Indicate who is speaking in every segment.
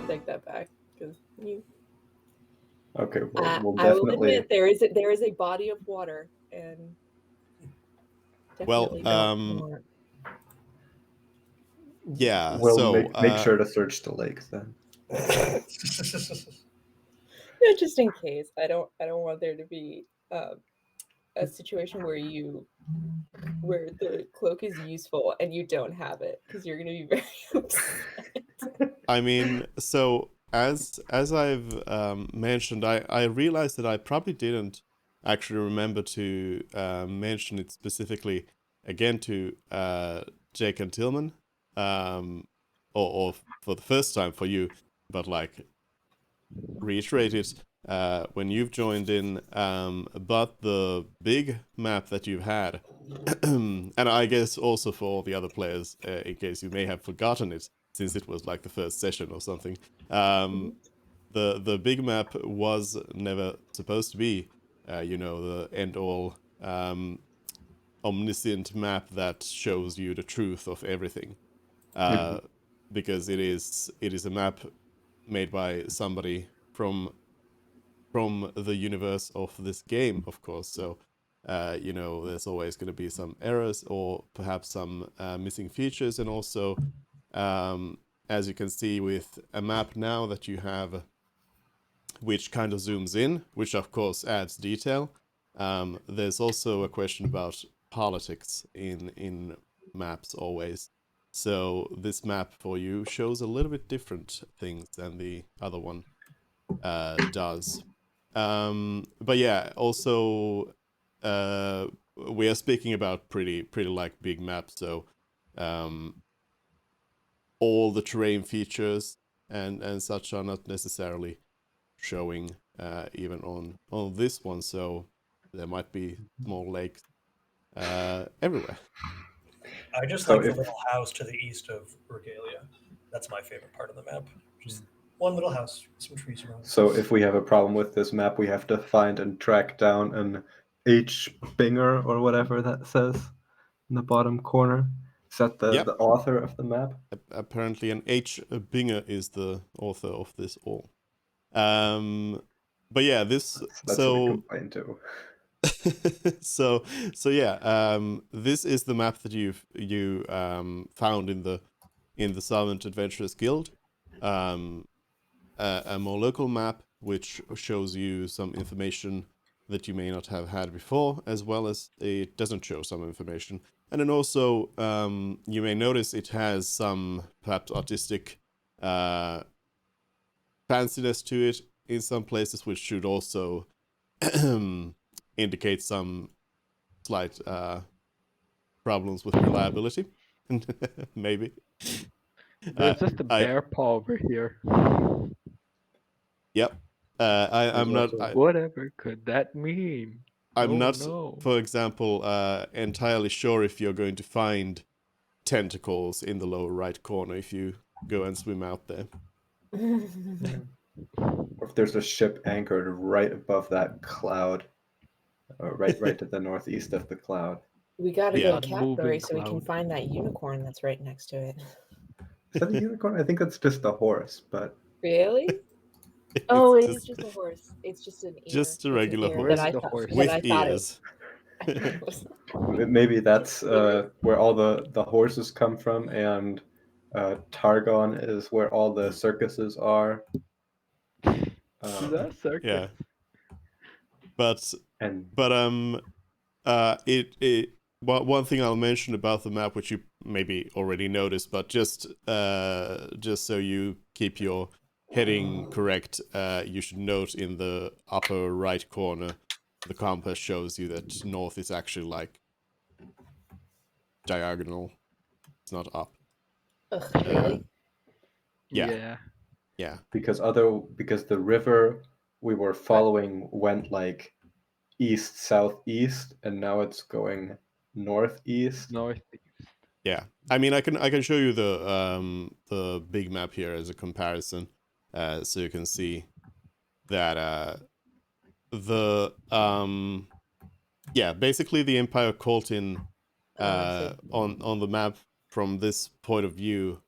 Speaker 1: Take that back because you.
Speaker 2: Okay, well, we'll
Speaker 1: I will
Speaker 2: definitely.
Speaker 1: admit there is a body of water and.
Speaker 3: Well, yeah.
Speaker 2: We'll
Speaker 3: so
Speaker 2: make sure to search the lakes then.
Speaker 1: Yeah, just in case. I don't want there to be a situation where the cloak is useful and you don't have it because you're going to be very upset.
Speaker 3: I mean, so as I've mentioned, I realized that I probably didn't actually remember to mention it specifically again to Jake and Tillman, or for the first time for you, but like reiterate it when you've joined in. But the big map that you've had, and I guess also for all the other players, in case you may have forgotten it, since it was like the first session or something. The big map was never supposed to be, the end-all omniscient map that shows you the truth of everything, because it is a map made by somebody from the universe of this game, of course. So, there's always going to be some errors or perhaps some missing features, and also, as you can see with a map now that you have, which kind of zooms in, which of course adds detail. There's also a question about politics in maps always. So this map for you shows a little bit different things than the other one does. But yeah, also we are speaking about pretty like big maps, so all the terrain features and such are not necessarily showing even on this one, so there might be small lakes everywhere.
Speaker 4: I just like the little house to the east of Regalia. That's my favorite part of the map. Just one little house, some trees around.
Speaker 2: So if we have a problem with this map, we have to find and track down an H binger or whatever that says in the bottom corner. Is that the,
Speaker 3: Yep.
Speaker 2: the author of the map?
Speaker 3: Apparently, an H. Binger is the author of this all. But yeah, this
Speaker 2: That's what we complain to.
Speaker 3: so yeah, this is the map that you found in the Servant Adventurers Guild. A more local map which shows you some information that you may not have had before, as well as it doesn't show some information. And then also, you may notice it has some perhaps artistic fanciness to it in some places, which should also indicate some slight problems with reliability. Maybe.
Speaker 5: There's just a bear paw over here.
Speaker 3: Yep. I'm not.
Speaker 5: Whatever could that mean?
Speaker 3: I'm not,
Speaker 5: no.
Speaker 3: for example, entirely sure if you're going to find tentacles in the lower right corner if you go and swim out there.
Speaker 2: Or if there's a ship anchored right above that cloud, or right to the northeast of the cloud.
Speaker 1: We gotta
Speaker 3: Yeah.
Speaker 1: go to Capillary
Speaker 5: Moving
Speaker 1: so we can
Speaker 5: cloud.
Speaker 1: find that unicorn that's right next to it.
Speaker 2: Is that a unicorn? I think that's just a horse, but
Speaker 1: Really? Oh,
Speaker 3: It's
Speaker 1: it is just a horse. It's just an ear.
Speaker 3: just a
Speaker 1: It's an
Speaker 3: regular
Speaker 1: ear
Speaker 3: horse.
Speaker 5: Where's
Speaker 1: that I
Speaker 5: the
Speaker 1: thought-
Speaker 5: horse?
Speaker 1: that
Speaker 3: with
Speaker 1: I thought it-
Speaker 3: ears.
Speaker 1: I thought it was-
Speaker 2: maybe that's where all the horses come from, and Targon is where all the circuses are.
Speaker 5: Is that a circus?
Speaker 3: Yeah. But
Speaker 2: And
Speaker 3: one thing I'll mention about the map, which you maybe already noticed, but just so you keep your heading correct, you should note in the upper right corner, the compass shows you that north is actually like diagonal. It's not up.
Speaker 1: Ugh, really?
Speaker 3: Yeah. Yeah.
Speaker 2: because the river we were following went like east southeast, and now it's going northeast.
Speaker 5: Northeast.
Speaker 3: Yeah, I mean, I can show you the big map here as a comparison, so you can see that basically the Empire Colton on the map from this point of view,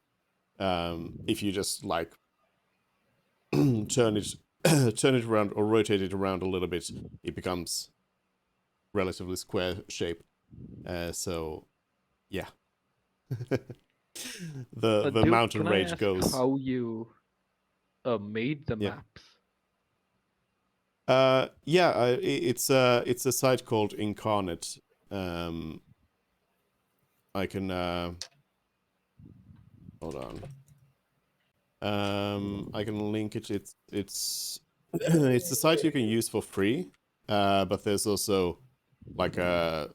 Speaker 3: if you just like turn it around or rotate it around a little bit, it becomes relatively square shape. So yeah. the
Speaker 5: Dude,
Speaker 3: mountain
Speaker 5: can I
Speaker 3: range
Speaker 5: ask
Speaker 3: goes.
Speaker 5: how you made the
Speaker 3: Yeah.
Speaker 5: maps?
Speaker 3: It's a site called Incarnate. I can hold on. I can link it. It's it's a site you can use for free. But there's also like a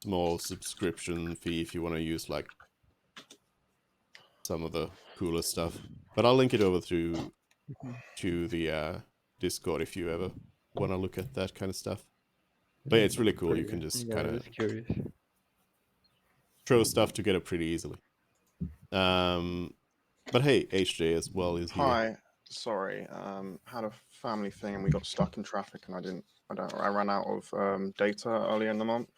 Speaker 3: small subscription fee if you want to use like some of the cooler stuff. But I'll link it over to the Discord if you ever want to look at that kind of stuff. But yeah, it's really cool. You can just
Speaker 5: Yeah,
Speaker 3: kind
Speaker 5: I'm
Speaker 3: of
Speaker 5: just curious.
Speaker 3: throw stuff together pretty easily. But hey, HJ as well is here.
Speaker 6: Hi, sorry. Had a family thing and we got stuck in traffic, and I ran out of data early in the month.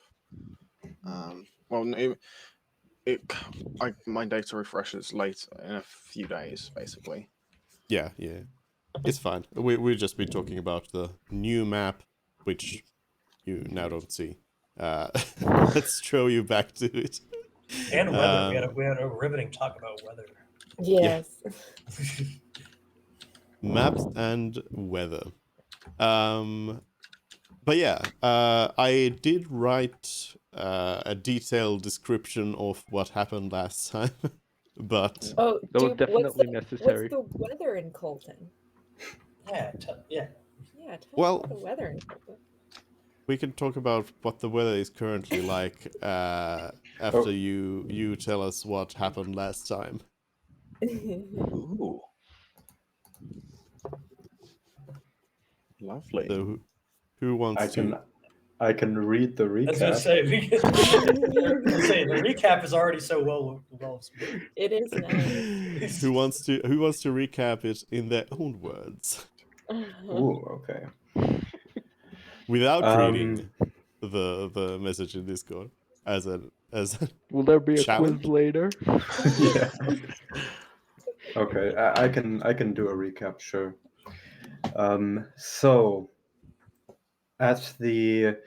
Speaker 6: My data refreshes late in a few days, basically.
Speaker 3: Yeah, it's fine. We've just been talking about the new map, which you now don't see. Let's throw you back to it.
Speaker 4: And weather. We had a riveting talk about weather.
Speaker 1: Yes.
Speaker 3: Maps and weather. But yeah, I did write a detailed description of what happened last time, but
Speaker 1: Oh,
Speaker 5: That was
Speaker 1: dude,
Speaker 5: definitely necessary.
Speaker 1: What's the weather in Colton?
Speaker 4: Yeah.
Speaker 1: Yeah, tell
Speaker 3: Well-
Speaker 1: us about the weather in Colton.
Speaker 3: we can talk about what the weather is currently like after you tell us what happened last time.
Speaker 6: Ooh. Lovely.
Speaker 3: So who wants to?
Speaker 2: I can read the
Speaker 4: I was gonna
Speaker 2: recap.
Speaker 4: say, the recap is already so well.
Speaker 1: It is nice.
Speaker 3: Who wants to recap it in their own words
Speaker 2: Ooh, okay.
Speaker 3: without
Speaker 2: Um,
Speaker 3: reading the message in Discord as an as
Speaker 5: Will there be a
Speaker 3: challenge?
Speaker 5: quiz later?
Speaker 2: Yeah. Okay, I can do a recap, sure. So at the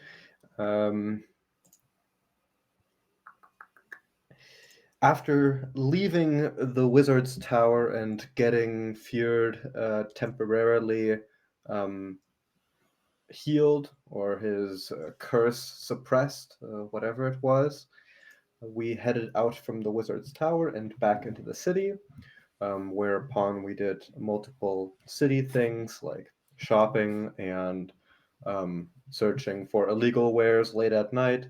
Speaker 2: after leaving the wizard's tower and getting Fjord temporarily healed, or his curse suppressed, whatever it was, we headed out from the wizard's tower and back into the city, whereupon we did multiple city things like shopping and searching for illegal wares late at night,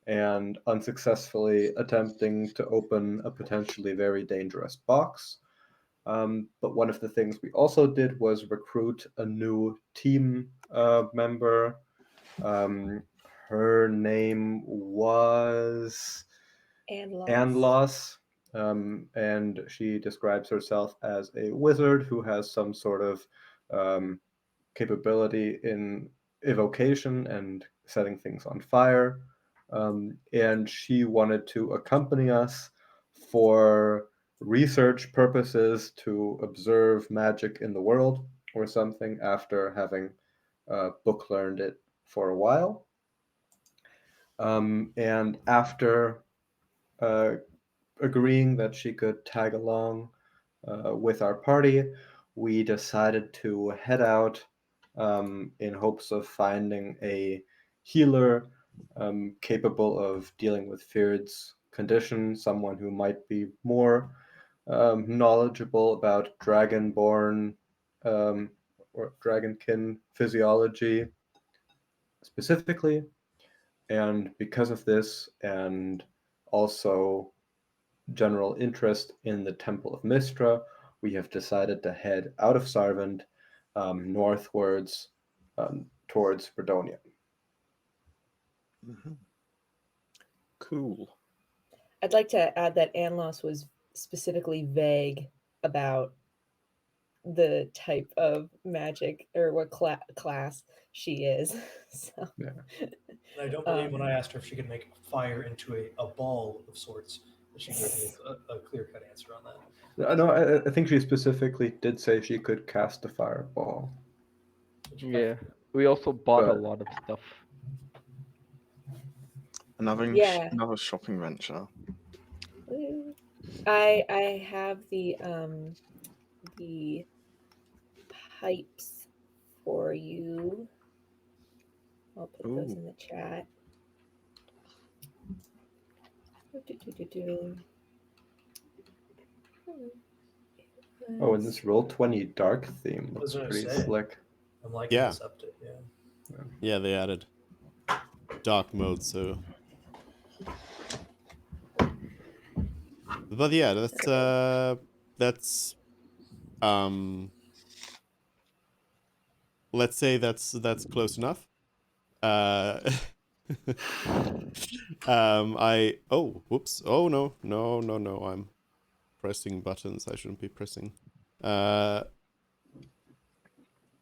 Speaker 2: and unsuccessfully attempting to open a potentially very dangerous box. But one of the things we also did was recruit a new team member. Her name was
Speaker 1: And
Speaker 2: Loss, and she describes herself as a wizard who has some sort of capability in evocation and setting things on fire. And she wanted to accompany us for research purposes to observe magic in the world or something after having book learned it for a while. And after agreeing that she could tag along with our party, we decided to head out in hopes of finding a healer capable of dealing with Fjord's condition, someone who might be more knowledgeable about dragonborn or dragonkin physiology specifically. And because of this, and also general interest in the Temple of Mystra, we have decided to head out of Sarvent northwards towards Bredonia.
Speaker 6: Mm-hmm. Cool.
Speaker 1: I'd like to add that Anlos was specifically vague about the type of magic or what class she is. So,
Speaker 2: Yeah.
Speaker 4: And I don't believe when I asked her if she could make fire into a ball of sorts, that she gave me a clear-cut answer on that.
Speaker 2: No, I think she specifically did say she could cast a fireball.
Speaker 5: Yeah. We also bought a
Speaker 2: But-
Speaker 5: lot of stuff.
Speaker 1: Yeah.
Speaker 6: Another shopping venture.
Speaker 1: I have the pipes for you. I'll put those
Speaker 6: Ooh.
Speaker 1: in the chat.
Speaker 2: Oh, and this Roll20 dark theme
Speaker 4: I was
Speaker 2: looks
Speaker 4: gonna
Speaker 2: pretty
Speaker 4: say.
Speaker 2: slick.
Speaker 4: I'm liking
Speaker 3: Yeah.
Speaker 4: this update, yeah.
Speaker 3: Yeah, they added dark mode, so. But yeah, that's let's say that's close enough. Whoops. Oh no, I'm pressing buttons I shouldn't be pressing.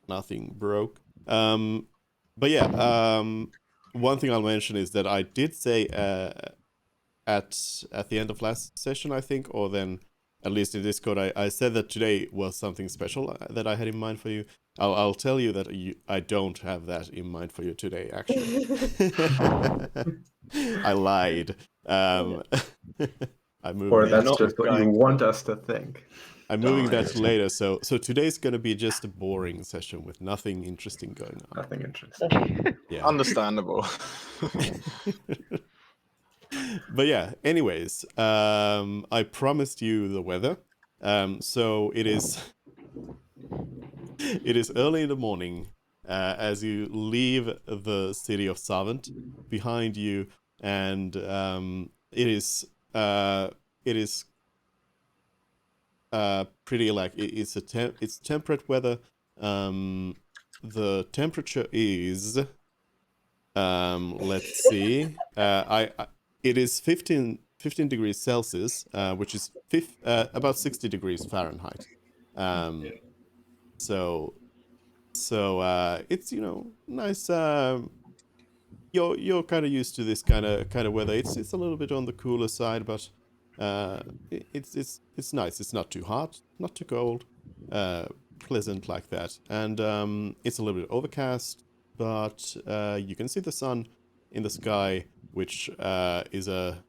Speaker 3: Nothing broke. But yeah, one thing I'll mention is that I did say at the end of last session, I think, or then at least in Discord, I said that today was something special that I had in mind for you. I'll tell you that I don't have that in mind for you today, actually. I lied. I'm moving
Speaker 2: Or
Speaker 3: that.
Speaker 2: that's just what you want us to think.
Speaker 3: I'm moving that to later. So today's gonna be just a boring session with nothing interesting going on.
Speaker 2: Nothing interesting.
Speaker 3: Yeah.
Speaker 6: Understandable.
Speaker 3: But yeah, anyways, I promised you the weather. So it is early in the morning as you leave the city of Savant behind you, and it is pretty like it's temperate weather. The temperature is let's see. It is 15 degrees Celsius, which is about 60 degrees Fahrenheit. So it's nice you're kind of used to this kind of weather. It's a little bit on the cooler side, but it's nice. It's not too hot, not too cold, pleasant like that. And it's a little bit overcast, but you can see the sun in the sky, which is a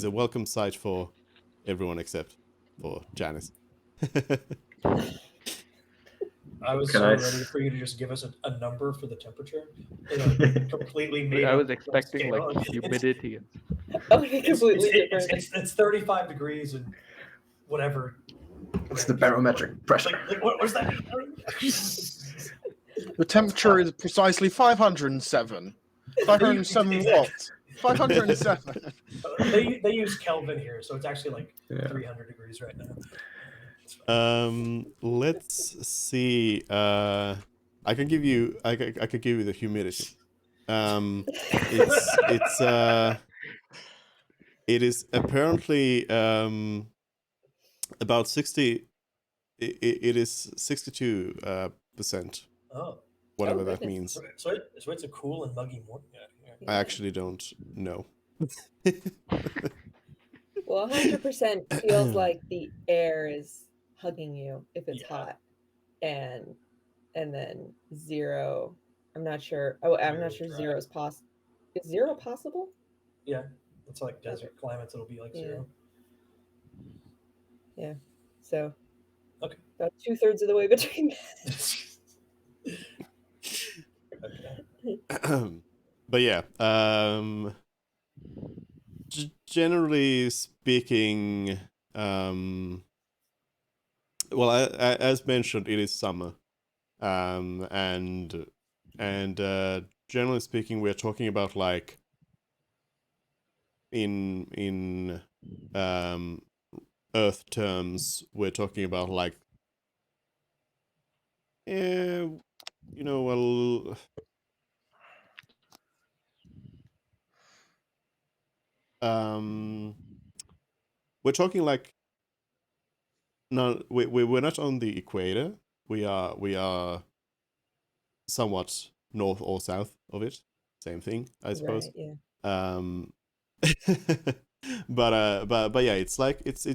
Speaker 3: welcome sight for everyone except for Janice.
Speaker 4: I was
Speaker 2: Can
Speaker 4: so
Speaker 2: I
Speaker 4: ready
Speaker 2: s-
Speaker 4: for you to just give us a number for the temperature. Completely made
Speaker 5: I
Speaker 4: up
Speaker 5: was expecting
Speaker 4: scale.
Speaker 5: like humidity and
Speaker 1: Oh, completely different.
Speaker 4: It's 35 degrees and whatever.
Speaker 2: What's the barometric pressure?
Speaker 4: Like, what was that?
Speaker 6: The temperature is precisely 507. 507 what? 507.
Speaker 4: They use Kelvin here, so it's actually like
Speaker 2: Yeah.
Speaker 4: 300 degrees right now.
Speaker 3: Let's see. I could give you the humidity. It is apparently about 60. It is 62%.
Speaker 4: Oh,
Speaker 3: Whatever that
Speaker 1: goodness.
Speaker 3: means.
Speaker 4: so it's a cool and muggy morning out here.
Speaker 3: I actually don't know.
Speaker 1: Well, 100% feels like the air is hugging you if it's
Speaker 4: Yeah.
Speaker 1: hot, and then 0. I'm not sure. Oh, I'm not sure
Speaker 4: Zero's
Speaker 1: 0 is possible. Is 0 possible?
Speaker 4: Yeah, it's like desert climates. It'll be like
Speaker 1: Yeah.
Speaker 4: 0.
Speaker 1: Yeah. So.
Speaker 4: Okay.
Speaker 1: About 2/3 of the way between.
Speaker 4: Okay.
Speaker 3: But yeah, generally speaking, well, as mentioned, it is summer, and generally speaking, we're talking about like in Earth terms, we're talking about like, well. We're talking like, no, we're not on the equator. We are somewhat north or south of it. Same thing, I suppose.
Speaker 1: Right. Yeah.
Speaker 3: But yeah, it's like it's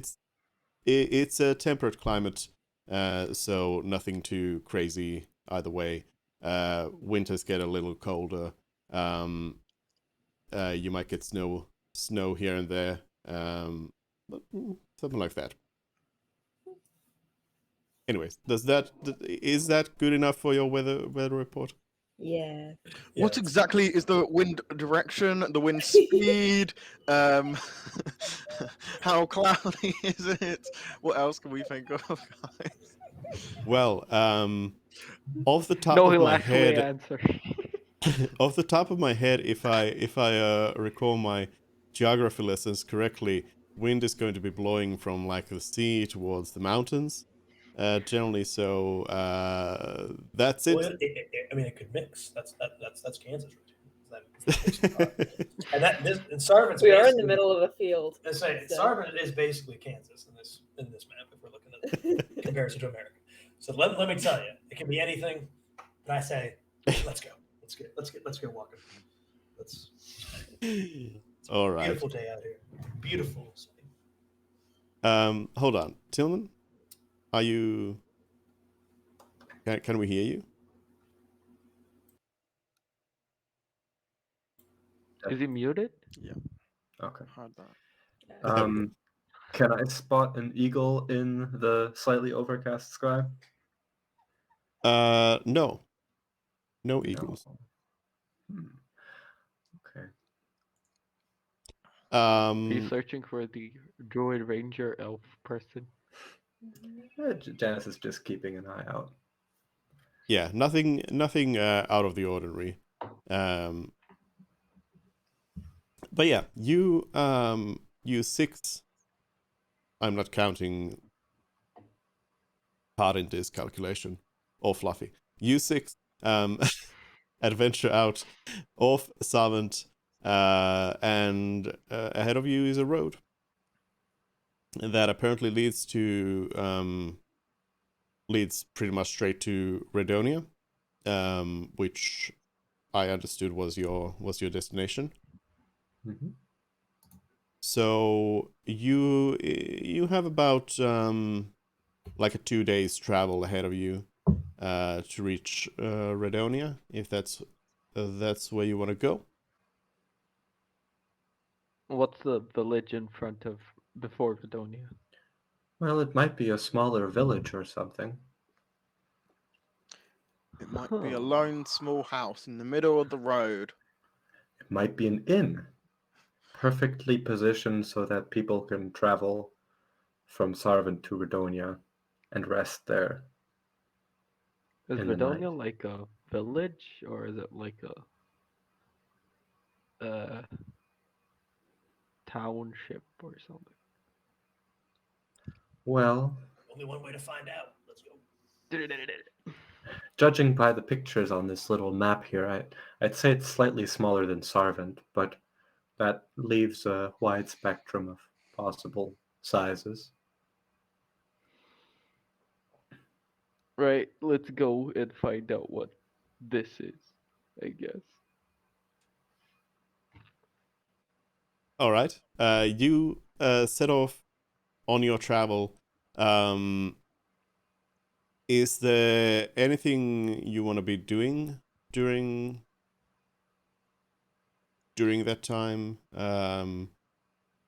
Speaker 3: a temperate climate, so nothing too crazy either way. Winters get a little colder. You might get snow here and there. But, something like that. Anyways, is that good enough for your weather report?
Speaker 1: Yeah.
Speaker 6: What exactly is the wind direction, the wind speed? How cloudy is it? What else can we think of, guys?
Speaker 3: Well, off the top
Speaker 5: no,
Speaker 3: of
Speaker 5: he'll
Speaker 3: my
Speaker 5: actually
Speaker 3: head,
Speaker 5: answer.
Speaker 3: off the top of my head, if I recall my geography lessons correctly, wind is going to be blowing from like the sea towards the mountains, generally. So that's it.
Speaker 4: Well, I mean, it could mix. That's Kansas right there. And Sarvin's
Speaker 1: We are in the middle of a field.
Speaker 4: I say
Speaker 1: so.
Speaker 4: Sarvin is basically Kansas in this map if we're looking at the comparison to America. So let me tell you, it can be anything. And I say, let's go walking.
Speaker 3: All right.
Speaker 4: Beautiful day out here. Beautiful.
Speaker 3: Hold on, Tillman, are you? Can we hear you?
Speaker 5: Is he muted?
Speaker 6: Yeah.
Speaker 2: Okay.
Speaker 6: Heard that.
Speaker 2: Can I spot an eagle in the slightly overcast sky?
Speaker 3: No. No eagles.
Speaker 2: No. Okay.
Speaker 5: He's searching for the druid ranger elf person.
Speaker 2: Janice is just keeping an eye out.
Speaker 3: Yeah, nothing out of the ordinary. But yeah, you 6. I'm not counting hard in this calculation or Fluffy. You 6 adventure out of Savant, and ahead of you is a road that apparently leads pretty much straight to Redonia, which I understood was your destination.
Speaker 2: Mhm.
Speaker 3: So you have about like a 2 days travel ahead of you to reach Redonia, if that's where you want to go.
Speaker 5: What's the village in front of before Vidonia?
Speaker 2: Well, it might be a smaller village or something.
Speaker 6: It might be a lone small house in the middle of the road.
Speaker 2: It might be an inn, perfectly positioned so that people can travel from Sarvin to Redonia and rest there.
Speaker 5: Is
Speaker 2: in the night.
Speaker 5: Vidonia like a village or is it like a township or something?
Speaker 2: Well,
Speaker 4: Only one way to find out. Let's go.
Speaker 2: judging by the pictures on this little map here, I'd say it's slightly smaller than Sarvent, but that leaves a wide spectrum of possible sizes.
Speaker 5: Right, let's go and find out what this is, I guess.
Speaker 3: All right. You set off on your travel. Is there anything you want to be doing during that time?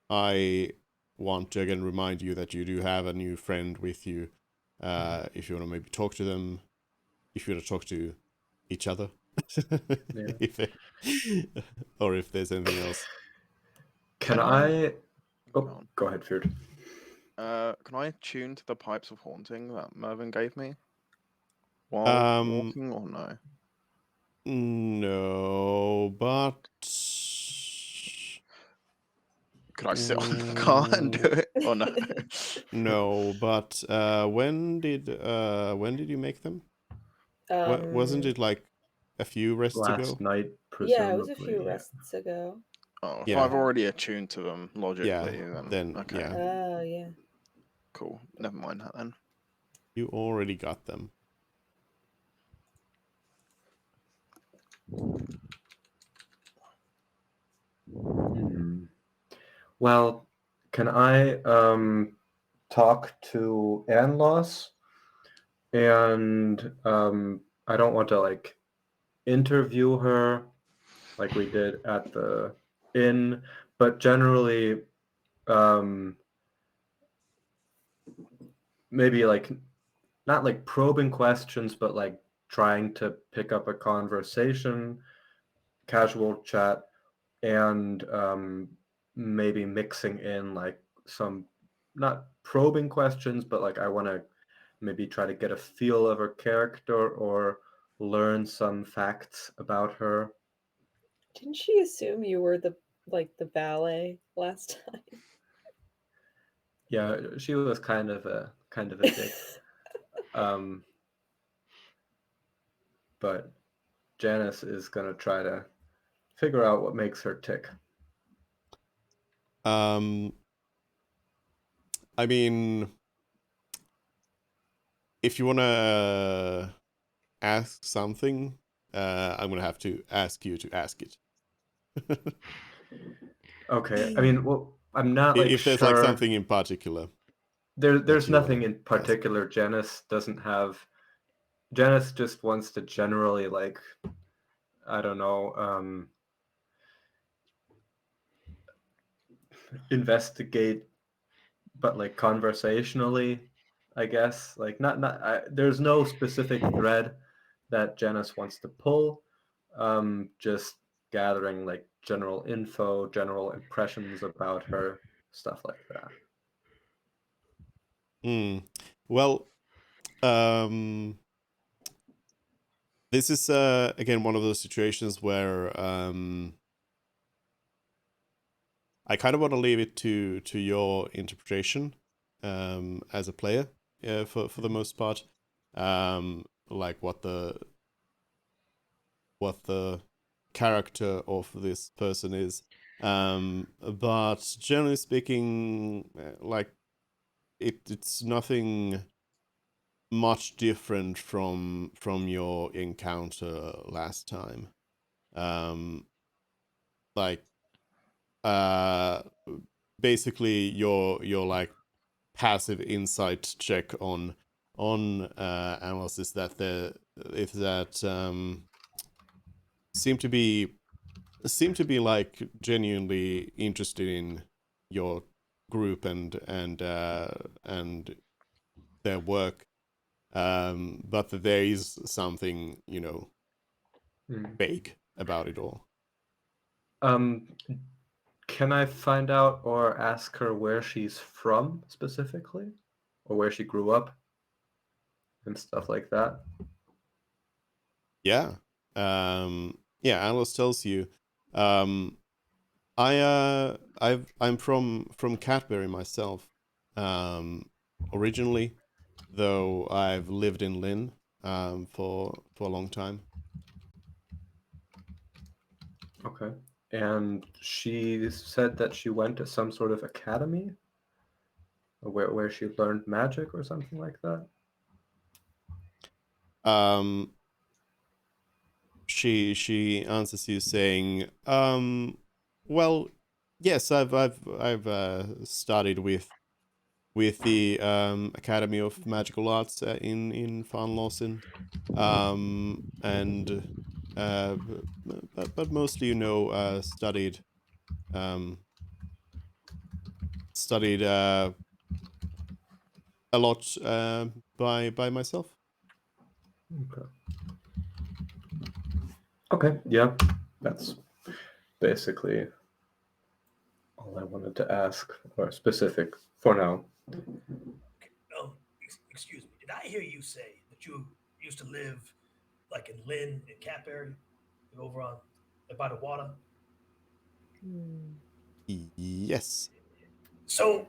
Speaker 3: I want to again remind you that you do have a new friend with you. If you want to maybe talk to them, if you want to talk to each other,
Speaker 2: Yeah.
Speaker 3: or if there's anything else.
Speaker 2: Can I? Oh, go ahead, Feared.
Speaker 6: Can I tune to the pipes of haunting that Mervyn gave me while walking, or no?
Speaker 3: No, but
Speaker 6: Could I sit on the car and do it, or no?
Speaker 3: no, but when did you make them? Wasn't it like a few rests ago?
Speaker 2: Last night,
Speaker 1: Yeah, it was a
Speaker 2: presumably.
Speaker 1: few rests ago.
Speaker 6: Oh, if
Speaker 3: Yeah.
Speaker 6: I've already attuned to them logically,
Speaker 3: then
Speaker 6: okay,
Speaker 3: yeah,
Speaker 1: Oh, yeah.
Speaker 6: cool. Never mind that then.
Speaker 3: you already got them.
Speaker 2: Well, can I talk to Anlos? And I don't want to like interview her like we did at the inn, but generally maybe like not like probing questions, but like trying to pick up a conversation, casual chat, and maybe mixing in like some not probing questions, but like I want to maybe try to get a feel of her character or learn some facts about her.
Speaker 1: Didn't she assume you were the valet last time?
Speaker 2: Yeah, she was kind of a dick. But Janice is gonna try to figure out what makes her tick.
Speaker 3: I mean, if you want to ask something, I'm gonna have to ask you to ask it.
Speaker 2: Okay, I mean, well, I'm not like
Speaker 3: if there's
Speaker 2: sure.
Speaker 3: like something in particular.
Speaker 2: There's
Speaker 3: you wanna
Speaker 2: nothing in
Speaker 3: ask.
Speaker 2: particular. Janice doesn't have. Janice just wants to generally like, I don't know, investigate, but like conversationally, I guess. Like there's no specific thread that Janice wants to pull. Just gathering like general info, general impressions about her, stuff like that.
Speaker 3: Well, this is again one of those situations where I kind of want to leave it to your interpretation as a player, for the most part, like what the character of this person is. But generally speaking, like it's nothing much different from your encounter last time. like basically your like passive insight check on analysis that seem to be like genuinely interested in your group and their work, but that there is something vague about it all.
Speaker 2: Can I find out or ask her where she's from specifically, or where she grew up, and stuff like that?
Speaker 3: Yeah. Alice tells you. I'm from Catbury myself. Originally, though I've lived in Lynn for a long time.
Speaker 2: Okay. And she said that she went to some sort of academy, where she learned magic or something like that.
Speaker 3: She answers you saying, well, yes, I've studied with the Academy of Magical Arts in Farnlawson, and but mostly studied a lot by myself.
Speaker 2: Okay. Okay. Yeah, that's basically all I wanted to ask, or specific for now.
Speaker 4: Excuse me. Did I hear you say that you used to live like in Lynn and Catbury, over on by the water?
Speaker 3: Yes.
Speaker 4: So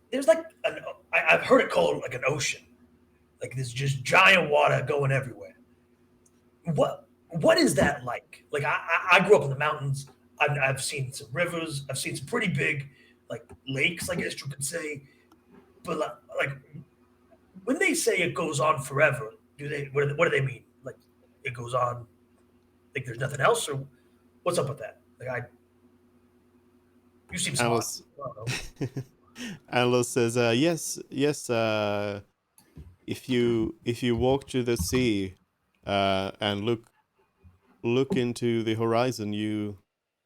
Speaker 4: there's like I've heard it called like an ocean, like there's just giant water going everywhere. What is that like? Like I grew up in the mountains. I've seen some rivers. I've seen some pretty big like lakes, I guess you could say. But like when they say it goes on forever, what do they mean? Like it goes on, like there's nothing else, or what's up with that? Like you seem smart.
Speaker 3: Alice Alice says, yes, if you walk to the sea and look into the horizon, you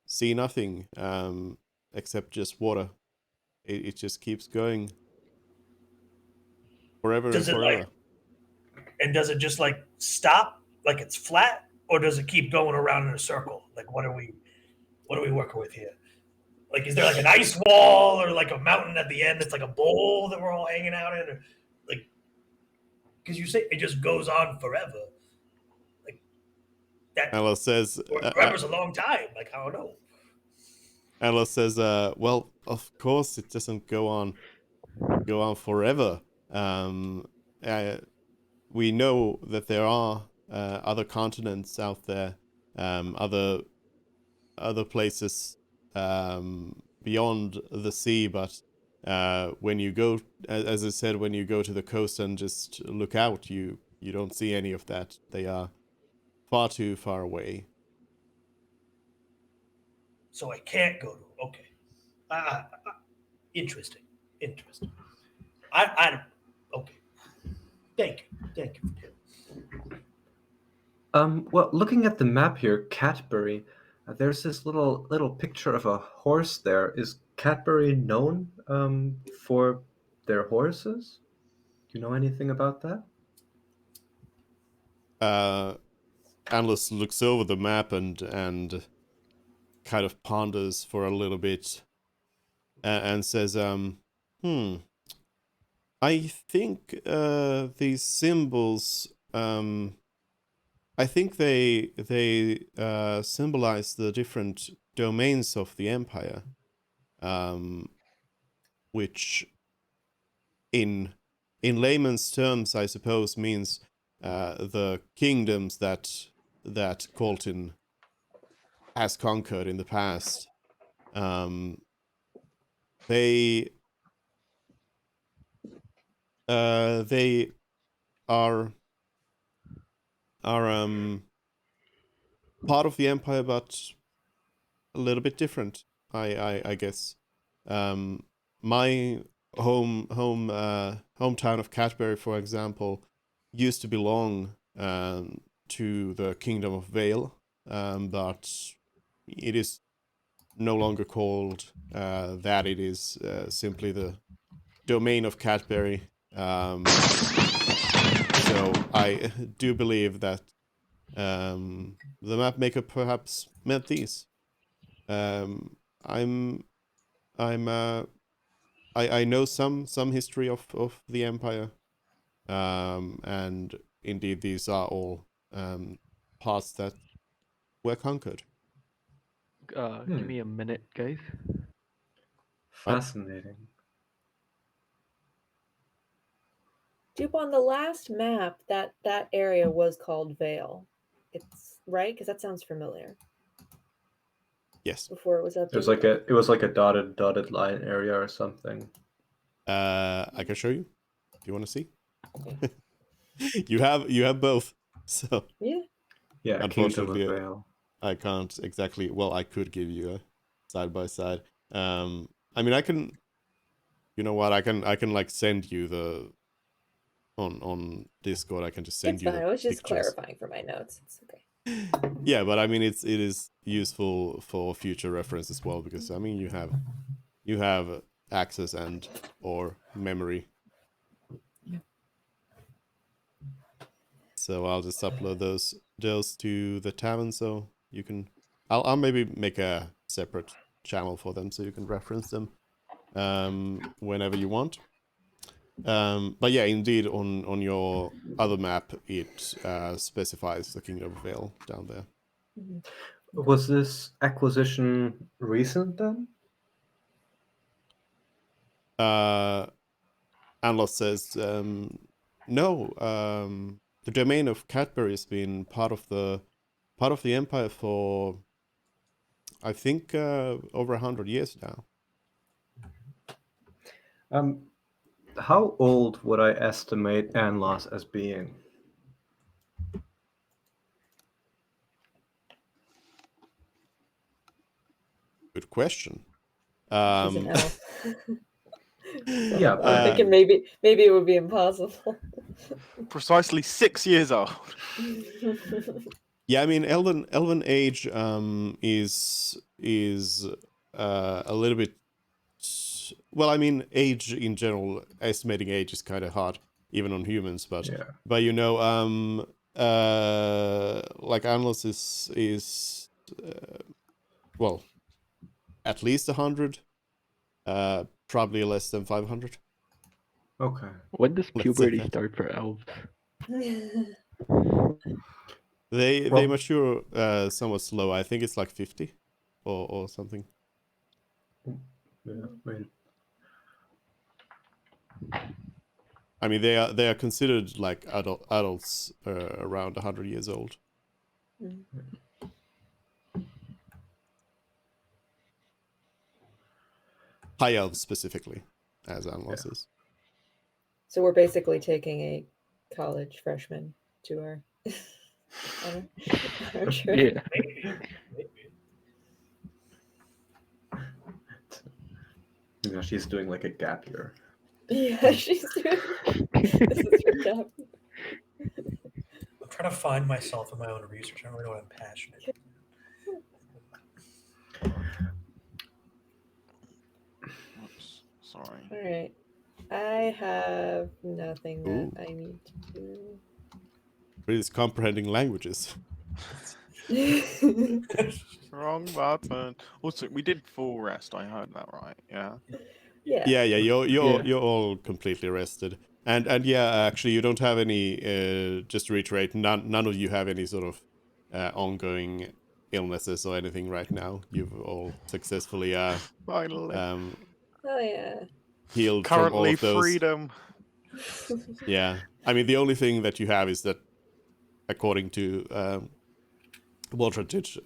Speaker 3: see nothing except just water. It just keeps going forever and
Speaker 4: Does it
Speaker 3: forever.
Speaker 4: does it just like stop, like it's flat, or does it keep going around in a circle? Like what are we working with here? Like is there like an ice wall or like a mountain at the end that's like a bowl that we're all hanging out in, or like because you say it just goes on forever, like that
Speaker 3: Alice says,
Speaker 4: forever's a long time. Like I don't know.
Speaker 3: Alice says, well, of course it doesn't go on forever. Uh, we know that there are other continents out there, other places beyond the sea, but when you go, as I said, when you go to the coast and just look out, you don't see any of that. They are far too far away.
Speaker 4: So I can't go to. Okay. Interesting. I okay. Thank you.
Speaker 2: Well, looking at the map here, Catbury, there's this little picture of a horse there. Is Catbury known for their horses? Do you know anything about that?
Speaker 3: Alice looks over the map and kind of ponders for a little bit and says, I think these symbols, I think they symbolize the different domains of the empire, which in layman's terms, I suppose, means the kingdoms that Colton has conquered in the past. They are part of the empire, but a little bit different. I guess. My hometown of Catbury, for example, used to belong to the Kingdom of Vale, but it is no longer called that. It is simply the domain of Catbury. So I do believe that the map maker perhaps meant these. I'm I know some history of the empire, and indeed these are all parts that were conquered.
Speaker 5: Give me a minute, guys.
Speaker 2: Fascinating.
Speaker 1: Dupe, on the last map, that area was called Vale. It's right because that sounds familiar.
Speaker 3: Yes.
Speaker 1: Before it was updated.
Speaker 2: It was like a dotted line area or something.
Speaker 3: I can show you. Do you want to see?
Speaker 1: Okay.
Speaker 3: you have both. So
Speaker 1: Yeah.
Speaker 2: Yeah,
Speaker 3: unfortunately,
Speaker 2: Kingdom of Vale.
Speaker 3: I can't exactly. Well, I could give you a side by side. I mean, I can. You know what? I can like send you the on Discord. I can just send
Speaker 1: It's
Speaker 3: you
Speaker 1: fine.
Speaker 3: the
Speaker 1: I was just
Speaker 3: pictures.
Speaker 1: clarifying for my notes. It's okay.
Speaker 3: Yeah, but I mean, it is useful for future reference as well, because I mean, you have access and or memory.
Speaker 1: Yeah.
Speaker 3: So I'll just upload those to the tavern, so you can. I'll maybe make a separate channel for them, so you can reference them whenever you want. But yeah, indeed, on your other map, it specifies the Kingdom of Vale down there.
Speaker 1: Mm-hmm.
Speaker 2: Was this acquisition recent then?
Speaker 3: Anlos says, no, the domain of Cadbury has been part of the empire for, I think, over 100 years now.
Speaker 2: How old would I estimate Anlos as being?
Speaker 3: Good question.
Speaker 1: She's an elf. So
Speaker 2: Yeah,
Speaker 1: I'm thinking maybe it would be impossible.
Speaker 6: Precisely 6 years old.
Speaker 3: Yeah, I mean, elven age is a little bit. Well, I mean, age in general, estimating age is kind of hard, even on humans. But
Speaker 2: yeah.
Speaker 3: but you know, like Anlos is well, at least 100, probably less than 500.
Speaker 2: Okay.
Speaker 5: When does
Speaker 3: Let's say
Speaker 5: puberty
Speaker 3: that.
Speaker 5: start for elves?
Speaker 3: They
Speaker 2: Well-
Speaker 3: mature somewhat slow. I think it's like 50 or something.
Speaker 2: Yeah.
Speaker 3: I mean, they are considered like adults around 100 years old.
Speaker 1: Mm.
Speaker 3: High elves specifically, as Anlos is.
Speaker 1: So we're basically taking a college freshman to our trip.
Speaker 5: Yeah.
Speaker 2: You know, she's doing like a gap year.
Speaker 1: Yeah, she's doing. This is her gap.
Speaker 4: I'm trying to find myself in my own research. I don't really know what I'm passionate about.
Speaker 6: Oops, sorry.
Speaker 1: All right. I have nothing that
Speaker 3: Ooh.
Speaker 1: I need to do.
Speaker 3: It's comprehending languages.
Speaker 6: Wrong button. Also, we did full rest. I heard that right. Yeah.
Speaker 1: Yeah.
Speaker 3: Yeah,
Speaker 5: Yeah.
Speaker 3: you're all completely rested. And yeah, actually, you don't have any. Just to reiterate, none of you have any sort of ongoing illnesses or anything right now. You've all successfully
Speaker 6: Finally.
Speaker 1: Oh yeah.
Speaker 3: healed from all
Speaker 6: Currently
Speaker 3: of those.
Speaker 6: freedom.
Speaker 3: Yeah, I mean, the only thing that you have is that, according to Waltratich,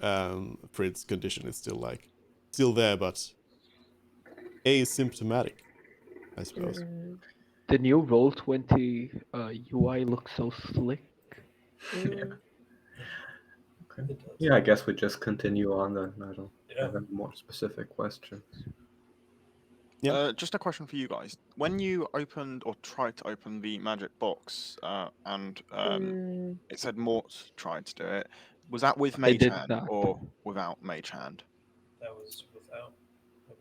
Speaker 3: Frit's condition is still there, but asymptomatic, I suppose.
Speaker 1: Mm,
Speaker 5: The new Roll20 UI looks so slick.
Speaker 1: mm.
Speaker 2: Okay.
Speaker 4: It does.
Speaker 2: Yeah, I guess we just continue on then. I don't
Speaker 4: Yeah.
Speaker 2: have any more specific questions.
Speaker 3: Yeah.
Speaker 6: Just a question for you guys. When you opened or tried to open the magic box, and it said Mort tried to do it, was that with
Speaker 5: I
Speaker 6: Mage
Speaker 5: did
Speaker 6: Hand
Speaker 5: not.
Speaker 6: or without Mage Hand?
Speaker 4: That was without.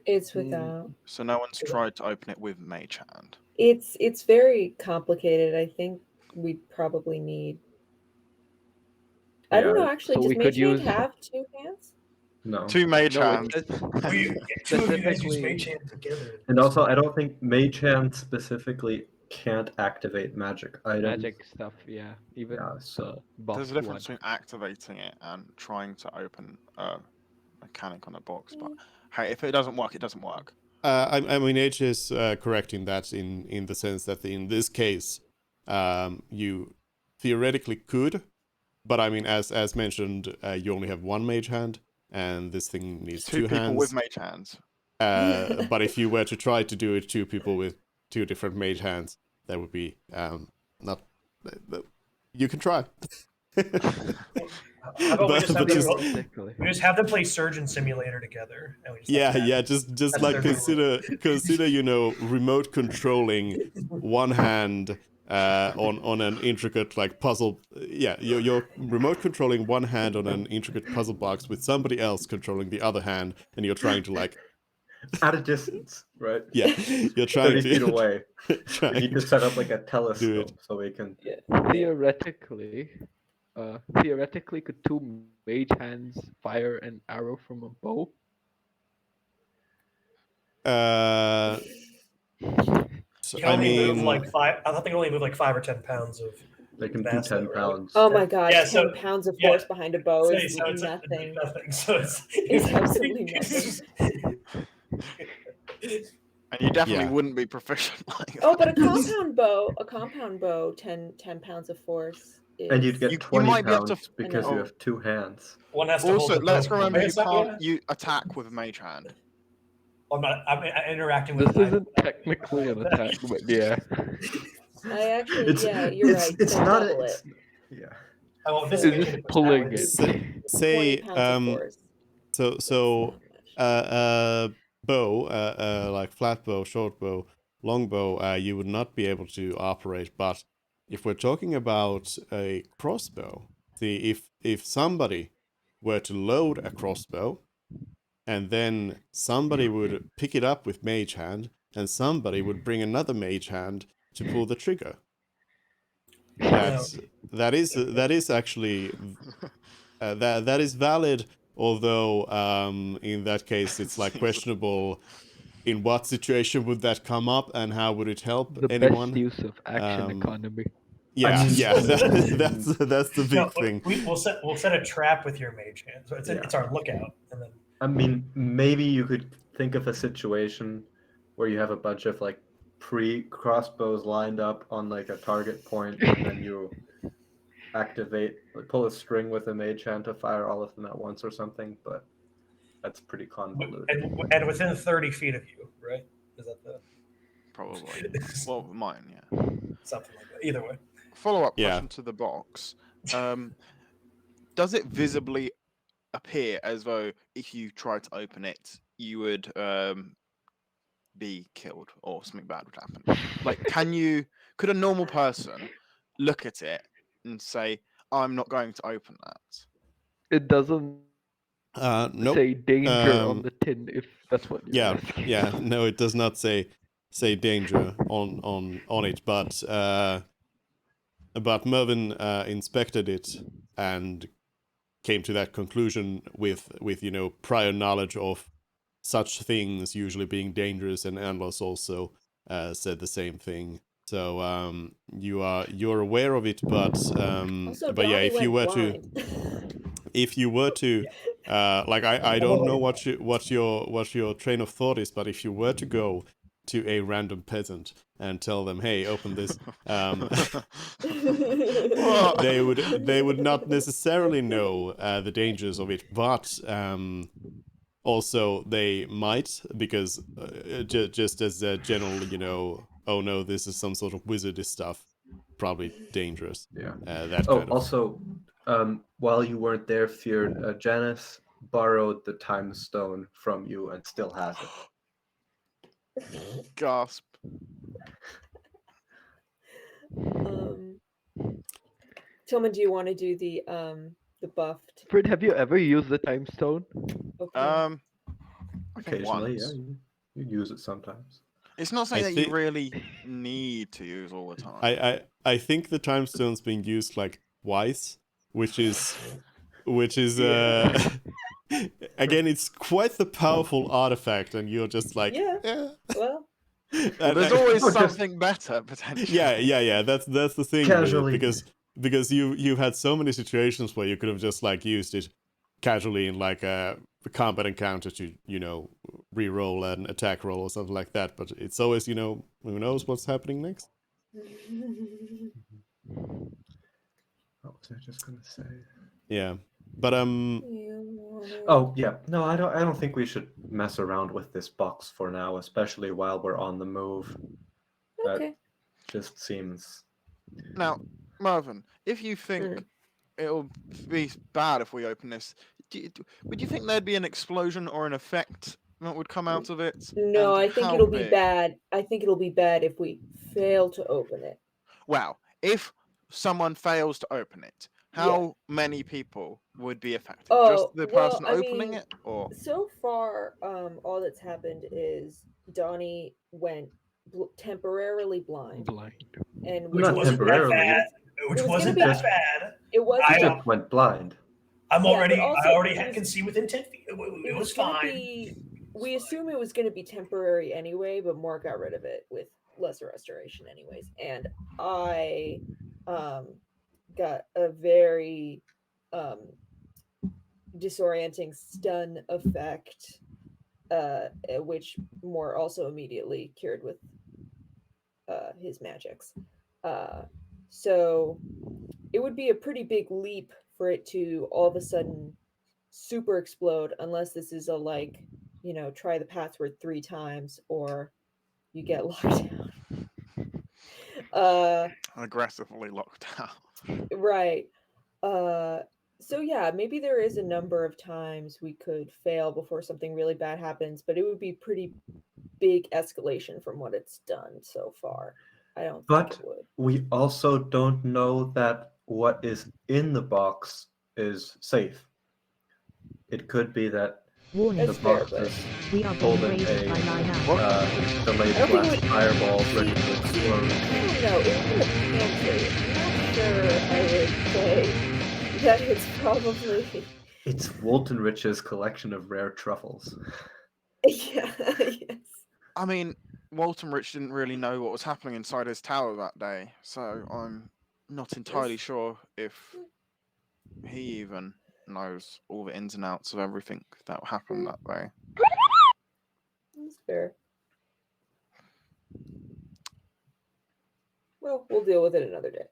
Speaker 1: It's without.
Speaker 6: So no one's tried to open it with Mage Hand.
Speaker 1: It's very complicated. I think we probably need. I don't know. Actually,
Speaker 5: So
Speaker 1: does
Speaker 5: we could
Speaker 1: Mage Hand
Speaker 5: use-
Speaker 1: have 2 hands?
Speaker 2: No.
Speaker 6: 2 Mage
Speaker 5: No, it
Speaker 6: Hands.
Speaker 5: says
Speaker 4: Two of you guys use
Speaker 5: specifically-
Speaker 4: Mage Hand together.
Speaker 2: And also, I don't think Mage Hand specifically can't activate magic items.
Speaker 5: magic stuff. Yeah, even
Speaker 2: Yeah, so
Speaker 5: box
Speaker 6: There's a difference
Speaker 5: one.
Speaker 6: between activating it and trying to open a mechanic on a box. But hey, if it doesn't work, it doesn't work.
Speaker 3: I mean, H is correct in that, in the sense that in this case, you theoretically could, but I mean, as mentioned, you only have 1 mage hand, and this thing needs
Speaker 6: 2
Speaker 3: 2
Speaker 6: people
Speaker 3: hands.
Speaker 6: with Mage Hands.
Speaker 3: But if you were to try to do it 2 people with 2 different mage hands, that would be not. You can try.
Speaker 4: How about we just have them,
Speaker 5: Realistically.
Speaker 4: we just have them play Surgeon Simulator together? And we just have
Speaker 3: Yeah,
Speaker 4: that.
Speaker 3: just
Speaker 4: That's
Speaker 3: like
Speaker 4: their
Speaker 3: consider remote controlling one hand on an intricate like puzzle. Yeah, you're remote controlling one hand on an intricate puzzle box with somebody else controlling the other hand, and you're trying to like
Speaker 2: at a distance, right?
Speaker 3: yeah, you're trying
Speaker 2: 30 feet
Speaker 3: to
Speaker 2: away. We
Speaker 3: trying
Speaker 2: need to set up like a telescope
Speaker 3: it.
Speaker 2: so we can.
Speaker 5: Theoretically, could 2 mage hands fire an arrow from a bow?
Speaker 3: So,
Speaker 4: You can only move
Speaker 3: mean,
Speaker 4: like 5. I thought they could only move like 5 or 10 pounds of.
Speaker 2: They can do
Speaker 4: mass,
Speaker 2: 10
Speaker 4: though, right?
Speaker 2: pounds.
Speaker 1: Oh my god,
Speaker 4: Yeah,
Speaker 1: 10
Speaker 4: so-
Speaker 1: pounds of
Speaker 4: yeah.
Speaker 1: force behind a bow
Speaker 4: So
Speaker 1: is
Speaker 4: it's
Speaker 1: nothing.
Speaker 4: nothing. So it's
Speaker 1: It's absolutely nothing.
Speaker 6: And you definitely
Speaker 3: Yeah.
Speaker 6: wouldn't be proficient like
Speaker 1: Oh,
Speaker 6: that.
Speaker 1: but a compound bow, 10 pounds of force. Is...
Speaker 2: And you'd get
Speaker 6: You
Speaker 2: 20
Speaker 6: might be able
Speaker 2: pounds
Speaker 6: to-
Speaker 2: because
Speaker 1: I know.
Speaker 2: you have 2 hands.
Speaker 4: One has to hold
Speaker 6: Also,
Speaker 4: the
Speaker 6: let's
Speaker 4: bow.
Speaker 6: remember you
Speaker 4: It's not-
Speaker 6: can't you attack with a Mage Hand.
Speaker 4: I'm interacting with
Speaker 5: This
Speaker 4: an
Speaker 5: isn't
Speaker 4: item.
Speaker 5: technically an attack, but yeah.
Speaker 1: I actually, yeah, you're right.
Speaker 2: It's
Speaker 1: so
Speaker 2: not.
Speaker 1: double
Speaker 2: It's,
Speaker 1: it.
Speaker 2: yeah.
Speaker 4: I won't
Speaker 5: It's
Speaker 4: disengage
Speaker 5: just
Speaker 4: it, but
Speaker 5: pulling
Speaker 4: that
Speaker 5: it.
Speaker 4: way-
Speaker 3: say
Speaker 1: 20 pounds of force.
Speaker 3: so bow, like flat bow, short bow, long bow, you would not be able to operate. But if we're talking about a crossbow, see, if somebody were to load a crossbow, and then somebody would pick it up with mage hand, and somebody would bring another mage hand to pull the trigger. That is actually that is valid. Although in that case, it's like questionable. In what situation would that come up, and how would it help
Speaker 5: The
Speaker 3: anyone?
Speaker 5: best use of action economy.
Speaker 3: Yeah,
Speaker 2: I mean-
Speaker 3: yeah, that's the big
Speaker 4: No,
Speaker 3: thing.
Speaker 4: we'll set a trap with your mage hand. So it's
Speaker 2: Yeah.
Speaker 4: it's our lookout, and then
Speaker 2: I mean, maybe you could think of a situation where you have a bunch of like pre-crossbows lined up on like a target point, and then you pull a string with a mage hand to fire all of them at once or something. But that's pretty convoluted.
Speaker 4: and within 30 feet of you, right? Is that the
Speaker 6: Probably. Well, mine, yeah.
Speaker 4: something like that? Either way.
Speaker 6: Follow-up
Speaker 3: Yeah.
Speaker 6: question to the box. Does it visibly appear as though if you try to open it, you would be killed or something bad would happen? Like, could a normal person look at it and say, I'm not going to open that?
Speaker 5: It doesn't
Speaker 3: Nope.
Speaker 5: say danger on the tin, if that's what you're
Speaker 3: Yeah,
Speaker 5: asking.
Speaker 3: yeah. No, it does not say danger on it, but Mervyn inspected it and came to that conclusion with prior knowledge of such things usually being dangerous, and Anlos also said the same thing. So you're aware of it, but
Speaker 1: Also,
Speaker 3: but yeah,
Speaker 1: Donnie
Speaker 3: if you were
Speaker 1: went
Speaker 3: to like I don't know what your train of thought is, but if you were to go to a random peasant and tell them, hey, open this, they would not necessarily know the dangers of it, but also they might, because just as a general, oh no, this is some sort of wizardy stuff, probably dangerous.
Speaker 2: Yeah.
Speaker 3: That
Speaker 2: Oh,
Speaker 3: kind of.
Speaker 2: also, While you weren't there, Feared, Janice borrowed the time stone from you and still has it.
Speaker 6: Gasp.
Speaker 1: Tillman, do you want to do the buffed?
Speaker 5: Fred, have you ever used the time stone?
Speaker 1: Okay.
Speaker 6: I think
Speaker 2: Occasionally,
Speaker 6: once.
Speaker 2: yeah, you use it sometimes.
Speaker 6: It's not
Speaker 3: I
Speaker 6: something that you
Speaker 3: think-
Speaker 6: really need to use all the time.
Speaker 3: I think the time stone's being used like twice, which is again, it's quite the powerful artifact, and you're just like,
Speaker 1: Yeah.
Speaker 3: eh.
Speaker 1: Well,
Speaker 6: Well, there's always something better potentially.
Speaker 3: yeah. That's the thing with it,
Speaker 2: Casually.
Speaker 3: because you've had so many situations where you could have just like used it casually in like a combat encounter to re-roll an attack roll or something like that. But it's always who knows what's happening next.
Speaker 2: What was I just gonna say?
Speaker 3: Yeah, but
Speaker 2: Oh yeah, no, I don't think we should mess around with this box for now, especially while we're on the move.
Speaker 1: okay.
Speaker 2: Just seems.
Speaker 6: Now, Marvin, if you think it'll be bad if we open this, would you think there'd be an explosion or an effect that would come out of it?
Speaker 1: No,
Speaker 6: And
Speaker 1: I think
Speaker 6: how
Speaker 1: it'll be
Speaker 6: big?
Speaker 1: bad. I think it'll be bad if we fail to open it.
Speaker 6: Well, if someone fails to open it, how many people would be affected?
Speaker 1: Oh,
Speaker 6: Just the
Speaker 1: well,
Speaker 6: person
Speaker 1: I
Speaker 6: opening
Speaker 1: mean,
Speaker 6: it, or
Speaker 1: So far, all that's happened is Donnie went temporarily blind, and
Speaker 4: Which
Speaker 2: Not
Speaker 4: wasn't that
Speaker 2: temporarily.
Speaker 4: bad. Which
Speaker 1: It was
Speaker 4: wasn't
Speaker 1: gonna
Speaker 4: that bad.
Speaker 1: it was.
Speaker 2: He
Speaker 4: I-
Speaker 2: just went blind.
Speaker 4: I'm
Speaker 1: Yeah, but
Speaker 4: already.
Speaker 1: also
Speaker 4: I already
Speaker 1: it was-
Speaker 4: can see within 10 feet. It was
Speaker 1: gonna
Speaker 4: fine.
Speaker 1: be. We assume it was going to be temporary anyway, but Mark got rid of it with lesser restoration, anyways. And I got a very disorienting stun effect, which Moore also immediately cured with his magics. So it would be a pretty big leap for it to all of a sudden super explode, unless this is a try the password 3 times or you get locked down.
Speaker 6: aggressively locked out.
Speaker 1: Right. So yeah, maybe there is a number of times we could fail before something really bad happens, but it would be pretty big escalation from what it's done so far. I don't think
Speaker 2: But
Speaker 1: it would.
Speaker 2: we also don't know that what is in the box is safe. It could be that
Speaker 7: Warning.
Speaker 2: the
Speaker 1: That's fair,
Speaker 2: box
Speaker 1: but
Speaker 2: is
Speaker 7: We are being
Speaker 2: holding
Speaker 7: raided by Lyna.
Speaker 2: delayed
Speaker 1: I don't think it
Speaker 2: blast
Speaker 1: would-
Speaker 2: fireballs ready to
Speaker 1: I
Speaker 2: explode.
Speaker 1: don't know. It's in the pantry. I'm not sure I would say that it's probably
Speaker 2: It's Woltenrich's collection of rare truffles.
Speaker 1: yeah. Yes.
Speaker 6: I mean, Walton Rich didn't really know what was happening inside his tower that day, so I'm not entirely sure if he even knows all the ins and outs of everything that happened that day.
Speaker 1: That's fair. Well, we'll deal with it another day.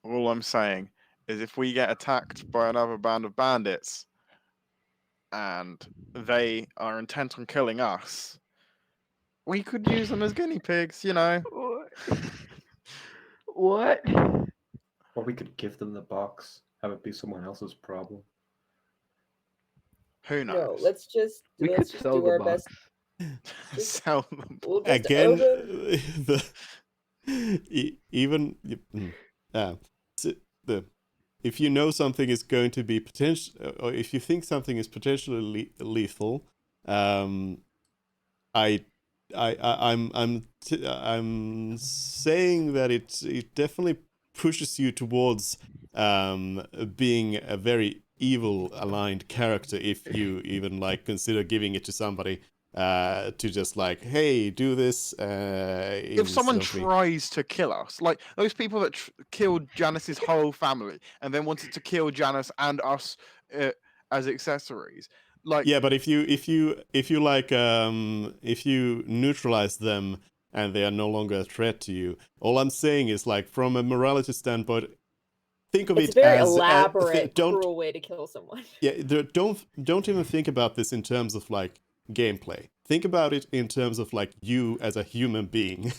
Speaker 6: All I'm saying is if we get attacked by another band of bandits and they are intent on killing us, we could use them as guinea pigs,
Speaker 5: What?
Speaker 2: Or we could give them the box, have it be someone else's problem.
Speaker 6: Who
Speaker 1: No,
Speaker 6: knows?
Speaker 1: let's just
Speaker 5: We could sell
Speaker 1: do
Speaker 5: the
Speaker 1: our
Speaker 5: box.
Speaker 1: best.
Speaker 6: Sell them.
Speaker 1: We'll just
Speaker 3: again,
Speaker 1: open.
Speaker 3: If you know something is going to be potential, or if you think something is potentially lethal, I'm saying that it definitely pushes you towards being a very evil aligned character if you even like consider giving it to somebody to just like, hey, do this.
Speaker 6: If someone tries to kill us, like those people that killed Janice's whole family and then wanted to kill Janice and us as accessories, like
Speaker 3: yeah, but if you neutralize them and they are no longer a threat to you, all I'm saying is like from a morality standpoint, think of
Speaker 1: It's
Speaker 3: it
Speaker 1: a very
Speaker 3: as
Speaker 1: elaborate,
Speaker 3: don't
Speaker 1: cruel way to kill someone.
Speaker 3: yeah don't even think about this in terms of like gameplay. Think about it in terms of like you as a human being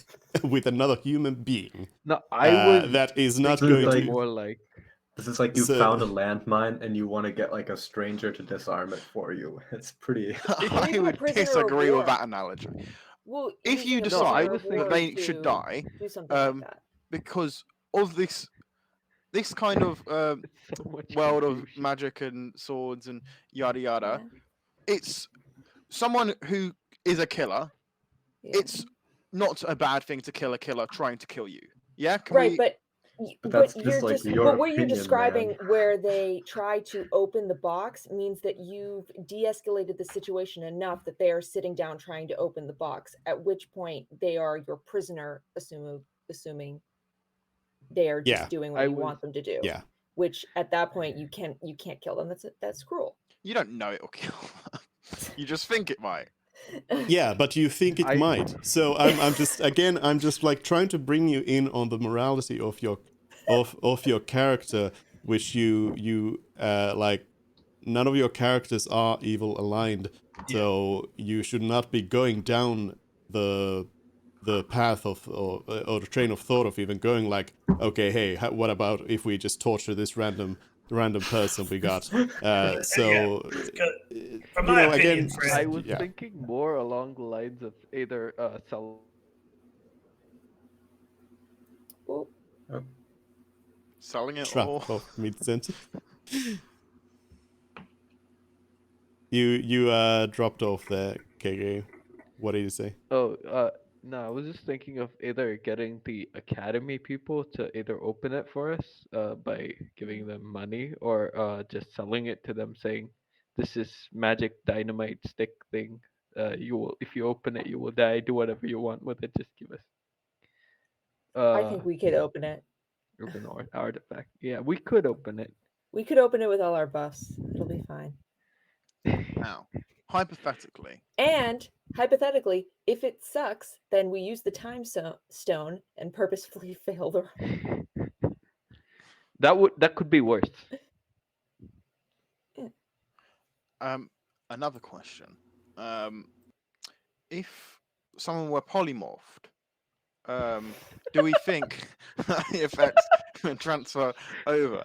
Speaker 3: with another human being
Speaker 5: No, I was
Speaker 3: that is not
Speaker 5: thinking
Speaker 3: going
Speaker 2: like-
Speaker 3: to
Speaker 5: more like
Speaker 2: This is like you
Speaker 3: So-
Speaker 2: found a landmine and you want to get like a stranger to disarm it for you. It's pretty.
Speaker 1: Or
Speaker 6: I
Speaker 1: even a
Speaker 6: would
Speaker 1: prisoner of
Speaker 6: disagree with
Speaker 1: war.
Speaker 6: that analogy.
Speaker 1: Well,
Speaker 6: If you
Speaker 1: using a
Speaker 6: decide
Speaker 1: prisoner of
Speaker 5: that
Speaker 1: war
Speaker 6: they
Speaker 1: to
Speaker 6: should die,
Speaker 1: do something like that.
Speaker 6: because of this kind of
Speaker 5: It's so much
Speaker 6: world of
Speaker 5: confusion.
Speaker 6: magic and swords and yada yada,
Speaker 1: Yeah.
Speaker 6: it's someone who is a killer.
Speaker 1: Yeah.
Speaker 6: It's not a bad thing to kill a killer trying to kill you. Yeah, can
Speaker 1: Right,
Speaker 6: we?
Speaker 1: but
Speaker 2: But that's
Speaker 1: you're
Speaker 2: just like
Speaker 1: just
Speaker 2: your
Speaker 1: but what you're
Speaker 2: opinion,
Speaker 1: describing
Speaker 2: man.
Speaker 1: where they try to open the box means that you've de-escalated the situation enough that they are sitting down trying to open the box, at which point they are your prisoner, assuming they are just
Speaker 3: Yeah.
Speaker 1: doing what
Speaker 5: I
Speaker 1: you
Speaker 5: was-
Speaker 1: want them to do.
Speaker 3: Yeah.
Speaker 1: Which at that point you can't kill them. That's cruel.
Speaker 6: You don't know it'll kill them. You just think it might.
Speaker 3: Yeah, but you think it
Speaker 5: I-
Speaker 3: might. So I'm just like trying to bring you in on the morality of your character, which you like. None of your characters are evil aligned, so you should not be going down the path of or the train of thought of even going like, okay, hey, what about if we just torture this random person we got? So
Speaker 4: From
Speaker 3: you
Speaker 4: my
Speaker 3: know,
Speaker 4: opinion,
Speaker 3: again,
Speaker 4: Fred,
Speaker 5: I was
Speaker 3: yeah.
Speaker 5: thinking more along the lines of either
Speaker 1: Well,
Speaker 6: Selling it
Speaker 3: Trap
Speaker 6: all.
Speaker 3: of mid-sentence. You dropped off there, KK. What did you say?
Speaker 5: Oh, no, I was just thinking of either getting the academy people to either open it for us, by giving them money, or just selling it to them, saying, "This is magic dynamite stick thing. You will, if you open it, you will die. Do whatever you want with it. Just give us."
Speaker 1: I think we could open it.
Speaker 5: open artifact. Yeah, we could open it.
Speaker 1: We could open it with all our buffs. It'll be fine.
Speaker 6: Now, hypothetically,
Speaker 1: And hypothetically, if it sucks, then we use the time stone and purposefully fail the roll.
Speaker 5: That could be worse.
Speaker 6: another question. If someone were polymorphed, do we think that the effects can transfer over,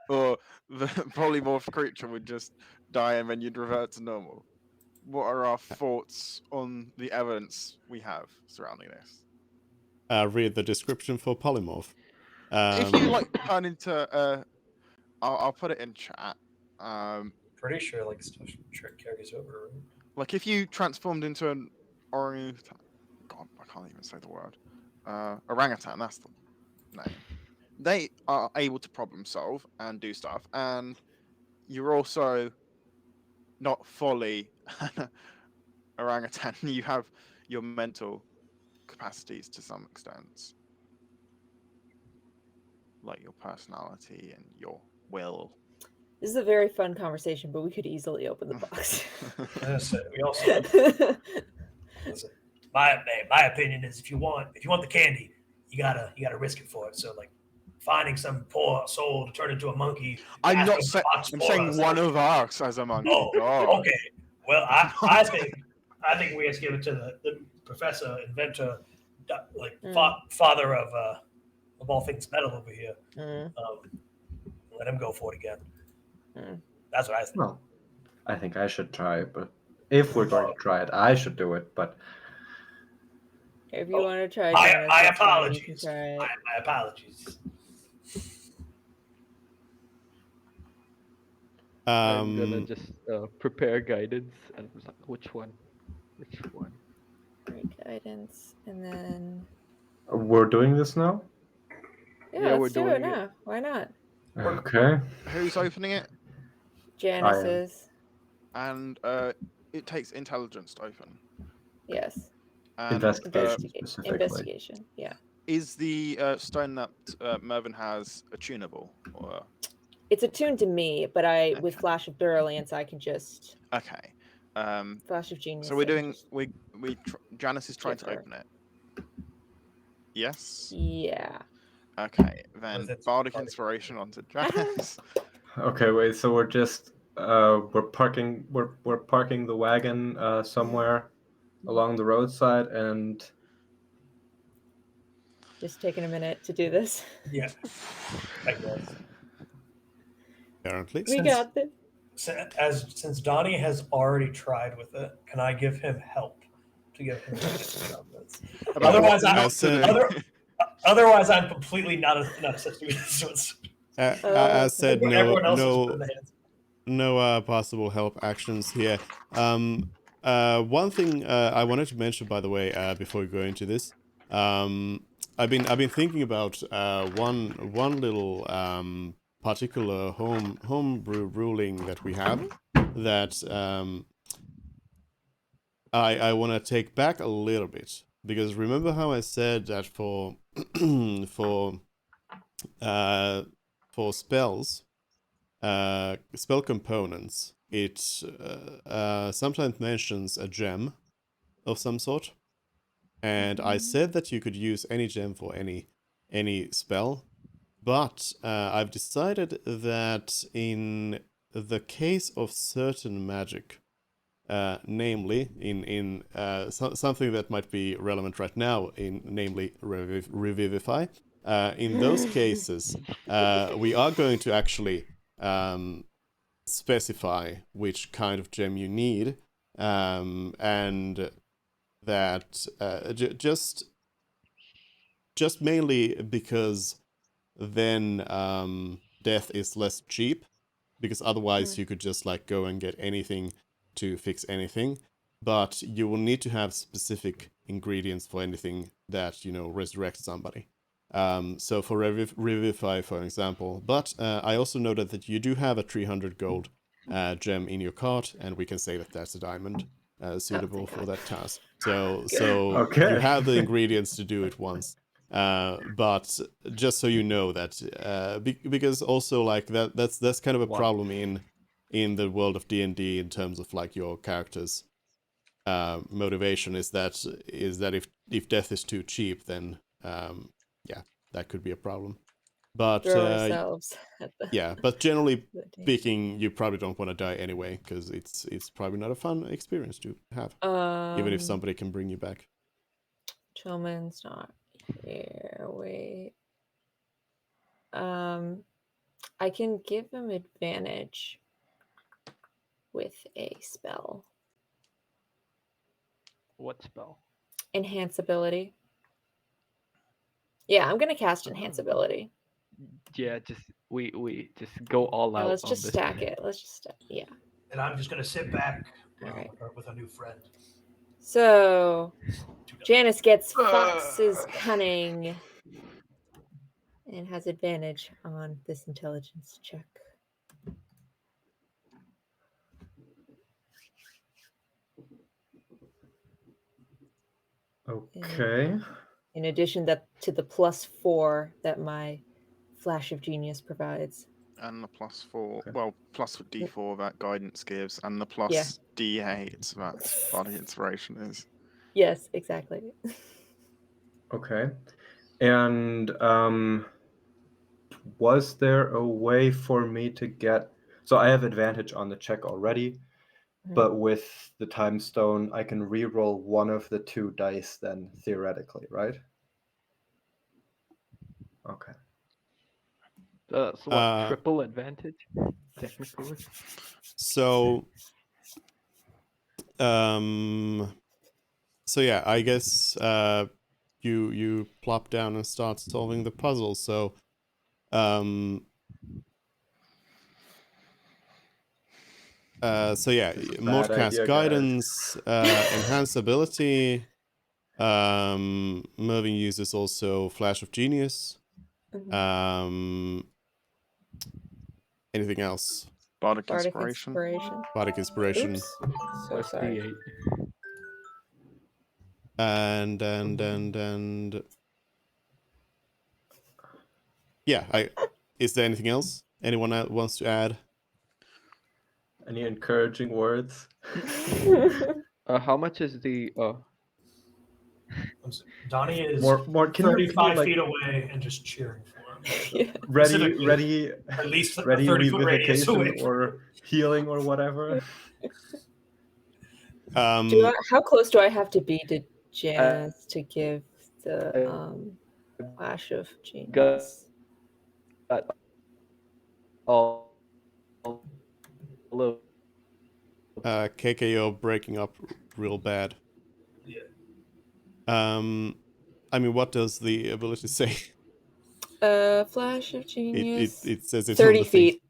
Speaker 6: or the polymorphed creature would just die and then you'd revert to normal? What are our thoughts on the evidence we have surrounding this?
Speaker 3: Read the description for polymorph.
Speaker 6: If you like turn into, I'll put it in chat.
Speaker 4: pretty sure like stuff carries over. Right?
Speaker 6: Like if you transformed into an orangutan, God, I can't even say the word. Orangutan, that's the name. They are able to problem solve and do stuff, and you're also not fully orangutan. You have your mental capacities to some extent, like your personality and your will.
Speaker 1: This is a very fun conversation, but we could easily open the box.
Speaker 4: We also listen, my opinion is if you want the candy, you gotta risk it for it. So like finding some poor soul to turn into a monkey.
Speaker 6: I'm not
Speaker 4: asking
Speaker 6: saying.
Speaker 4: the box
Speaker 6: I'm
Speaker 4: for
Speaker 6: saying
Speaker 4: us,
Speaker 6: one
Speaker 4: like,
Speaker 6: of us as a monkey.
Speaker 4: Oh,
Speaker 6: God.
Speaker 4: okay. Well, I think we just give it to the professor, inventor, father of all things metal over here. Let him go for it again. That's what I think.
Speaker 2: Well, I think I should try it, but if we're going to try it, I should do it. But
Speaker 1: If you want to try,
Speaker 4: My
Speaker 1: Jonas, that's fine, you can
Speaker 4: apologies.
Speaker 1: try it.
Speaker 4: My apologies.
Speaker 5: I'm gonna just prepare guidance and was like, which one?
Speaker 1: Right, guidance, and then
Speaker 2: we're doing this now.
Speaker 1: yeah,
Speaker 5: we're
Speaker 1: let's do it
Speaker 5: doing it.
Speaker 1: now. Why not?
Speaker 2: Okay.
Speaker 6: Who's opening it?
Speaker 1: Janice is.
Speaker 6: And it takes intelligence to open.
Speaker 1: Yes.
Speaker 6: And,
Speaker 2: Investigation specifically.
Speaker 1: Investigation. Yeah.
Speaker 6: Is the stone that Mervyn has attunable? Or...
Speaker 1: It's attuned to me, but with Flash of Brilliance, I can just
Speaker 6: Okay.
Speaker 1: Flash of Genius.
Speaker 6: So we're
Speaker 1: I can
Speaker 6: doing
Speaker 1: just-
Speaker 6: Janice is trying to
Speaker 1: Differ.
Speaker 6: open it. Yes.
Speaker 1: Yeah.
Speaker 6: Okay. Then
Speaker 4: That's
Speaker 6: bardic
Speaker 4: bardic
Speaker 6: inspiration onto Janice.
Speaker 2: Okay, wait. So we're just we're parking the wagon somewhere along the roadside, and
Speaker 1: Just taking a minute to do this.
Speaker 4: Yeah. I guess.
Speaker 3: Apparently.
Speaker 1: We got this.
Speaker 4: Since Donnie has already tried with it, can I give him help to give him this?
Speaker 6: About
Speaker 4: Otherwise,
Speaker 6: what
Speaker 4: I-
Speaker 6: not to do.
Speaker 4: Otherwise, I'm completely not assessed to be this.
Speaker 3: As said,
Speaker 4: Everyone else is putting the hands.
Speaker 3: no possible help actions here. One thing I wanted to mention, by the way, before we go into this, I've been thinking about one little particular homebrew ruling that we have that I want to take back a little bit, because remember how I said that for for spells, spell components, it sometimes mentions a gem of some sort, and I said that you could use any gem for any spell, but I've decided that in the case of certain magic, namely in something that might be relevant right now, namely revivify, in those cases, we are going to actually specify which kind of gem you need, and that just mainly because then death is less cheap, because otherwise you could just like go and get anything to fix anything, but you will need to have specific ingredients for anything that, you know, resurrects somebody. So for Revivify, for example. But I also noted that you do have a 300 gold gem in your cart, and we can say that that's a diamond suitable for that task. So
Speaker 2: Okay.
Speaker 3: you have the ingredients to do it once. But just so you know that, because also like that's kind of a problem in the world of D&D in terms of like your character's motivation is that if death is too cheap, then yeah, that could be a problem. But
Speaker 1: Throw ourselves at the.
Speaker 3: yeah, but generally
Speaker 1: the danger.
Speaker 3: speaking, you probably don't want to die anyway, because it's probably not a fun experience to have, even if somebody can bring you back.
Speaker 1: Chillman's not here. Wait. I can give him advantage with a spell.
Speaker 5: What spell?
Speaker 1: Enhance ability. Yeah, I'm gonna cast enhance ability.
Speaker 5: Yeah, just we just go all
Speaker 1: Now
Speaker 5: out.
Speaker 1: let's
Speaker 5: on
Speaker 1: just
Speaker 5: this
Speaker 1: stack
Speaker 5: one.
Speaker 1: it. Let's just yeah.
Speaker 4: And I'm just gonna sit back
Speaker 1: All right.
Speaker 4: with a new friend.
Speaker 1: So Janice gets Fox's cunning and has advantage on this intelligence check.
Speaker 2: Okay.
Speaker 1: In addition to the +4 that my Flash of Genius provides.
Speaker 6: And the +4,
Speaker 2: Okay.
Speaker 6: well, plus D4 that guidance gives, and the plus D8 that body inspiration is.
Speaker 1: Yes, exactly.
Speaker 2: Okay. And was there a way for me to get... So I have advantage on the check already, but with the time stone, I can re-roll one of the 2 dice then, theoretically, right? Okay.
Speaker 5: That's what, triple advantage, technically.
Speaker 3: So so yeah, I guess you plop down and start solving the puzzle. So so yeah, Mordcast guidance, enhance ability. Mervyn uses also Flash of Genius. Anything else?
Speaker 6: Bardic inspiration.
Speaker 3: Bardic inspiration.
Speaker 1: Oops. So
Speaker 5: Plus
Speaker 1: sorry.
Speaker 5: D8.
Speaker 3: And yeah, is there anything else anyone wants to add?
Speaker 2: Any encouraging words?
Speaker 5: How much is the
Speaker 4: Donnie is
Speaker 2: more, can
Speaker 4: 35
Speaker 2: you,
Speaker 4: feet away and just cheering for him.
Speaker 1: Yeah.
Speaker 2: ready
Speaker 4: At least a
Speaker 2: ready
Speaker 4: 30-foot radius away.
Speaker 2: revivification or healing or whatever?
Speaker 1: How close do I have to be to Janice to give the Flash of Genius?
Speaker 5: got all little.
Speaker 3: KKO breaking up real bad.
Speaker 4: Yeah.
Speaker 3: I mean, what does the ability say?
Speaker 1: Flash of genius.
Speaker 3: It says it
Speaker 1: 30
Speaker 3: on the thing.
Speaker 1: feet.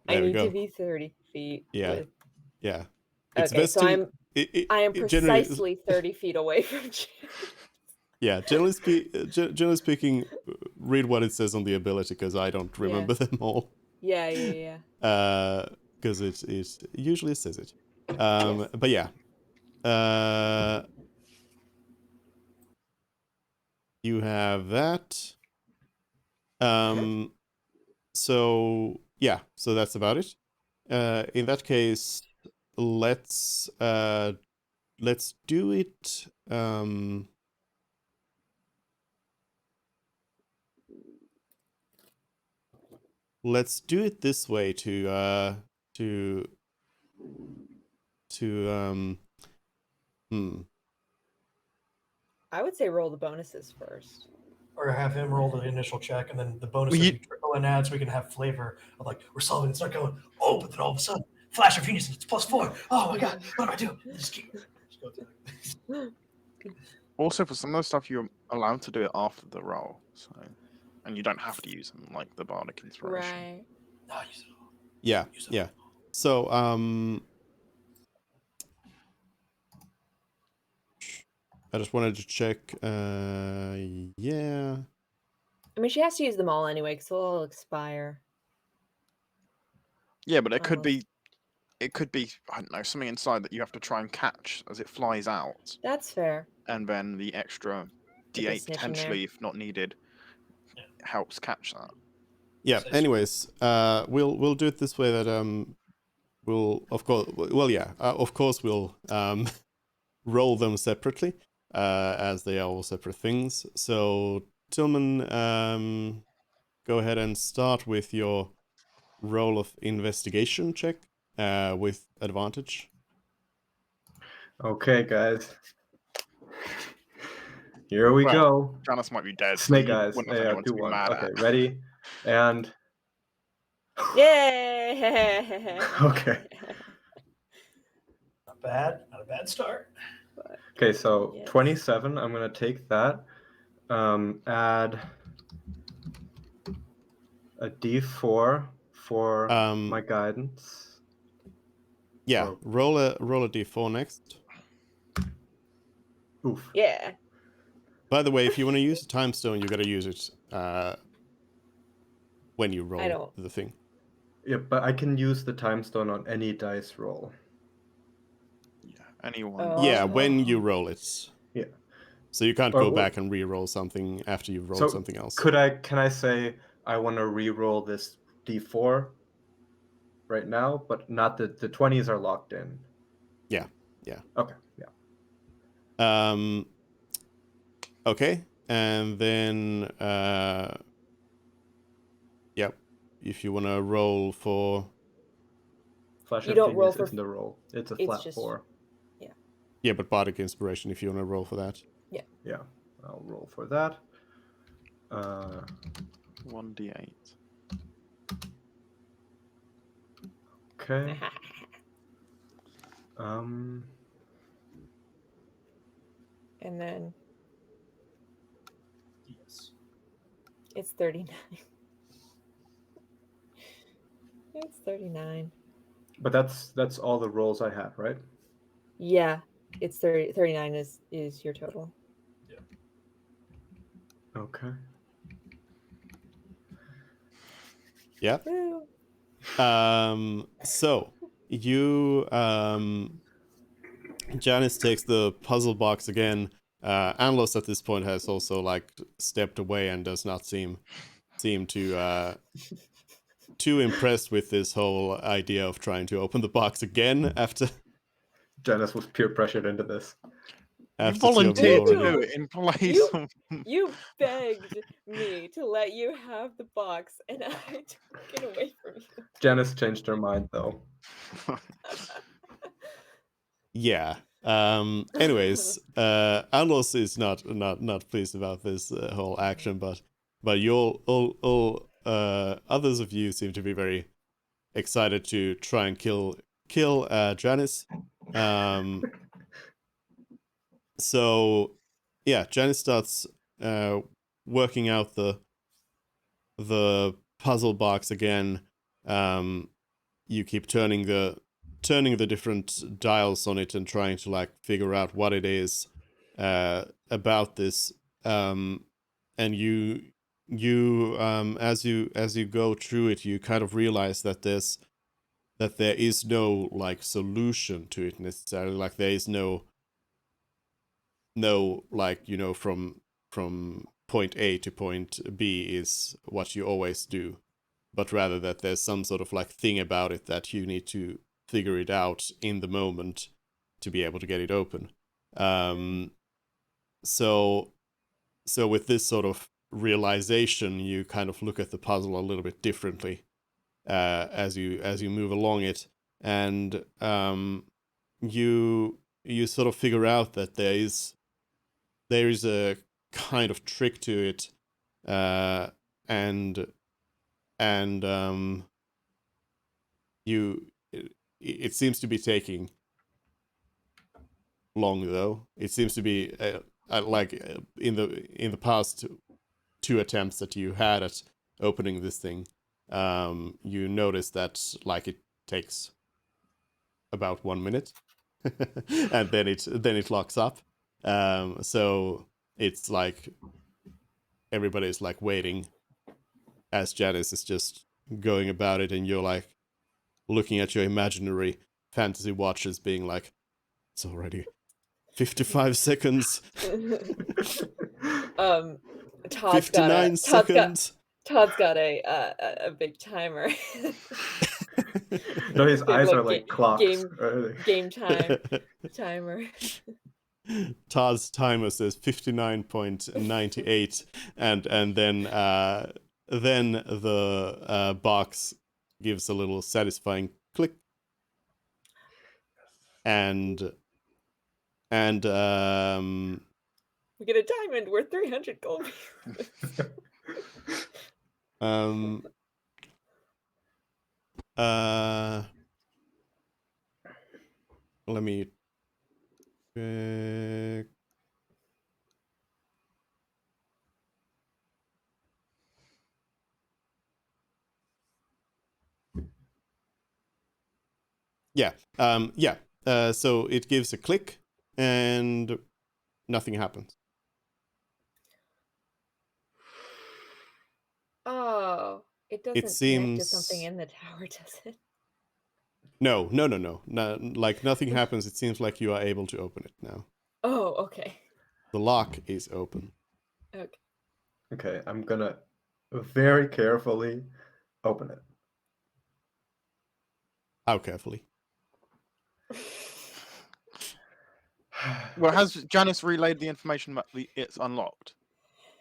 Speaker 1: I
Speaker 3: There we
Speaker 1: need to
Speaker 3: go.
Speaker 1: be 30 feet.
Speaker 3: Yeah.
Speaker 1: With...
Speaker 3: Yeah. It's
Speaker 1: Okay,
Speaker 3: best
Speaker 1: so
Speaker 3: to.
Speaker 1: I am
Speaker 3: generally,
Speaker 1: precisely 30 feet away from Janice.
Speaker 3: yeah, generally speaking, read what it says on the ability because I don't remember them all.
Speaker 1: Yeah.
Speaker 3: Because it usually says it.
Speaker 1: Yes.
Speaker 3: But yeah. You have that. So yeah, so that's about it. In that case, let's do it. Let's do it this way to
Speaker 1: I would say roll the bonuses first.
Speaker 4: Or have him roll the initial check, and then the bonuses we trickle in add, so we can have flavor of like we're solving. It's not going. Oh, but then all of a sudden, flash of genius, it's +4. Oh my god, what do I do? Just go through.
Speaker 6: Also, for some of the stuff, you're allowed to do it after the roll, so and you don't have to use them like the bardic inspiration.
Speaker 1: Right.
Speaker 4: No, use it all.
Speaker 3: yeah. So I just wanted to check. Yeah.
Speaker 1: I mean, she has to use them all anyway, because they'll all expire.
Speaker 6: Yeah, but it could be I don't know, something inside that you have to try and catch as it flies out,
Speaker 1: That's fair.
Speaker 6: and then the extra
Speaker 1: Get a
Speaker 6: D8
Speaker 1: snitch in there.
Speaker 6: potentially, if not needed, helps catch that.
Speaker 3: Yeah. Anyways, we'll do it this way. That we'll of course. Well, yeah. Of course, we'll roll them separately, as they are all separate things. So Tillman, go ahead and start with your roll of investigation check, with advantage.
Speaker 2: Okay, guys. Here we go.
Speaker 6: Janice might be dead.
Speaker 2: Snake
Speaker 6: so
Speaker 2: eyes.
Speaker 6: wouldn't have
Speaker 2: Yeah,
Speaker 6: anyone to
Speaker 2: do
Speaker 6: be
Speaker 2: one.
Speaker 6: mad
Speaker 2: Okay,
Speaker 6: at.
Speaker 2: ready? And
Speaker 1: Yay!
Speaker 2: okay.
Speaker 4: Not bad. Not a bad start.
Speaker 2: Okay, so
Speaker 1: Yes.
Speaker 2: 27. I'm gonna take that. Add a D4 for my guidance.
Speaker 3: Yeah, roll a d4 next.
Speaker 2: Oof.
Speaker 1: Yeah.
Speaker 3: By the way, if you want to use a time stone, you gotta use it when you roll the thing.
Speaker 2: Yeah, but I can use the time stone on any dice roll.
Speaker 6: Yeah, anyone.
Speaker 3: Yeah, when you roll it.
Speaker 2: Yeah.
Speaker 3: So you can't go back and re-roll something after you've rolled something else.
Speaker 2: Can I say I want to re-roll this D4 right now, but not the 20s are locked in?
Speaker 3: Yeah.
Speaker 2: Okay, yeah.
Speaker 3: Okay, and then yep, if you want to roll for
Speaker 2: Flash
Speaker 1: You
Speaker 2: of
Speaker 1: don't
Speaker 2: Genius
Speaker 1: roll for-
Speaker 2: isn't a roll. It's a
Speaker 1: it's
Speaker 2: flat
Speaker 1: just-
Speaker 2: 4.
Speaker 3: yeah, but bardic inspiration if you want to roll for that.
Speaker 2: Yeah, I'll roll for that.
Speaker 6: 1d8.
Speaker 2: Okay.
Speaker 1: And then
Speaker 4: Yes.
Speaker 1: it's 39. It's 39.
Speaker 2: But that's all the rolls I have, right?
Speaker 1: Yeah, it's 39 is your total.
Speaker 2: Okay.
Speaker 3: Yeah.
Speaker 1: Woo.
Speaker 3: So you Janice takes the puzzle box again. Anlos at this point has also like stepped away and does not seem to too impressed with this whole idea of trying to open the box again after
Speaker 2: Janice was peer pressured into this.
Speaker 6: You
Speaker 3: after
Speaker 6: volunteered to
Speaker 3: Tillman
Speaker 6: do
Speaker 3: already-
Speaker 6: it in place of...
Speaker 1: You begged me to let you have the box, and I took it away from you.
Speaker 2: Janice changed her mind though.
Speaker 3: Yeah. Anyways, Anlos is not pleased about this whole action, but you all others of you seem to be very excited to try and kill Janice. So yeah, Janice starts working out the puzzle box again. You keep turning the different dials on it and trying to like figure out what it is about this. And you as you go through it, you kind of realize that there is no like solution to it necessarily. Like there is no like, you know, from point A to point B is what you always do, but rather that there's some sort of like thing about it that you need to figure it out in the moment to be able to get it open. So with this sort of realization, you kind of look at the puzzle a little bit differently as you move along it, and you sort of figure out that there is a kind of trick to it, and it seems to be taking long though. It seems to be in the past 2 attempts that you had at opening this thing, you notice that like it takes about 1 minute, and then it locks up. So it's like everybody's like waiting as Janice is just going about it, and you're like looking at your imaginary fantasy watches being like, it's already 55 seconds.
Speaker 1: Todd's
Speaker 3: 59 seconds.
Speaker 1: Todd's got a big timer.
Speaker 2: No, his eyes
Speaker 1: Look,
Speaker 2: are like clocks.
Speaker 1: Game time timer.
Speaker 3: Todd's timer says 59.98, and then the box gives a little satisfying click, and
Speaker 1: we get a diamond worth 300 gold.
Speaker 3: Let me check. Yeah. So it gives a click and nothing happens.
Speaker 1: Oh, it doesn't connect to something in the tower, does it?
Speaker 3: No, like nothing happens. It seems like you are able to open it now.
Speaker 1: Oh, okay.
Speaker 3: The lock is open.
Speaker 1: Okay.
Speaker 2: Okay, I'm gonna very carefully open it.
Speaker 3: How carefully?
Speaker 6: Well, has Janice relayed the information that it's unlocked?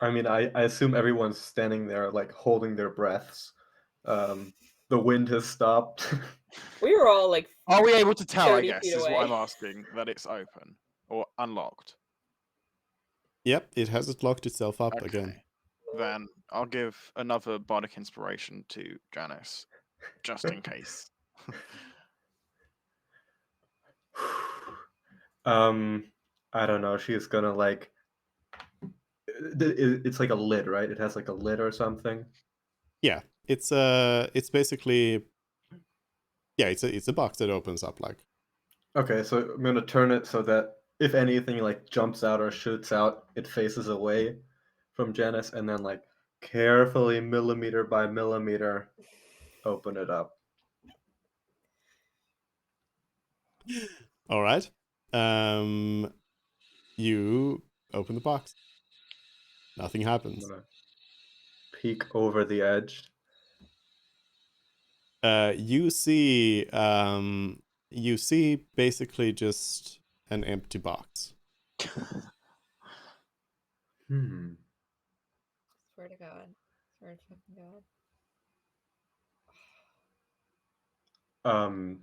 Speaker 2: I mean, I assume everyone's standing there, like, holding their breaths. The wind has stopped.
Speaker 1: We were all like,
Speaker 6: are we able to tell, I
Speaker 1: 30
Speaker 6: guess,
Speaker 1: feet
Speaker 6: is what
Speaker 1: away.
Speaker 6: I'm asking, that it's open or unlocked?
Speaker 3: Yep, it hasn't locked itself up
Speaker 6: Okay.
Speaker 3: again.
Speaker 6: Then I'll give another bardic inspiration to Janice, just in case.
Speaker 2: I don't know. She's gonna like. It's like a lid, right? It has like a lid or something.
Speaker 3: Yeah, it's basically, yeah, it's a box that opens up like.
Speaker 2: Okay, so I'm gonna turn it so that if anything like jumps out or shoots out, it faces away from Janice, and then like carefully, millimeter by millimeter, open it up.
Speaker 3: All right. You open the box. Nothing happens.
Speaker 2: I'm gonna peek over the edge.
Speaker 3: You see basically just an empty box.
Speaker 1: Swear to God. Swear to fucking God.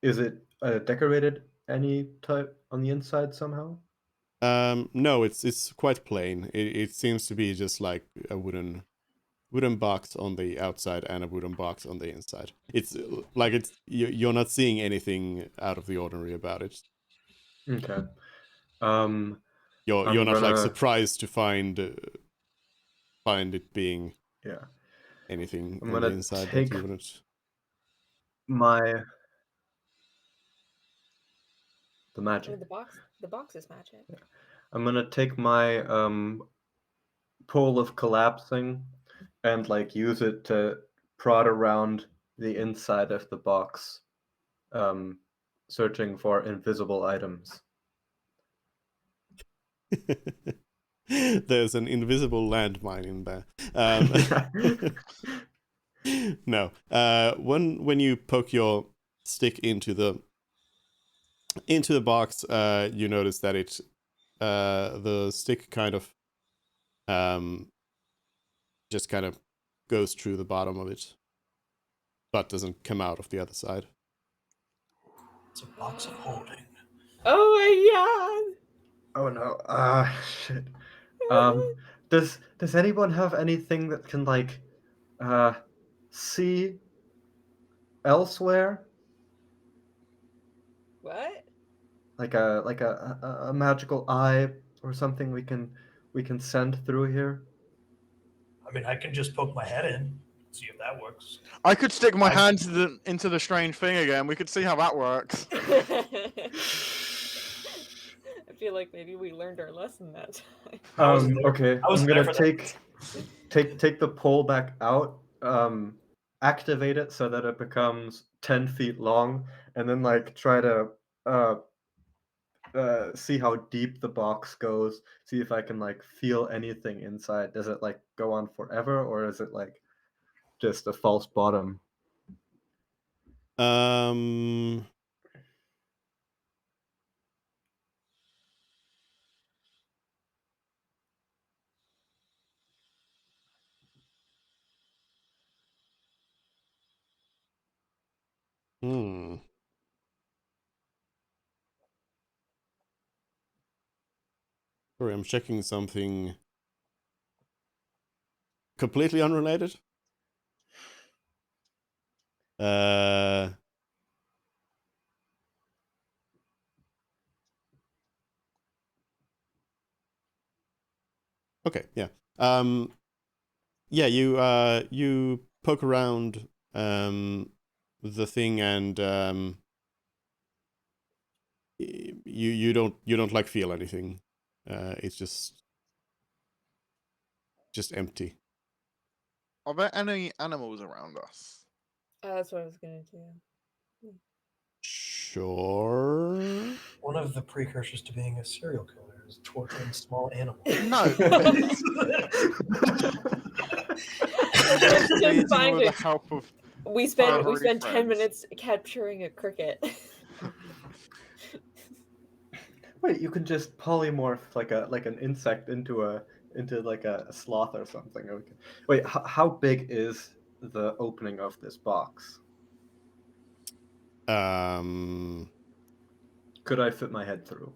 Speaker 2: Is it decorated any type on the inside somehow?
Speaker 3: No, it's quite plain. It seems to be just like a wooden wooden box on the outside and a wooden box on the inside. It's like you're not seeing anything out of the ordinary about it.
Speaker 2: Okay.
Speaker 3: You're
Speaker 2: I'm
Speaker 3: not like
Speaker 2: gonna-
Speaker 3: surprised to find it being
Speaker 2: Yeah.
Speaker 3: anything
Speaker 2: I'm
Speaker 3: on the
Speaker 2: gonna
Speaker 3: inside that
Speaker 2: take
Speaker 3: you wouldn't.
Speaker 2: the
Speaker 1: I
Speaker 2: magic.
Speaker 1: mean, the box is magic.
Speaker 2: I'm gonna take my pole of collapsing and like use it to prod around the inside of the box, searching for invisible items.
Speaker 3: There's an invisible landmine in there. No. When you poke your stick into the box, you notice that the stick kind of just kind of goes through the bottom of it, but doesn't come out of the other side.
Speaker 4: It's a box of holding.
Speaker 1: Oh my
Speaker 2: Oh no. Shit.
Speaker 1: god!
Speaker 2: Does anyone have anything that can like see elsewhere?
Speaker 1: What?
Speaker 2: Like a magical eye or something we can send through here?
Speaker 4: I mean, I can just poke my head in, see if that works.
Speaker 6: I could stick my hand into the strange thing again. We could see how that works.
Speaker 1: I feel like maybe we learned our lesson that time.
Speaker 2: Okay,
Speaker 4: I was
Speaker 2: I'm
Speaker 4: there
Speaker 2: gonna
Speaker 4: for that.
Speaker 2: take the pole back out, activate it so that it becomes 10 feet long, and then like try to see how deep the box goes, see if I can like feel anything inside. Does it like go on forever, or is it like just a false bottom?
Speaker 3: Sorry, I'm checking something completely unrelated. Okay, yeah. Yeah, you poke around the thing and you don't like feel anything. It's just empty.
Speaker 6: Are there any animals around us?
Speaker 1: That's what I was gonna do.
Speaker 3: Sure.
Speaker 4: One of the precursors to being a serial killer is torturing small animals.
Speaker 6: No.
Speaker 1: Just
Speaker 6: Investigating
Speaker 1: find
Speaker 6: with the
Speaker 1: it.
Speaker 6: help of
Speaker 1: We spent
Speaker 6: furry
Speaker 1: 10
Speaker 6: friends.
Speaker 1: minutes capturing a cricket.
Speaker 2: Wait, you can just polymorph like an insect into like a sloth or something. Okay. Wait, how big is the opening of this box? Could I fit my head through?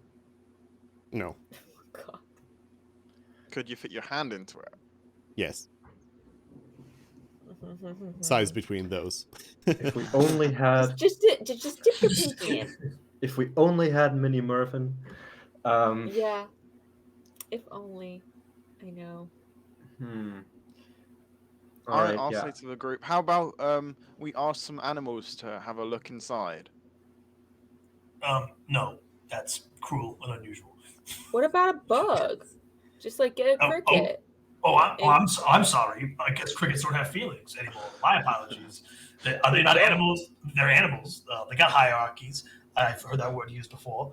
Speaker 3: No.
Speaker 1: God.
Speaker 6: Could you fit your hand into it?
Speaker 3: Yes. Size between those.
Speaker 2: If we only had
Speaker 1: just dip your pinky in.
Speaker 2: if we only had Mini Mervin.
Speaker 1: Yeah. If only. I know.
Speaker 2: All right,
Speaker 6: I'll
Speaker 2: yeah.
Speaker 6: say to the group, how about we ask some animals to have a look inside?
Speaker 4: No, that's cruel and unusual.
Speaker 1: What about a bug? Just like get a cricket.
Speaker 4: I'm sorry. I guess crickets don't have feelings anymore. My apologies. Are they not animals? They're animals. They got hierarchies. I've heard that word used before.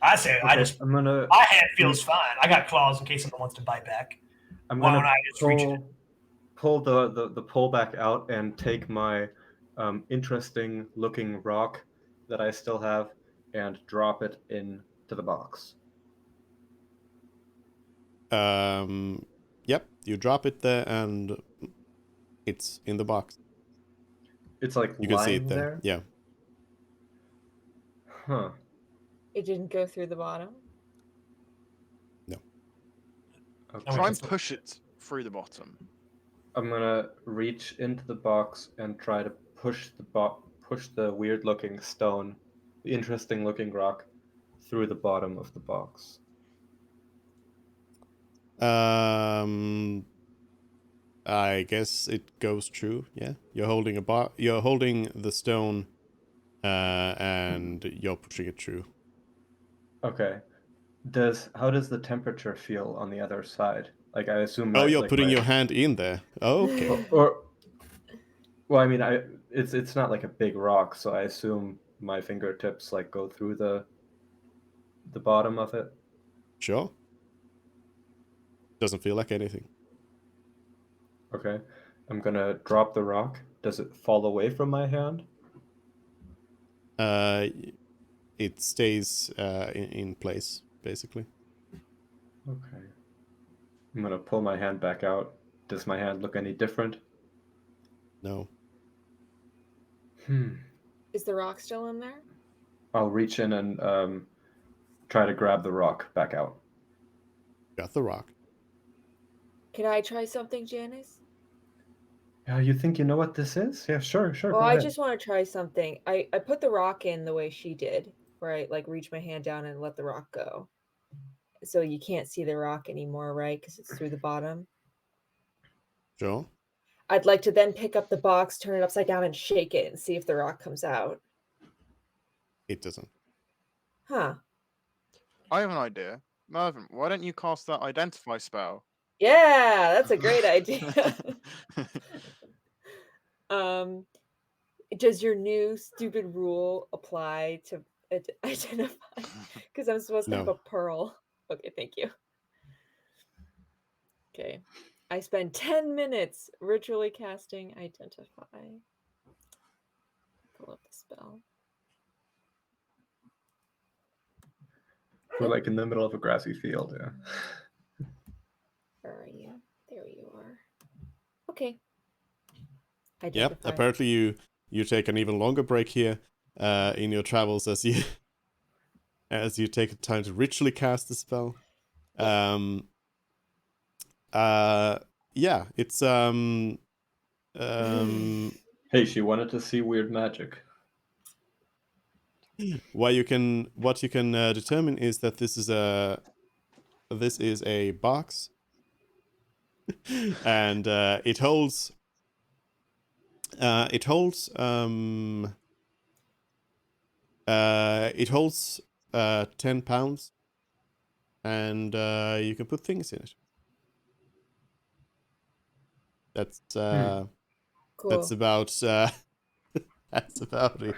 Speaker 4: I say
Speaker 2: Okay,
Speaker 4: my hand feels fine. I got claws in case someone wants to bite back.
Speaker 2: I'm
Speaker 4: Why
Speaker 2: gonna
Speaker 4: don't I just reach it?
Speaker 2: pull the pole back out and take my interesting looking rock that I still have and drop it into the box.
Speaker 3: Yep, you drop it there and it's in the box.
Speaker 2: It's like
Speaker 3: You can see
Speaker 2: lying
Speaker 3: it there.
Speaker 2: there.
Speaker 3: Yeah.
Speaker 2: Huh.
Speaker 1: It didn't go through the bottom.
Speaker 3: No.
Speaker 2: Okay.
Speaker 6: Try and push it through the bottom.
Speaker 2: I'm gonna reach into the box and try to push the weird looking stone, the interesting looking rock, through the bottom of the box.
Speaker 3: I guess it goes true. Yeah, you're holding you're holding the stone, and you're pushing it through.
Speaker 2: Okay. How does the temperature feel on the other side? Like I assume
Speaker 3: Oh,
Speaker 2: my
Speaker 3: you're
Speaker 2: like
Speaker 3: putting
Speaker 2: my
Speaker 3: your hand in there. Okay.
Speaker 2: or well, I mean, it's not like a big rock, so I assume my fingertips like go through the bottom of it.
Speaker 3: Sure. Doesn't feel like anything.
Speaker 2: Okay. I'm gonna drop the rock. Does it fall away from my hand?
Speaker 3: It stays in place basically.
Speaker 2: Okay. I'm gonna pull my hand back out. Does my hand look any different?
Speaker 3: No.
Speaker 1: Is the rock still in there?
Speaker 2: I'll reach in and try to grab the rock back out.
Speaker 3: Got the rock.
Speaker 1: Can I try something, Janice?
Speaker 2: Yeah, you think you know what this is? Yeah, sure,
Speaker 1: Well,
Speaker 2: go
Speaker 1: I
Speaker 2: ahead.
Speaker 1: just want to try something. I put the rock in the way she did, where I like reach my hand down and let the rock go. So you can't see the rock anymore, right? Because it's through the bottom.
Speaker 3: Sure.
Speaker 1: I'd like to then pick up the box, turn it upside down, and shake it and see if the rock comes out.
Speaker 3: It doesn't.
Speaker 1: Huh.
Speaker 6: I have an idea. Mervyn, why don't you cast that identify spell?
Speaker 1: Yeah, that's a great idea. Does your new stupid rule apply to identify? Because I'm supposed to have
Speaker 3: No.
Speaker 1: a pearl. Okay, thank you. Okay. I spend 10 minutes ritually casting identify. Pull up the spell.
Speaker 2: We're like in the middle of a grassy field, yeah.
Speaker 1: Where are you? There you are. Okay.
Speaker 3: Yep.
Speaker 1: Identify.
Speaker 3: Apparently you take an even longer break here in your travels as you take time to ritually cast the spell.
Speaker 1: Yeah.
Speaker 3: Yeah, it's
Speaker 2: Hey, she wanted to see weird magic.
Speaker 3: what you can determine is that this is a box, and it holds 10 pounds, and you can put things in it. That's
Speaker 1: Cool.
Speaker 3: that's about that's about it.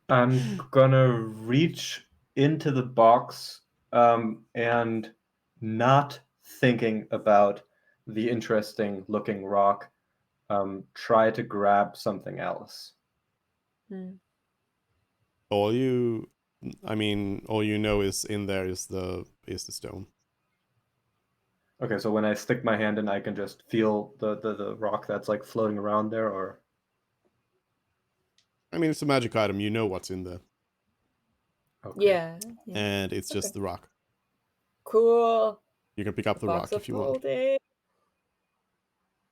Speaker 2: I'm gonna reach into the box and not thinking about the interesting looking rock, try to grab something else.
Speaker 3: All you know is in there is the stone.
Speaker 2: Okay, so when I stick my hand in, I can just feel the rock that's like floating around there, or
Speaker 3: I mean, it's a magic item. You know what's in there.
Speaker 2: okay.
Speaker 1: Yeah.
Speaker 3: And it's just
Speaker 1: Okay.
Speaker 3: the rock.
Speaker 1: Cool.
Speaker 3: You can pick up the rock if you want.
Speaker 1: Holding.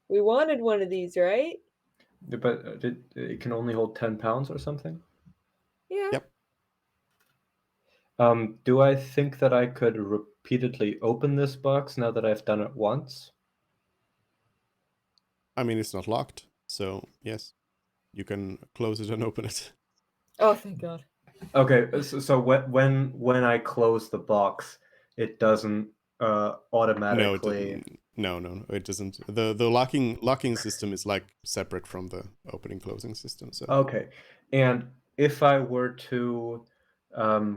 Speaker 1: We wanted one of these, right?
Speaker 2: But it can only hold 10 pounds or something?
Speaker 1: Yeah.
Speaker 3: Yep.
Speaker 2: Do I think that I could repeatedly open this box now that I've done it once?
Speaker 3: I mean, it's not locked, so yes, you can close it and open it.
Speaker 1: Oh, thank God.
Speaker 2: Okay, so when I close the box, it doesn't automatically.
Speaker 3: No, it doesn't. The locking system is like separate from the opening closing system. So
Speaker 2: Okay, and if I were to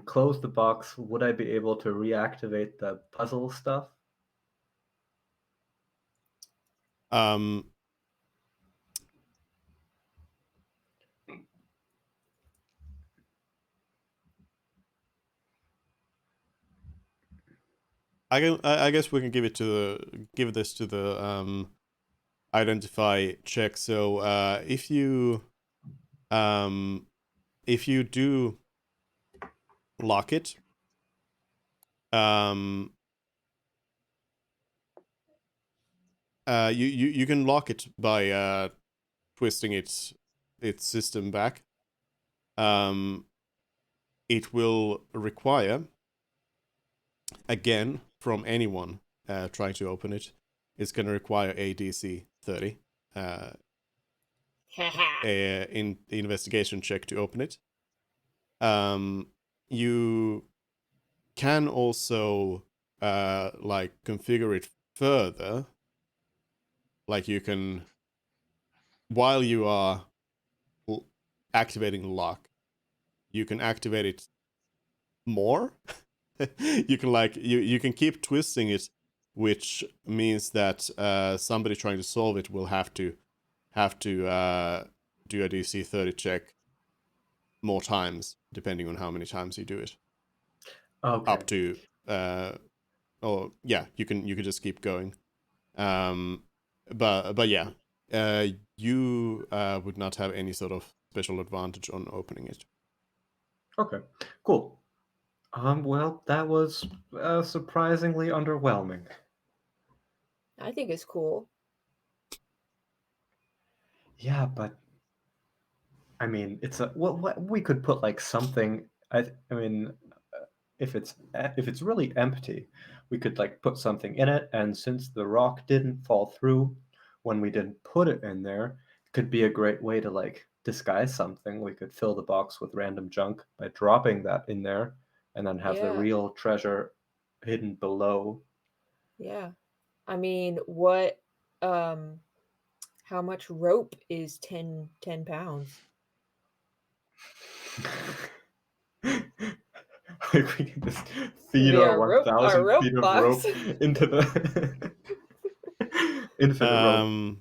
Speaker 2: close the box, would I be able to reactivate the puzzle stuff?
Speaker 3: I guess we can give this to the identify check. So if you do lock it, you can lock it by twisting its system back. It will require, again, from anyone trying to open it, it's going to require a DC 30 in investigation check to open it. You can also like configure it further. Like you can, while you are activating the lock, you can activate it more. You can like you can keep twisting it, which means that somebody trying to solve it will have to do a DC 30 check more times, depending on how many times you do it.
Speaker 2: Okay.
Speaker 3: Up to or yeah, you can just keep going. But yeah, you would not have any sort of special advantage on opening it.
Speaker 2: Okay. Cool. Well, that was surprisingly underwhelming.
Speaker 1: I think it's cool.
Speaker 2: Yeah, but I mean, it's a what we could put like something. I mean, if it's really empty, we could like put something in it, and since the rock didn't fall through when we didn't put it in there, it could be a great way to like disguise something. We could fill the box with random junk by dropping that in there, and then have the
Speaker 1: Yeah.
Speaker 2: real treasure hidden below.
Speaker 1: Yeah. I mean, what how much rope is 10 pounds?
Speaker 2: Like we can just feed
Speaker 1: Maybe
Speaker 2: our
Speaker 1: our
Speaker 2: 1,000
Speaker 1: rope
Speaker 2: feet of
Speaker 1: box.
Speaker 2: rope into the infinite rope.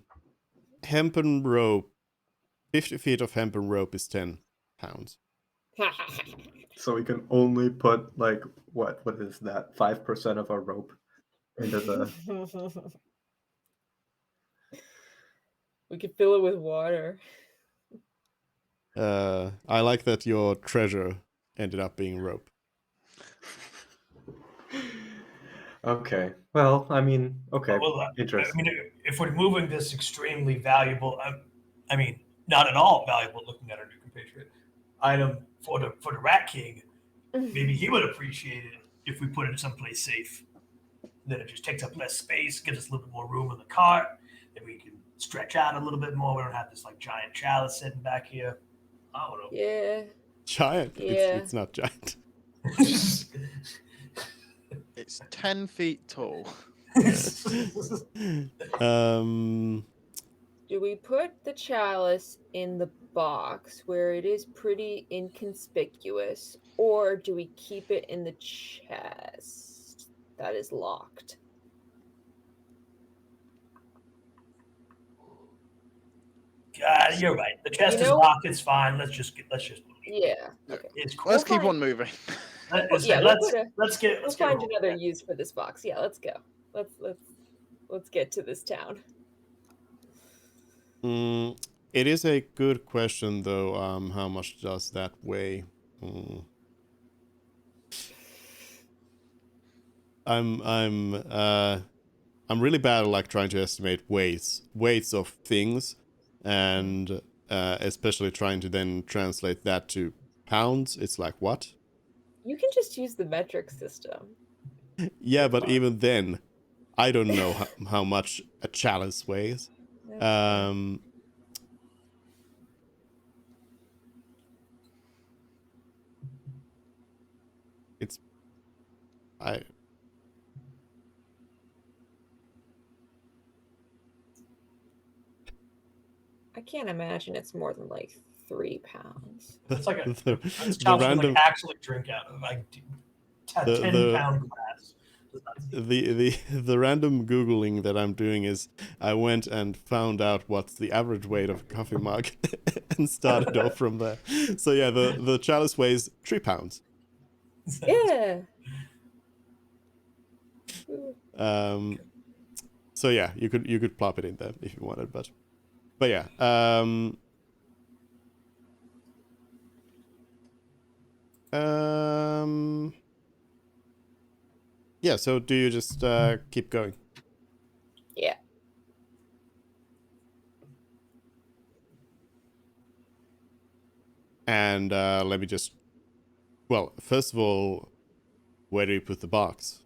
Speaker 3: Hempen rope, 50 feet of hempen rope is 10 pounds.
Speaker 2: So we can only put like what is that? 5% of our rope into the.
Speaker 1: We could fill it with water.
Speaker 3: I like that your treasure ended up being rope.
Speaker 2: Okay. Well, I mean, okay.
Speaker 4: Well, I
Speaker 2: Interesting.
Speaker 4: mean, if we're moving this extremely valuable, I mean, not at all valuable, looking at our new compatriot item for the Rat King, maybe he would appreciate it if we put it someplace safe. Then it just takes up less space, gives us a little bit more room in the cart, and we can stretch out a little bit more. We don't have this like giant chalice sitting back here. I don't know.
Speaker 1: Yeah.
Speaker 3: Giant?
Speaker 1: Yeah.
Speaker 3: It's not giant.
Speaker 6: It's 10 feet tall.
Speaker 1: Do we put the chalice in the box where it is pretty inconspicuous, or do we keep it in the chest that is locked?
Speaker 4: God, you're right. The chest is locked. It's fine. Let's just.
Speaker 1: Yeah. Okay.
Speaker 4: It's cool.
Speaker 6: Let's keep on moving.
Speaker 4: Let's
Speaker 1: find another use for this box. Yeah, let's go. Let's get to this town.
Speaker 3: It is a good question though. How much does that weigh? I'm really bad at like trying to estimate weights of things, and especially trying to then translate that to pounds. It's like what?
Speaker 1: You can just use the metric system.
Speaker 3: Yeah, but even then, I don't know how much a chalice weighs. It's I
Speaker 1: can't imagine it's more than like 3 pounds.
Speaker 4: It's like
Speaker 3: the
Speaker 4: random like actually drink out of like 10-pound glass.
Speaker 3: The random Googling that I'm doing is I went and found out what's the average weight of a coffee mug and started off from there. So yeah, the chalice weighs 3 pounds.
Speaker 1: Yeah.
Speaker 3: So yeah, you could plop it in there if you wanted, but yeah. Yeah, so do you just keep going?
Speaker 1: Yeah.
Speaker 3: And let me just. Well, first of all, where do you put the box?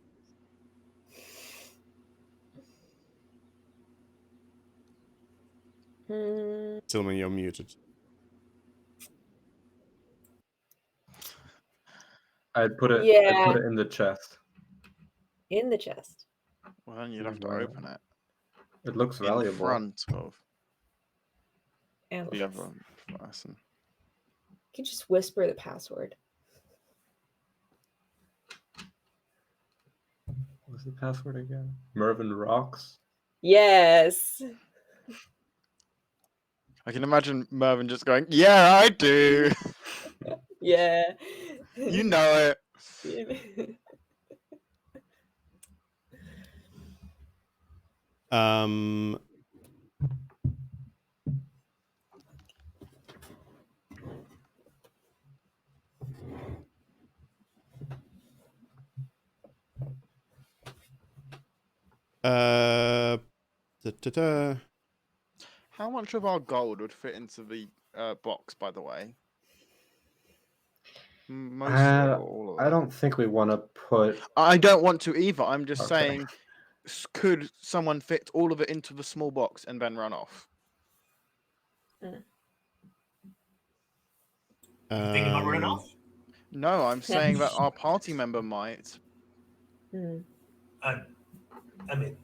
Speaker 3: Tillman, you're muted.
Speaker 2: I'd put it
Speaker 1: Yeah.
Speaker 2: in the chest.
Speaker 1: In the chest.
Speaker 6: Well, then you'd have to
Speaker 2: Wow.
Speaker 6: open it
Speaker 2: It looks
Speaker 6: in
Speaker 2: valuable.
Speaker 6: front of
Speaker 1: And
Speaker 6: the
Speaker 1: you
Speaker 6: other person.
Speaker 1: can just whisper the password.
Speaker 2: What's the password again? Mervyn Rocks?
Speaker 1: Yes.
Speaker 6: I can imagine Mervyn just going, "Yeah, I do.
Speaker 1: Yeah.
Speaker 6: You know it."
Speaker 3: Um. Da-da-da.
Speaker 6: How much of our gold would fit into the box, by the way? Most of it or all of it?
Speaker 2: I don't think we want to put.
Speaker 6: I don't want to either. I'm just
Speaker 2: Okay.
Speaker 6: saying, could someone fit all of it into the small box and then run off?
Speaker 4: Thinking about running off?
Speaker 6: No, I'm saying that our party member might.
Speaker 4: I mean,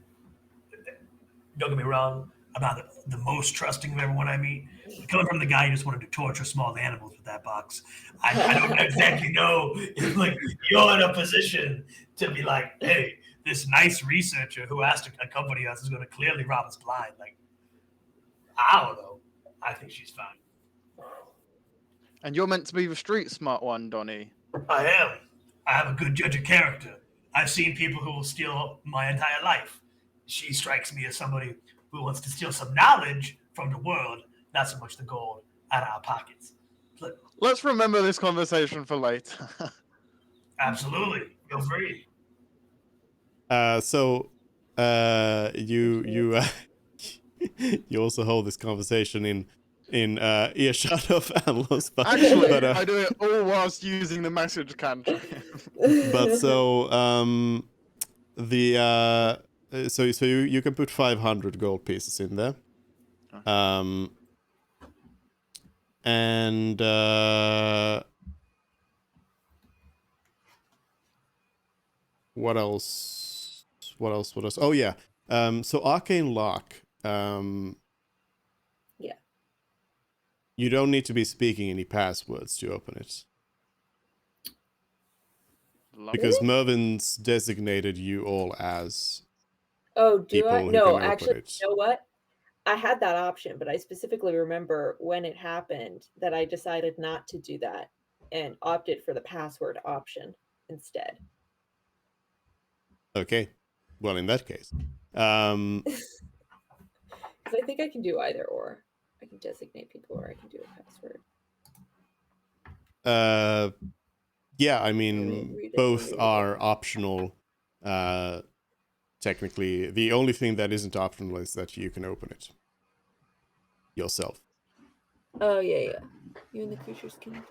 Speaker 4: don't get me wrong. I'm not the most trusting of everyone I meet. But coming from the guy who just wanted to torture small animals with that box, I don't exactly know if like you're in a position to be like, hey, this nice researcher who asked to accompany us is going to clearly rob us blind. Like, I don't know. I think she's fine.
Speaker 6: And you're meant to be the street smart one, Donnie.
Speaker 4: I am. I have a good judge of character. I've seen people who will steal my entire life. She strikes me as somebody who wants to steal some knowledge from the world, not so much the gold out of our pockets. But
Speaker 6: Let's remember this conversation for later.
Speaker 4: absolutely, feel free.
Speaker 3: So, you you also hold this conversation in earshot of Anlos, but
Speaker 6: Actually,
Speaker 3: but,
Speaker 6: I do it all whilst using the message cantrip.
Speaker 3: but so the so you can put 500 gold pieces in there, and what else? What else? Oh yeah. So Arcane Lock.
Speaker 1: Yeah.
Speaker 3: You don't need to be speaking any passwords to open it. Because Mervin's designated you all as
Speaker 1: Oh, do I?
Speaker 3: people who
Speaker 1: No,
Speaker 3: can open
Speaker 1: actually,
Speaker 3: it.
Speaker 1: you know what? I had that option, but I specifically remember when it happened that I decided not to do that and opted for the password option instead.
Speaker 3: Okay. Well, in that case.
Speaker 1: Because I think I can do either or. I can designate people or I can do a password.
Speaker 3: Yeah, I mean, both are optional. Technically, the only thing that isn't optional is that you can open it yourself.
Speaker 1: Oh, yeah. You and the creatures can.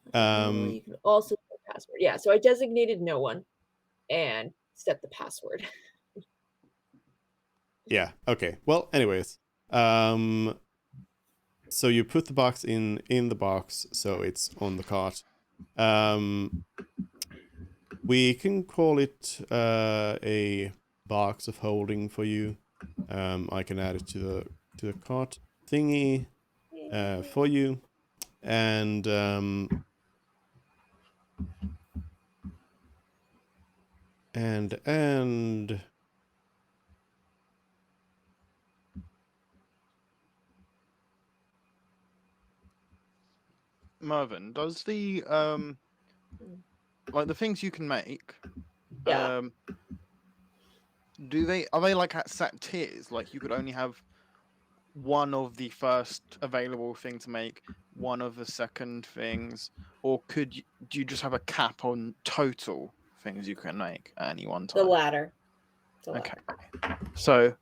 Speaker 1: You can also set a password. Yeah, so I designated no one and set the password.
Speaker 3: Yeah, okay. Well, anyways. So you put the box in the box, so it's on the cart. We can call it a box of holding for you. I can add it to the cart thingy for you, and
Speaker 6: Mervyn, does the like the things you can make,
Speaker 1: Yeah.
Speaker 6: are they like at set tiers? Like you could only have one of the first available thing to make, one of the second things, or do you just have a cap on total things you can make at any one time?
Speaker 1: The latter.
Speaker 6: Okay. So,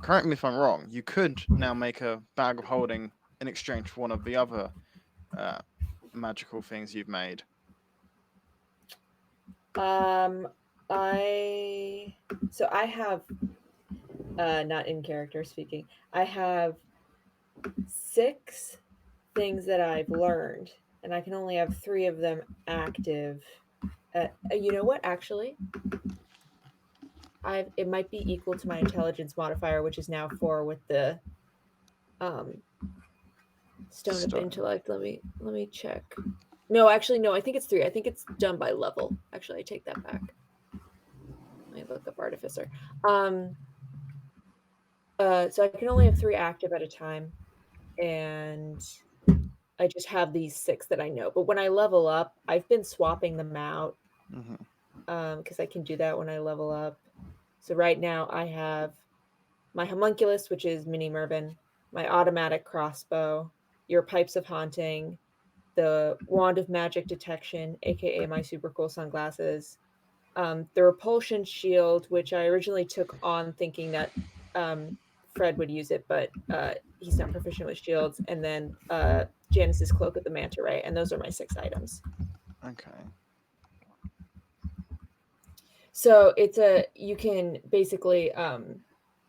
Speaker 6: correct me if I'm wrong, you could now make a bag of holding in exchange for one of the other magical things you've made?
Speaker 1: I have not in character speaking. I have 6 things that I've learned, and I can only have 3 of them active. You know what? Actually, it might be equal to my intelligence modifier, which is now 4 with the um Stone of Intellect. Let me check. No, actually, no. I think it's 3. I think it's done by level. Actually, I take that back. Let me look up Artificer. So I can only have 3 active at a time, and I just have these 6 that I know. But when I level up, I've been swapping them out because I can do that when I level up. So right now I have my homunculus, which is Mini Mervin, my automatic crossbow, your pipes of haunting, the wand of magic detection, aka my super cool sunglasses, the repulsion shield, which I originally took on thinking that Fred would use it, but he's not proficient with shields, and then Janice's cloak of the manta ray, and those are my 6 items.
Speaker 6: Okay.
Speaker 1: So you can basically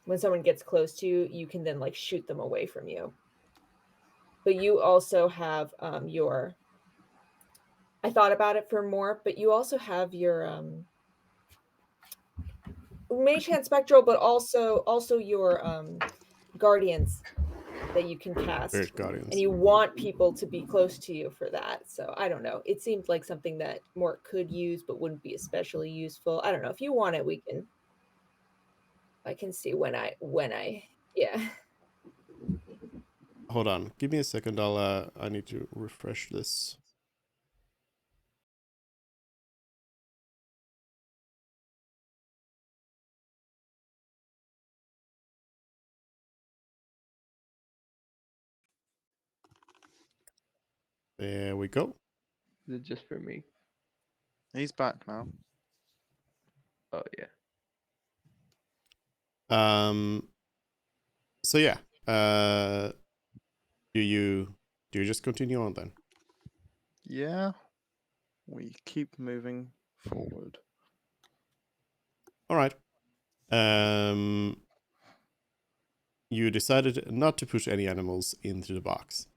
Speaker 1: when someone gets close to you, you can then like shoot them away from you. But you also have your I thought about it for more, but you also have your Mage Hand Spectral, but also your guardians that you can cast.
Speaker 3: Spirit Guardians.
Speaker 1: And you want people to be close to you for that. So I don't know. It seemed like something that Mort could use, but wouldn't be especially useful. I don't know. If you want it, I can see when I yeah.
Speaker 3: Hold on. Give me a second. I need to refresh this. There we go.
Speaker 5: Is it just for me?
Speaker 6: He's back now.
Speaker 5: Oh yeah.
Speaker 3: So yeah. Do you just continue on then?
Speaker 6: Yeah. We keep moving forward.
Speaker 3: All right. You decided not to push any animals into the box.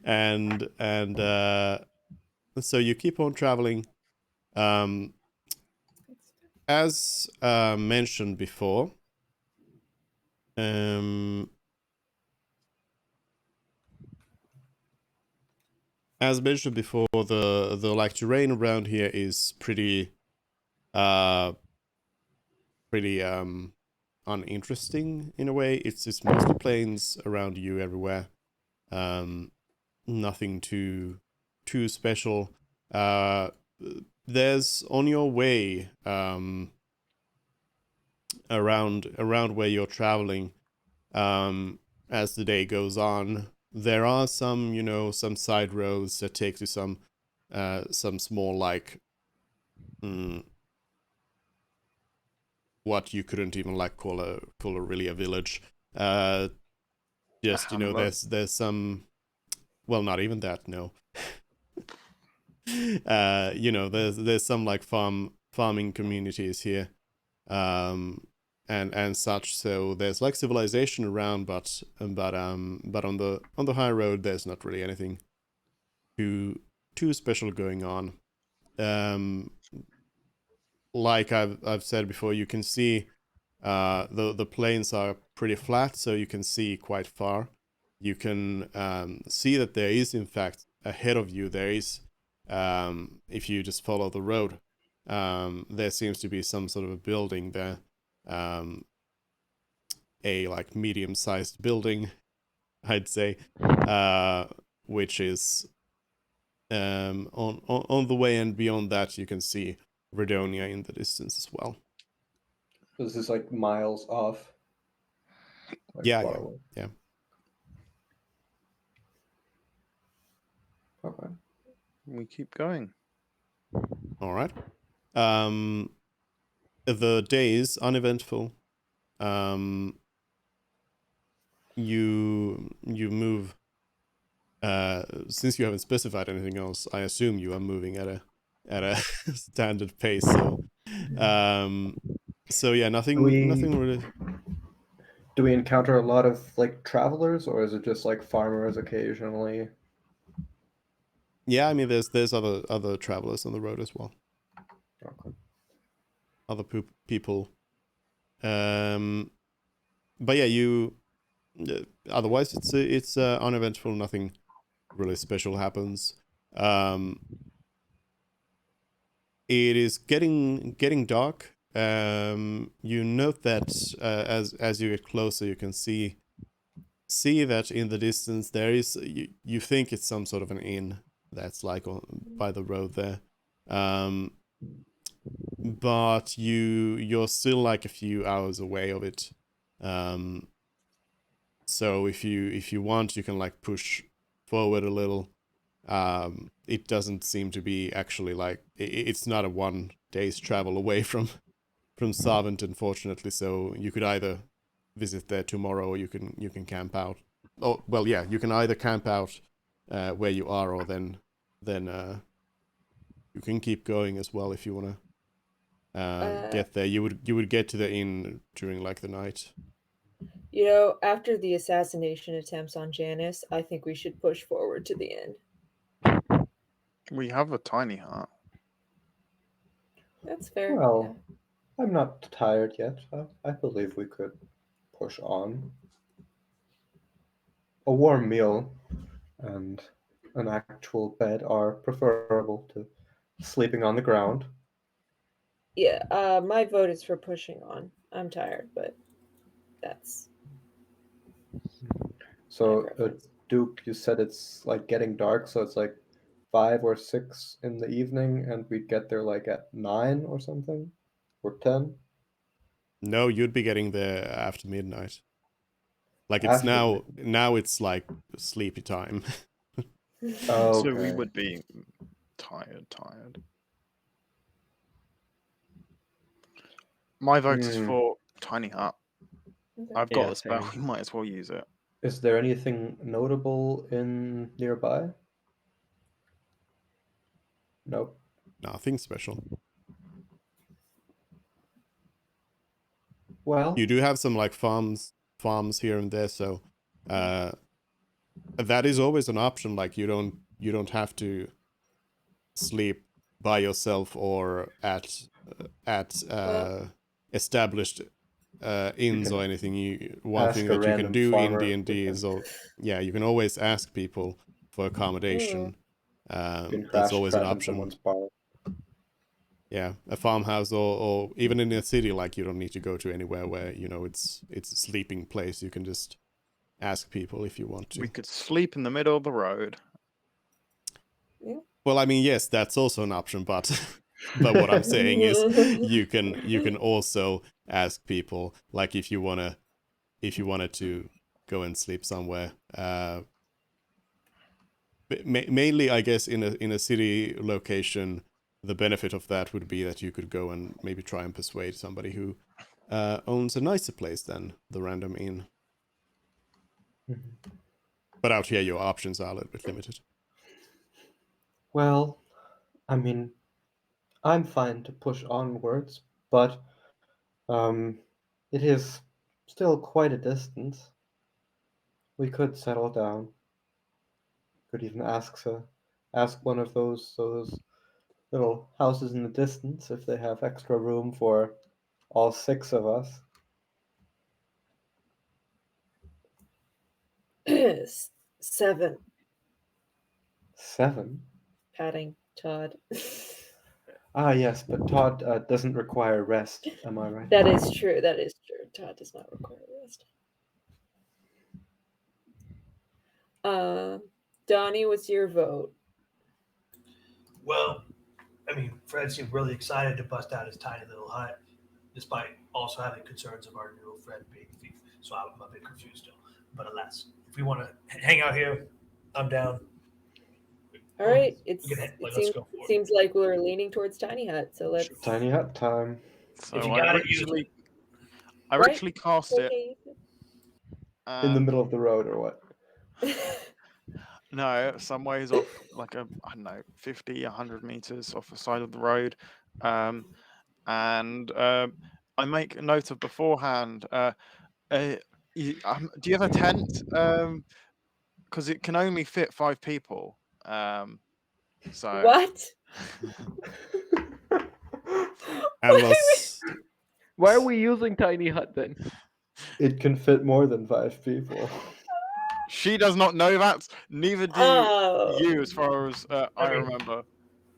Speaker 3: And so you keep on traveling. As mentioned before, the like terrain around here is pretty uninteresting in a way. It's mostly plains around you everywhere. Nothing too special. There's on your way around where you're traveling, as the day goes on, there are some side roads that take to some small like what you couldn't even like call a really a village. Just there's some, well, not even that, no. There's some like farming communities here, and such. So there's like civilization around, but on the high road there's not really anything too special going on. Like I've said before, you can see the plains are pretty flat, so you can see quite far. You can see that there is, in fact, ahead of you, there is, if you just follow the road, there seems to be some sort of a building there, a like medium-sized building, I'd say, which is on the way, and beyond that you can see Redonia in the distance as well.
Speaker 2: This is like miles off. Like
Speaker 3: Yeah.
Speaker 2: Okay.
Speaker 6: We keep going.
Speaker 3: All right. The day is uneventful. you move. Since you haven't specified anything else, I assume you are moving at a standard pace. So, yeah, nothing really.
Speaker 2: Do we encounter a lot of like travelers, or is it just like farmers occasionally?
Speaker 3: Yeah, I mean, there's other travelers on the road as well.
Speaker 2: Okay.
Speaker 3: Other people. But yeah, you. Otherwise, it's uneventful. Nothing really special happens. It is getting dark. You note that as you get closer, you can see that in the distance there is you think it's some sort of an inn that's like by the road there. But you're still like a few hours away of it. So if you want, you can like push forward a little. It doesn't seem to be actually like it's not a 1 day's travel away from Savant, unfortunately. So you could either visit there tomorrow, or you can camp out. Oh well, yeah, you can either camp out where you are, or then you can keep going as well if you wanna get there. You would get to the inn during like the night.
Speaker 1: You know, after the assassination attempts on Janice, I think we should push forward to the end.
Speaker 6: We have a tiny hut.
Speaker 1: That's fair.
Speaker 2: Well, I'm not tired yet. I believe we could push on. A warm meal and an actual bed are preferable to sleeping on the ground.
Speaker 1: Yeah. My vote is for pushing on. I'm tired, but that's
Speaker 2: So,
Speaker 1: preference.
Speaker 2: Duke, you said it's like getting dark, so it's like 5 or 6 in the evening, and we'd get there like at 9 or something, or 10
Speaker 3: No, you'd be getting there after midnight. Like it's
Speaker 2: after.
Speaker 3: now it's like sleepy time.
Speaker 2: Oh,
Speaker 6: So we
Speaker 2: okay.
Speaker 6: would be tired. My vote is for tiny hut.
Speaker 1: Okay.
Speaker 6: I've got
Speaker 5: Yeah,
Speaker 6: a spell.
Speaker 5: same.
Speaker 6: We might as well use it.
Speaker 2: Is there anything notable in nearby? Nope.
Speaker 3: Nothing special.
Speaker 2: Well,
Speaker 3: You do have some like farms here and there, so that is always an option. Like you don't have to sleep by yourself or at established inns or anything. One thing
Speaker 2: ask a
Speaker 3: that you can
Speaker 2: random
Speaker 3: do in
Speaker 2: farmer.
Speaker 3: D&D is, you can always ask people for accommodation.
Speaker 2: You can
Speaker 3: That's
Speaker 2: crash
Speaker 3: always an
Speaker 2: trap in
Speaker 3: option.
Speaker 2: someone's bar.
Speaker 3: Yeah, a farmhouse or even in a city, like you don't need to go to anywhere where it's a sleeping place. You can just ask people if you want to.
Speaker 6: We could sleep in the middle of the road.
Speaker 3: Well, I mean, yes, that's also an option, but what I'm saying is you can also ask people, like if you wanted to go and sleep somewhere. Mainly, I guess in a city location, the benefit of that would be that you could go and maybe try and persuade somebody who owns a nicer place than the random inn. But out here, your options are a little bit limited.
Speaker 2: Well, I mean, I'm fine to push onwards, but it is still quite a distance. We could settle down. Could even ask one of those little houses in the distance if they have extra room for all 6 of us.
Speaker 1: 7.
Speaker 2: 7?
Speaker 1: Patting Todd.
Speaker 2: Ah, yes, but Todd doesn't require rest. Am I right?
Speaker 1: That is true. Todd does not require rest. Donnie, what's your vote?
Speaker 4: Well, I mean, Fred seemed really excited to bust out his tiny little hut, despite also having concerns of our new friend being a thief. So I'm a bit confused still. But alas, if we want to hang out here, I'm down.
Speaker 1: All right,
Speaker 4: let's go for it.
Speaker 1: seems like we're leaning towards tiny hut. So let's.
Speaker 2: Tiny hut time.
Speaker 6: So
Speaker 4: If you
Speaker 6: I
Speaker 4: got it, use
Speaker 6: actually,
Speaker 4: it.
Speaker 6: I
Speaker 1: Right?
Speaker 6: actually cast it,
Speaker 1: Okay.
Speaker 2: In the middle of the road, or what?
Speaker 6: No, some ways off, like I don't know, 50, 100 meters off the side of the road. And I make a note of beforehand. Do you have a tent? Because it can only fit 5 people. So
Speaker 1: What?
Speaker 3: Unless
Speaker 5: Why are we using tiny hut then?
Speaker 2: It can fit more than 5 people.
Speaker 6: she does not know that. Neither do
Speaker 1: Oh.
Speaker 6: you, as far as I
Speaker 4: Okay.
Speaker 6: remember.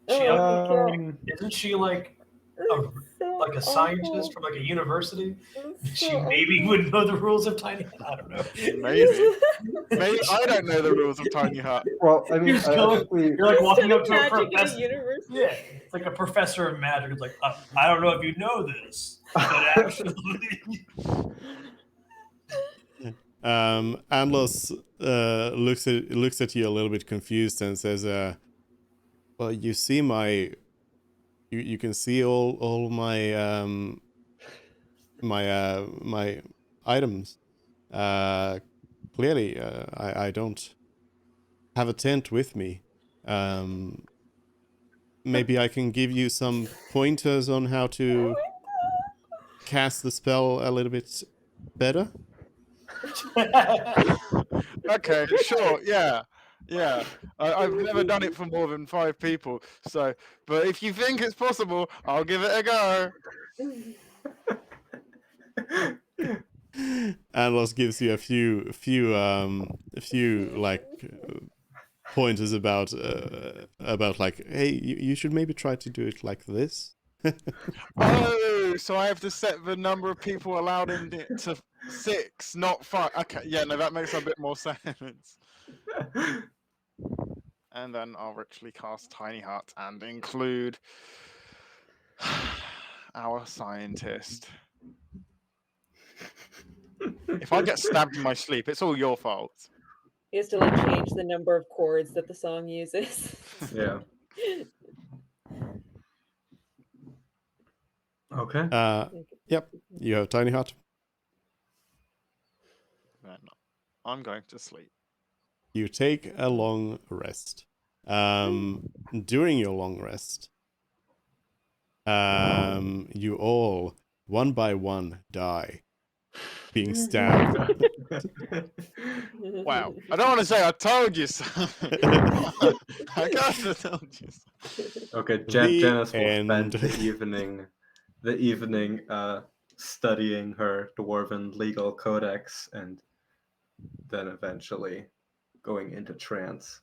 Speaker 4: She,
Speaker 1: Oh my God.
Speaker 4: isn't she like
Speaker 1: It's so
Speaker 4: like a scientist
Speaker 1: awful.
Speaker 4: from like a university?
Speaker 1: It's
Speaker 4: She
Speaker 1: so
Speaker 4: maybe
Speaker 1: awful.
Speaker 4: would know the rules of tiny hut. I don't know.
Speaker 6: Maybe. Maybe I don't know the rules of tiny hut.
Speaker 2: Well, I mean,
Speaker 4: You're,
Speaker 2: I
Speaker 4: so,
Speaker 2: think we.
Speaker 4: you're like walking
Speaker 1: Study
Speaker 4: up to a
Speaker 1: magic in a
Speaker 4: professor.
Speaker 1: university.
Speaker 4: Yeah, it's like a professor of magic. It's like, I don't know if you know this, but actually,
Speaker 3: Anlos looks at you a little bit confused and says, "Well, you see my, you can see all my my items. Clearly, I don't have a tent with me. Maybe I can give you some pointers on how to cast the spell a little bit better."
Speaker 6: Okay, sure, yeah. I've never done it for more than 5 people, so. But if you think it's possible, I'll give it a go.
Speaker 3: Anlos gives you a few like pointers about like, hey, you should maybe try to do it like this.
Speaker 6: Oh, so I have to set the number of people allowed in it to 6, not 5. Okay, yeah, no, that makes a bit more sense. And then I'll richly cast Tiny Hut and include our scientist. If I get stabbed in my sleep, it's all your fault.
Speaker 1: He has to like change the number of chords that the song uses.
Speaker 2: Yeah. Okay.
Speaker 3: Yep, you have Tiny Hut.
Speaker 6: Then I'm going to sleep.
Speaker 3: You take a long rest. During your long rest, you all, one by one, die, being stabbed.
Speaker 6: Wow. I don't want to say I told you so. I can't have told you so.
Speaker 2: Okay,
Speaker 3: The
Speaker 2: Janice will
Speaker 3: end.
Speaker 2: spend the evening studying her dwarven legal codex, and then eventually going into trance,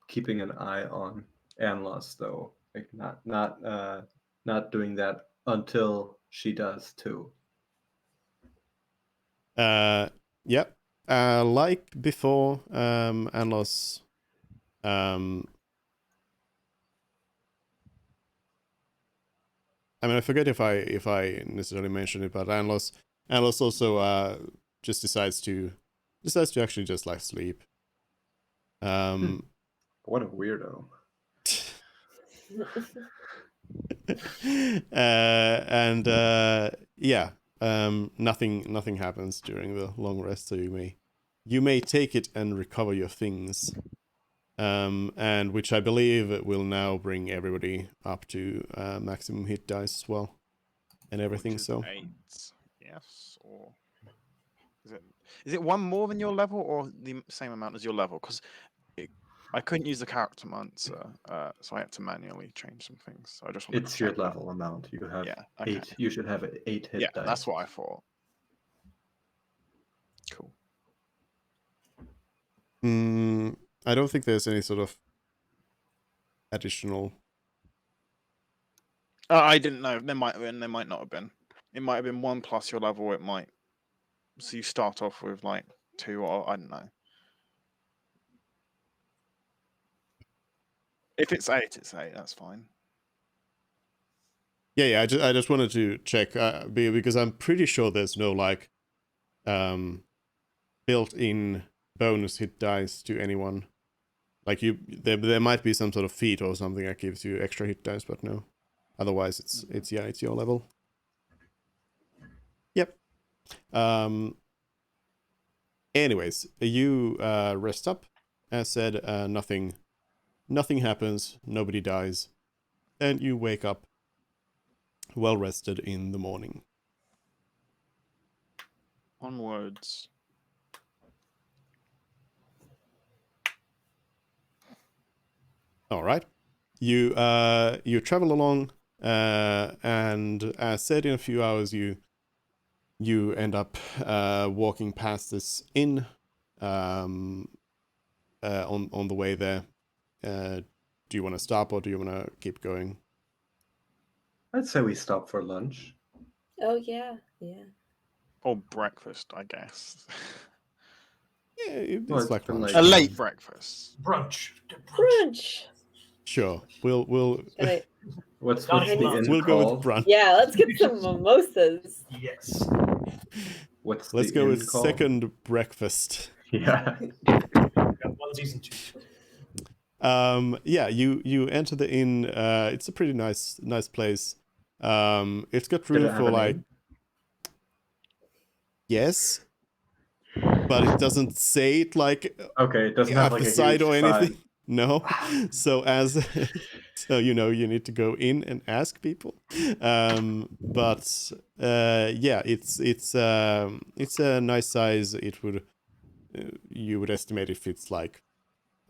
Speaker 2: keeping an eye on Anlos, though, like not doing that until she does too.
Speaker 3: Yep. Like before, Anlos, I mean, I forget if I necessarily mentioned it, but Anlos also just decides to actually just like sleep.
Speaker 2: What a weirdo.
Speaker 3: And yeah, nothing happens during the long rest, so you may take it and recover your things. And which I believe will now bring everybody up to maximum hit dice as well, and everything.
Speaker 6: Which is
Speaker 3: So
Speaker 6: 8, yes, or is it one more than your level, or the same amount as your level? Because I couldn't use the character answer, so I had to manually change some things. So I just wanted
Speaker 2: It's
Speaker 6: to
Speaker 2: your
Speaker 6: check that.
Speaker 2: level amount. You have
Speaker 6: Yeah, okay.
Speaker 2: 8. You should have 8 hit
Speaker 6: Yeah,
Speaker 2: dice.
Speaker 6: that's what I thought. Cool.
Speaker 3: I don't think there's any sort of additional.
Speaker 6: I didn't know. There might have been. There might not have been. It might have been 1 plus your level. It might. So you start off with like 2, or I don't know. If it's 8, it's 8. That's fine.
Speaker 3: Yeah. I just wanted to check because I'm pretty sure there's no like built-in bonus hit dice to anyone. Like there might be some sort of feat or something that gives you extra hit dice, but no. Otherwise, it's your level. Yep. Anyways, you rest up. As said, nothing happens. Nobody dies, and you wake up well rested in the morning.
Speaker 6: Onwards.
Speaker 3: All right. You travel along, and as said, in a few hours you end up walking past this inn on the way there. Do you want to stop or do you want to keep going?
Speaker 2: I'd say we stop for lunch.
Speaker 1: Oh yeah.
Speaker 6: Or breakfast, I guess.
Speaker 3: Yeah,
Speaker 2: Well,
Speaker 3: it's
Speaker 2: it's
Speaker 3: like
Speaker 2: been
Speaker 3: lunch.
Speaker 2: like-
Speaker 6: A late breakfast.
Speaker 4: Brunch.
Speaker 1: Brunch.
Speaker 3: Sure. We'll
Speaker 1: Can I?
Speaker 2: What's
Speaker 4: Not
Speaker 2: the
Speaker 4: enough.
Speaker 2: inn
Speaker 3: we'll go with
Speaker 2: called?
Speaker 3: brunch.
Speaker 1: Yeah, let's get some mimosas.
Speaker 4: Yes.
Speaker 2: What's
Speaker 3: Let's
Speaker 2: the
Speaker 3: go
Speaker 2: inn
Speaker 3: with
Speaker 2: called?
Speaker 3: second breakfast.
Speaker 2: Yeah.
Speaker 4: Got onesies and twosies.
Speaker 3: Yeah, you enter the inn. It's a pretty nice place. It's got
Speaker 2: Did
Speaker 3: room
Speaker 2: it have
Speaker 3: for
Speaker 2: a
Speaker 3: like
Speaker 2: name?
Speaker 3: yes, but it doesn't say it like
Speaker 2: Okay, it doesn't
Speaker 3: at
Speaker 2: have like
Speaker 3: the
Speaker 2: a
Speaker 3: side
Speaker 2: huge
Speaker 3: or anything.
Speaker 2: sign.
Speaker 3: No. So so you need to go in and ask people. But yeah, it's a nice size. It would you would estimate if it's like,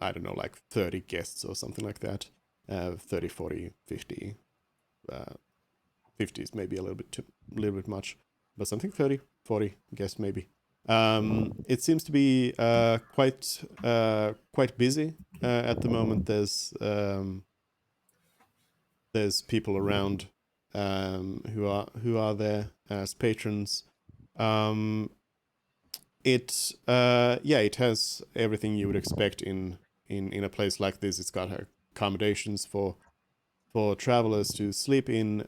Speaker 3: I don't know, like 30 guests or something like that. 30, 40, 50. 50 is maybe a little bit much, but something 30, 40 guests maybe. It seems to be quite busy at the moment. There's people around who are there as patrons. It has everything you would expect in a place like this. It's got accommodations for travelers to sleep in,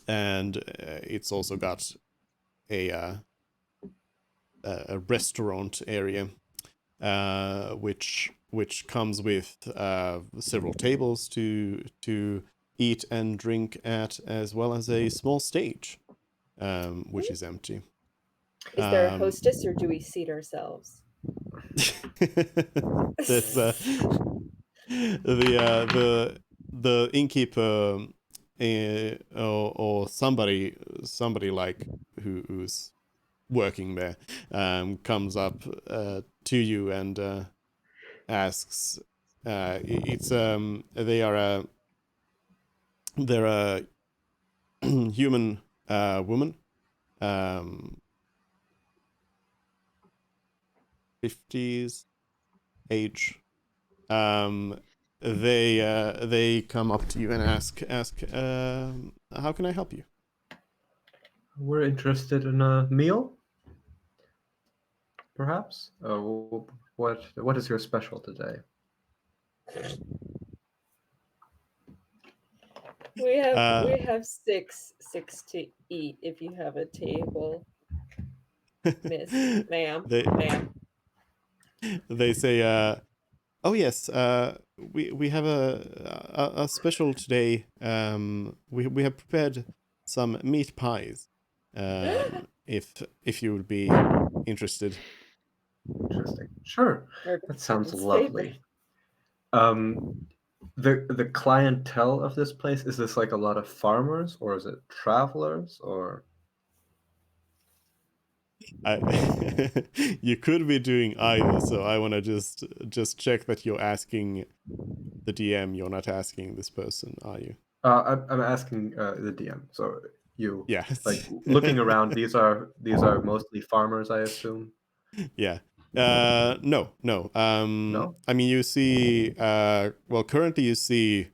Speaker 3: and it's also got a restaurant area, which comes with several tables to eat and drink at, as well as a small stage, which is empty.
Speaker 1: Is there a hostess, or do we seat ourselves?
Speaker 3: There's the innkeeper or somebody like who's working there comes up to you and asks. They're a human woman, 50s age. They come up to you and ask, how can I help you?
Speaker 2: We're interested in a meal, perhaps. What is your special today?
Speaker 1: We have six to eat if you have a table, miss, ma'am.
Speaker 3: They say, oh yes, we have a special today. We have prepared some meat pies. If you would be interested.
Speaker 2: Interesting. Sure.
Speaker 1: Our
Speaker 2: That sounds
Speaker 1: Ben's
Speaker 2: lovely. The clientele of this place, is this like a lot of farmers, or is it travelers, or?
Speaker 3: You could be doing either, so I want to just check that you're asking the DM. You're not asking this person, are you?
Speaker 2: I'm asking the DM. So you,
Speaker 3: Yeah.
Speaker 2: like looking around. These are mostly farmers, I assume.
Speaker 3: Yeah. No.
Speaker 2: No?
Speaker 3: I mean, you see. Well, currently you see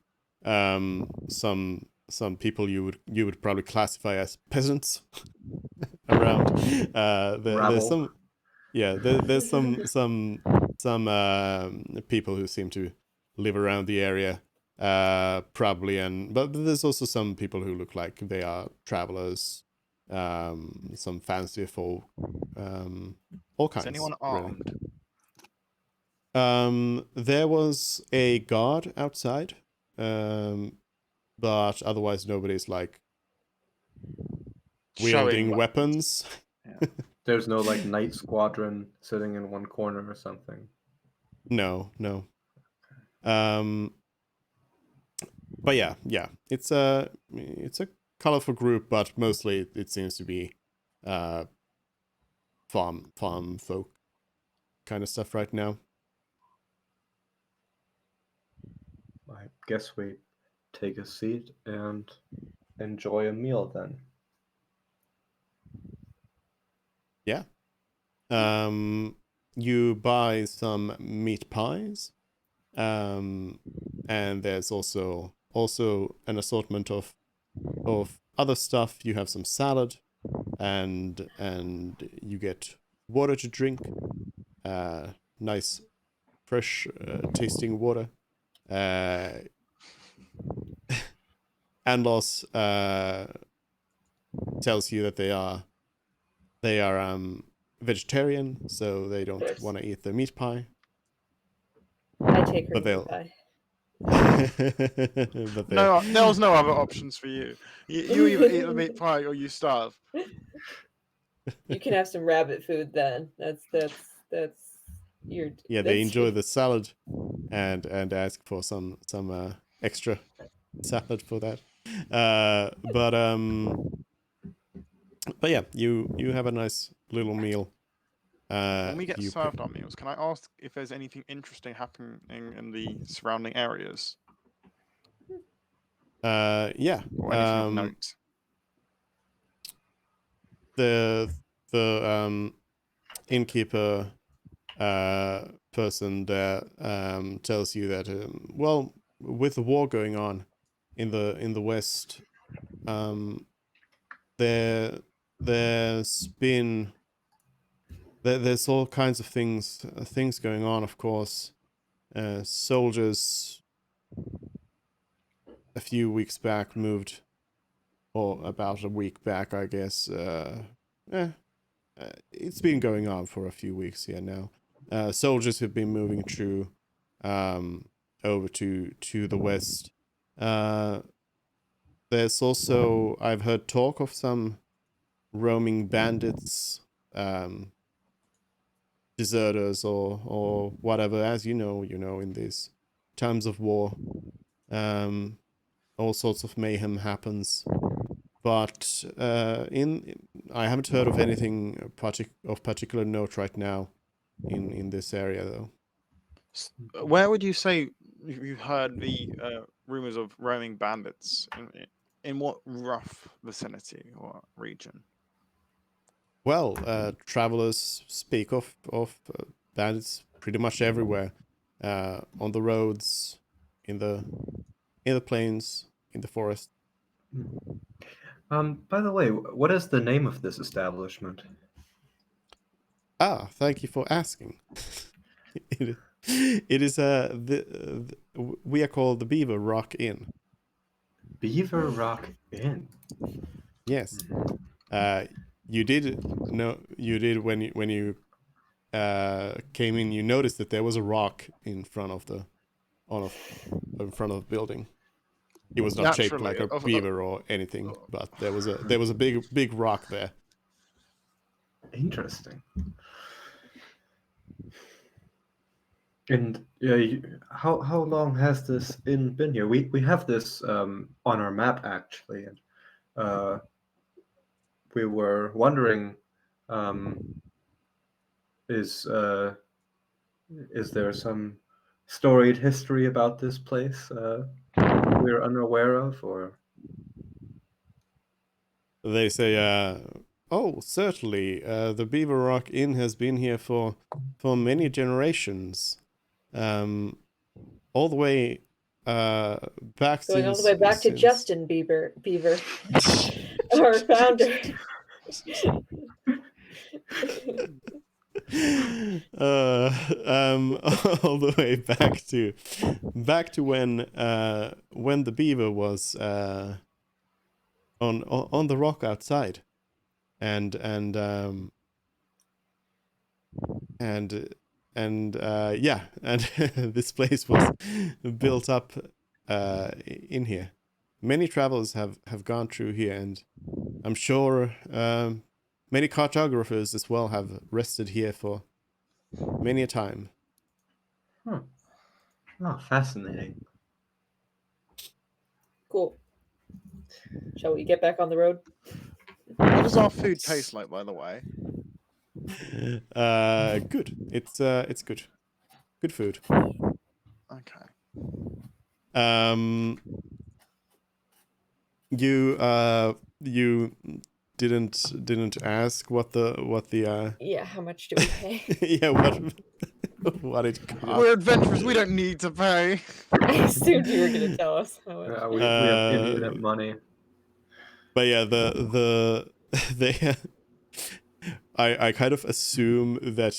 Speaker 3: some people you would probably classify as peasants around. There's some. Yeah, there's some people who seem to live around the area, probably, but there's also some people who look like they are travelers, some fancy folk, all kinds.
Speaker 6: Is anyone
Speaker 3: really.
Speaker 6: armed?
Speaker 3: There was a guard outside, but otherwise nobody's like wielding
Speaker 6: Showing
Speaker 3: weapons.
Speaker 6: Yeah.
Speaker 2: There's no like night squadron sitting in one corner or something.
Speaker 3: No. But yeah, it's a colorful group, but mostly it seems to be farm folk kind of stuff right now.
Speaker 2: I guess we take a seat and enjoy a meal then.
Speaker 3: Yeah. You buy some meat pies. And there's also an assortment of other stuff. You have some salad, and you get water to drink. Nice, fresh tasting water. Anlos tells you that they are vegetarian, so they don't
Speaker 1: course.
Speaker 3: want to eat the meat pie.
Speaker 1: I take her
Speaker 3: But
Speaker 1: meat
Speaker 3: they'll-
Speaker 1: pie.
Speaker 3: but they
Speaker 6: No, there was no other options for you. You either eat the meat pie or you starve.
Speaker 1: You can have some rabbit food then. That's your.
Speaker 3: yeah, they
Speaker 1: that's
Speaker 3: enjoy
Speaker 1: your-
Speaker 3: the salad and ask for some extra salad for that. But yeah, you have a nice little meal.
Speaker 6: When we get
Speaker 3: you
Speaker 6: served our meals, can I ask if there's anything interesting happening in the surrounding areas
Speaker 3: yeah.
Speaker 6: or anything of note?
Speaker 3: The innkeeper person there tells you that well, with the war going on in the west, there's been there's all kinds of things going on, of course. Soldiers a few weeks back moved, or about a week back, I guess. It's been going on for a few weeks here now. Soldiers have been moving through over to the west. There's also, I've heard talk of some roaming bandits, deserters or whatever. As you know, in these times of war, all sorts of mayhem happens. But I haven't heard of anything of particular note right now in this area, though.
Speaker 6: Where would you say you heard the rumors of roaming bandits? In what rough vicinity or region?
Speaker 3: Well, travelers speak of bandits pretty much everywhere, on the roads, in the plains, in the forest.
Speaker 2: By the way, what is the name of this establishment?
Speaker 3: Ah, thank you for asking. It is we are called the Beaver Rock Inn.
Speaker 2: Beaver Rock Inn.
Speaker 3: Yes. You did when you came in. You noticed that there was a rock in front of the building. It was not shaped like a beaver or anything, but there was a big rock there.
Speaker 2: Interesting. And how long has this inn been here? We have this on our map actually, and we were wondering, is there some storied history about this place we're unaware of, or?
Speaker 3: They say, oh, certainly, the Beaver Rock Inn has been here for many generations, all the way back
Speaker 1: Going all the way back to Justin Beaver, our founder.
Speaker 3: All the way back to when the beaver was on the rock outside, and yeah, and this place was built up in here. Many travelers have gone through here, and I'm sure Many cartographers as well have rested here for many a time.
Speaker 2: Huh. Oh, fascinating.
Speaker 1: Cool. Shall we get back on the road?
Speaker 6: What does our food taste like, by the way?
Speaker 3: Good. It's good. Good food.
Speaker 6: Okay.
Speaker 3: You didn't ask what the
Speaker 1: Yeah, how much do we pay?
Speaker 3: yeah, what it cost.
Speaker 6: We're adventurers. We don't need to pay.
Speaker 1: I assumed you were gonna tell us how much.
Speaker 2: Yeah, we have infinite money.
Speaker 3: But yeah, the they I kind of assume that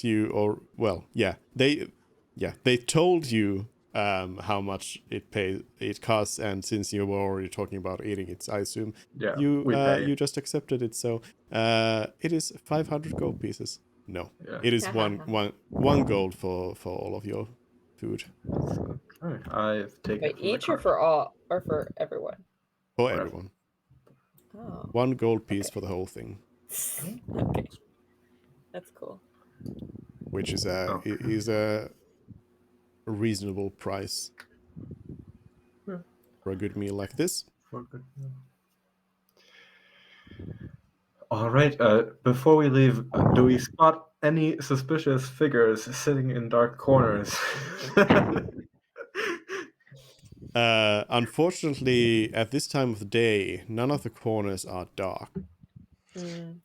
Speaker 3: they told you how much it costs, and since you were already talking about eating it, I assume
Speaker 2: Yeah,
Speaker 3: you
Speaker 2: we pay.
Speaker 3: you just accepted it. So it is 500 gold pieces. No,
Speaker 2: Yeah.
Speaker 3: it is one gold for all of your food.
Speaker 2: Okay. I've taken
Speaker 1: Wait,
Speaker 2: it from the
Speaker 1: each or
Speaker 2: cart.
Speaker 1: for all or for everyone?
Speaker 3: For
Speaker 2: Whatever.
Speaker 3: everyone.
Speaker 1: Oh,
Speaker 3: 1 gold piece
Speaker 1: Okay.
Speaker 3: for the whole thing,
Speaker 1: okay, that's cool.
Speaker 3: which is a reasonable price
Speaker 2: Yeah.
Speaker 3: for a good meal like this.
Speaker 2: All right. Before we leave, do we spot any suspicious figures sitting in dark corners?
Speaker 3: Unfortunately, at this time of the day, none of the corners are dark.
Speaker 1: Mm.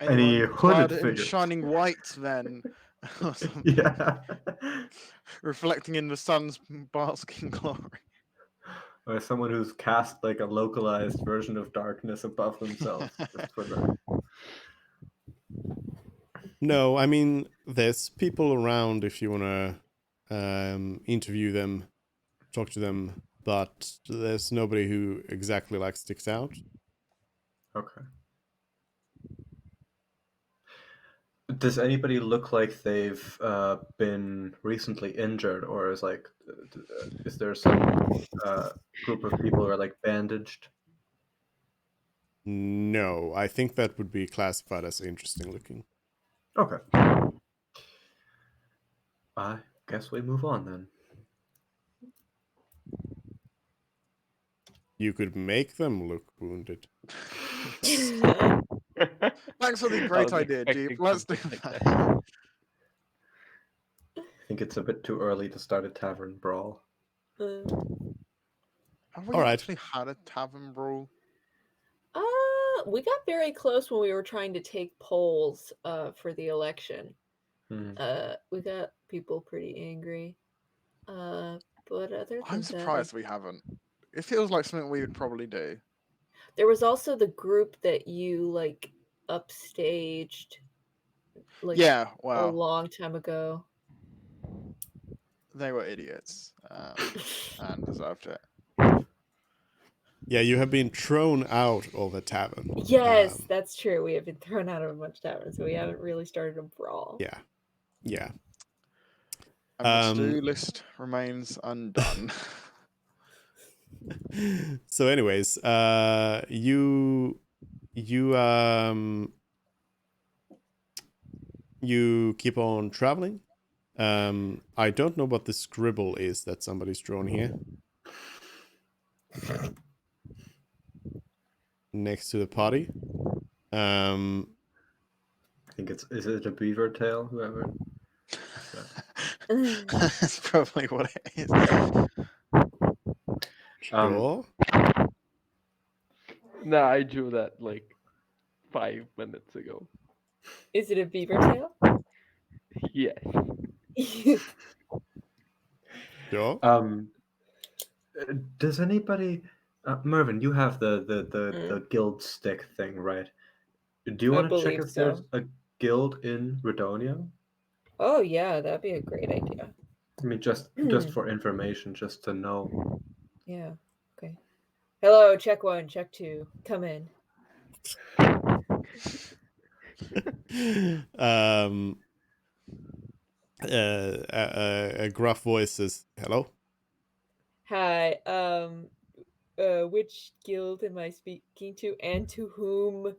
Speaker 2: Any
Speaker 6: Anyone
Speaker 2: hooded
Speaker 6: clad in
Speaker 2: figures?
Speaker 6: shining white, then, or something,
Speaker 2: Yeah.
Speaker 6: reflecting in the sun's basking glory.
Speaker 2: Or someone who's cast like a localized version of darkness above themselves just for the.
Speaker 3: No, I mean, there's people around if you want to interview them, talk to them, but there's nobody who exactly like sticks out.
Speaker 2: Okay. Does anybody look like they've been recently injured, or is there some group of people who are like bandaged?
Speaker 3: No, I think that would be classified as interesting looking.
Speaker 2: Okay. I guess we move on then.
Speaker 3: You could make them look wounded.
Speaker 6: Thanks for the great idea, Jeep. Let's do that.
Speaker 2: I think it's a bit too early to start a tavern brawl.
Speaker 6: Have we
Speaker 3: All right.
Speaker 6: actually had a tavern brawl?
Speaker 1: We got very close when we were trying to take polls for the election. We got people pretty angry. But other than
Speaker 6: I'm surprised we haven't. It feels like something we would probably do.
Speaker 1: There was also the group that you like upstaged like
Speaker 6: Yeah,
Speaker 1: a
Speaker 6: well,
Speaker 1: long time ago.
Speaker 6: they were idiots and deserved it.
Speaker 3: Yeah, you have been thrown out of a tavern.
Speaker 1: Yes, that's true. We have been thrown out of a bunch of taverns, so we haven't really started a brawl.
Speaker 3: Yeah.
Speaker 6: And the to-do list remains undone.
Speaker 3: So anyways, you keep on traveling. I don't know what the scribble is that somebody's drawn here. Next to the party.
Speaker 2: I think is it a beaver tail, whoever?
Speaker 6: That's probably what it is.
Speaker 3: Sure.
Speaker 5: No, I drew that like 5 minutes ago.
Speaker 1: Is it a beaver tail?
Speaker 5: Yes.
Speaker 3: Sure.
Speaker 2: Does anybody, Mervin? You have the guild stick thing, right? Do you want to check if there's a guild in Redonia?
Speaker 1: Oh yeah, that'd be a great idea.
Speaker 2: I mean, just for information, just to know.
Speaker 1: Yeah. Okay. Hello, check 1, check 2. Come in.
Speaker 3: A gruff voice says, "Hello."
Speaker 1: Hi. which guild am I speaking to, and to whom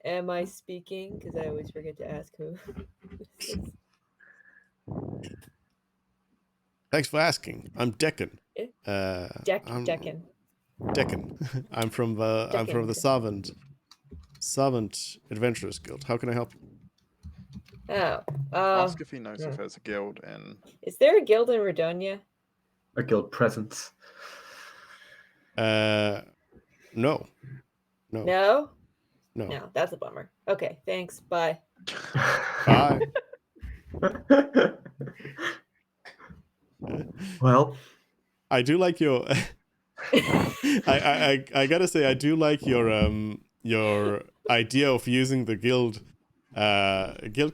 Speaker 1: am I speaking? Because I always forget to ask who. this is.
Speaker 3: Thanks for asking. I'm Deccan.
Speaker 1: Eh?
Speaker 3: I'm
Speaker 1: Deccan.
Speaker 3: Deccan. I'm from the Servant Adventurers Guild. How can I help?
Speaker 1: Oh,
Speaker 6: Ask if he knows
Speaker 1: hmm.
Speaker 6: if there's a guild in.
Speaker 1: Is there a guild in Redonia?
Speaker 2: A guild presence.
Speaker 3: No. No.
Speaker 1: No?
Speaker 3: No.
Speaker 1: No, that's a bummer. Okay, thanks. Bye.
Speaker 3: Bye.
Speaker 2: Well,
Speaker 3: I do like your. I gotta say, I do like your idea of using the guild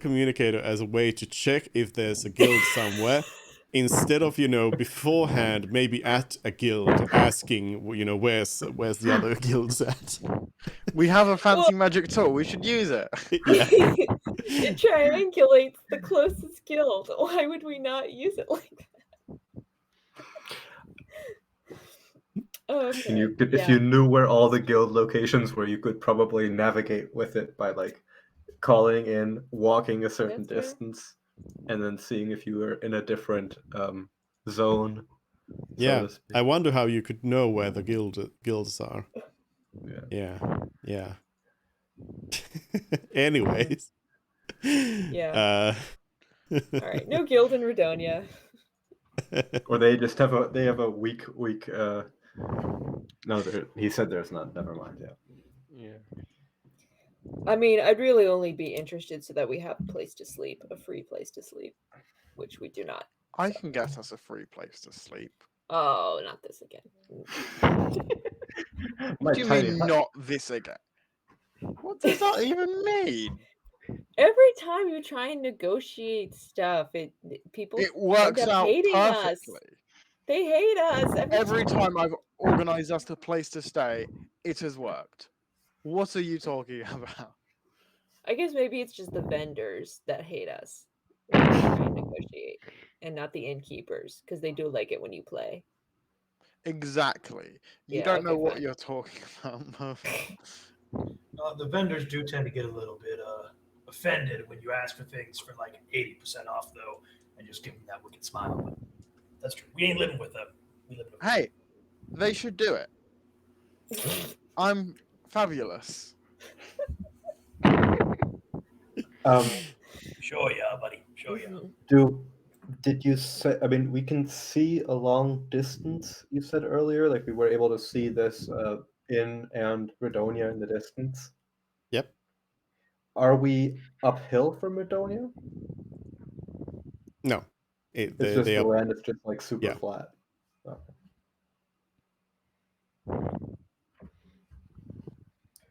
Speaker 3: communicator as a way to check if there's a guild somewhere, instead of beforehand maybe at a guild asking where's the other guilds at.
Speaker 6: We have a fancy magic tool. We should use it.
Speaker 3: Yeah.
Speaker 1: It triangulates the closest guild. Why would we not use it like that? Okay.
Speaker 2: if you knew where all the guild locations were, you could probably navigate with it by like calling in, walking a certain
Speaker 1: That's fair.
Speaker 2: distance, and then seeing if you were in a different zone.
Speaker 3: Yeah.
Speaker 2: So to speak.
Speaker 3: I wonder how you could know where the guilds are.
Speaker 2: Yeah.
Speaker 3: Yeah. Anyways.
Speaker 1: Yeah. All right. No guild in Redonia.
Speaker 2: Or they just have a weak. No, he said there's none. Never mind.
Speaker 5: Yeah.
Speaker 1: I mean, I'd really only be interested so that we have a place to sleep, a free place to sleep, which we do not.
Speaker 6: I can get us a free place to sleep.
Speaker 1: Oh, not this again.
Speaker 6: What do you mean, not this again? What does that even mean?
Speaker 1: Every time you try and negotiate stuff, people
Speaker 6: It works
Speaker 1: end up
Speaker 6: out
Speaker 1: hating us.
Speaker 6: perfectly.
Speaker 1: They hate us
Speaker 6: Every time I've organized us a place to stay, it has worked. What are you talking about?
Speaker 1: I guess maybe it's just the vendors that hate us when we try and negotiate, and not the innkeepers, because they do like it when you play.
Speaker 6: Exactly. You
Speaker 1: Yeah,
Speaker 6: don't know
Speaker 1: okay,
Speaker 6: what
Speaker 1: fine.
Speaker 6: you're talking about, Murphy.
Speaker 4: The vendors do tend to get a little bit offended when you ask for things for like 80% off, though, and just give them that wicked smile. But that's true. We ain't living with them. We live with them.
Speaker 6: Hey, they should do it. I'm fabulous.
Speaker 4: Sure, yeah, buddy. Sure, yeah.
Speaker 2: Did you say? I mean, we can see a long distance. You said earlier, like we were able to see this inn and Redonia in the distance.
Speaker 3: Yep.
Speaker 2: Are we uphill from Redonia?
Speaker 3: No.
Speaker 2: It's just the land is just like super
Speaker 3: Yeah.
Speaker 2: flat.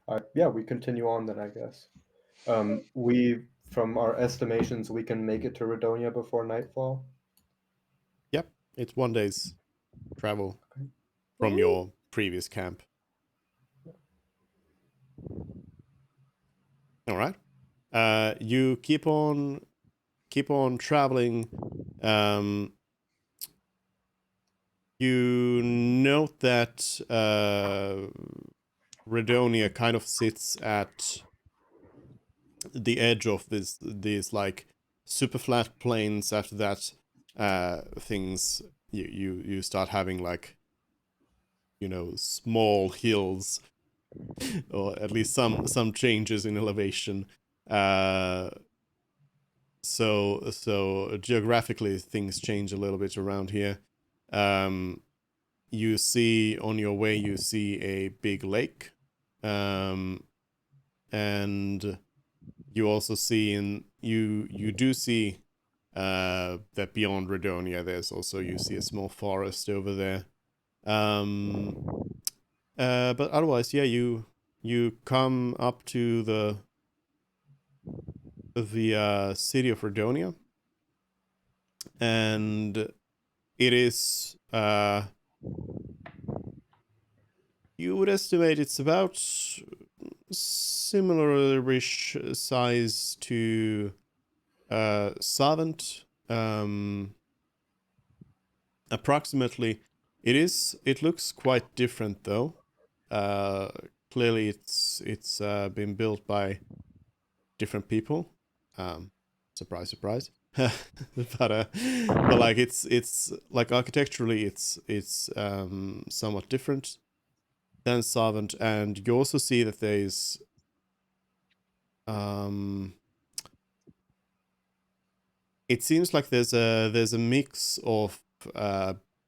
Speaker 2: Okay. Yeah, we continue on then, I guess. From our estimations, we can make it to Redonia before nightfall.
Speaker 3: Yep. It's 1 day's travel from your previous camp. All right. You keep on traveling. You note that Redonia kind of sits at the edge of these like super flat plains. After that, things you start having like small hills, or at least some changes in elevation. So geographically things change a little bit around here. You see on your way, you see a big lake, and you also see you do see that beyond Redonia there's also, you see a small forest over there. But otherwise, yeah, you come up to the city of Redonia, and it is you would estimate it's about similar-ish size to Savant, approximately. It looks quite different though. Clearly, it's been built by different people. Surprise, surprise. But like it's like architecturally, it's somewhat different than Savant, and you also see that there's it seems like there's a mix of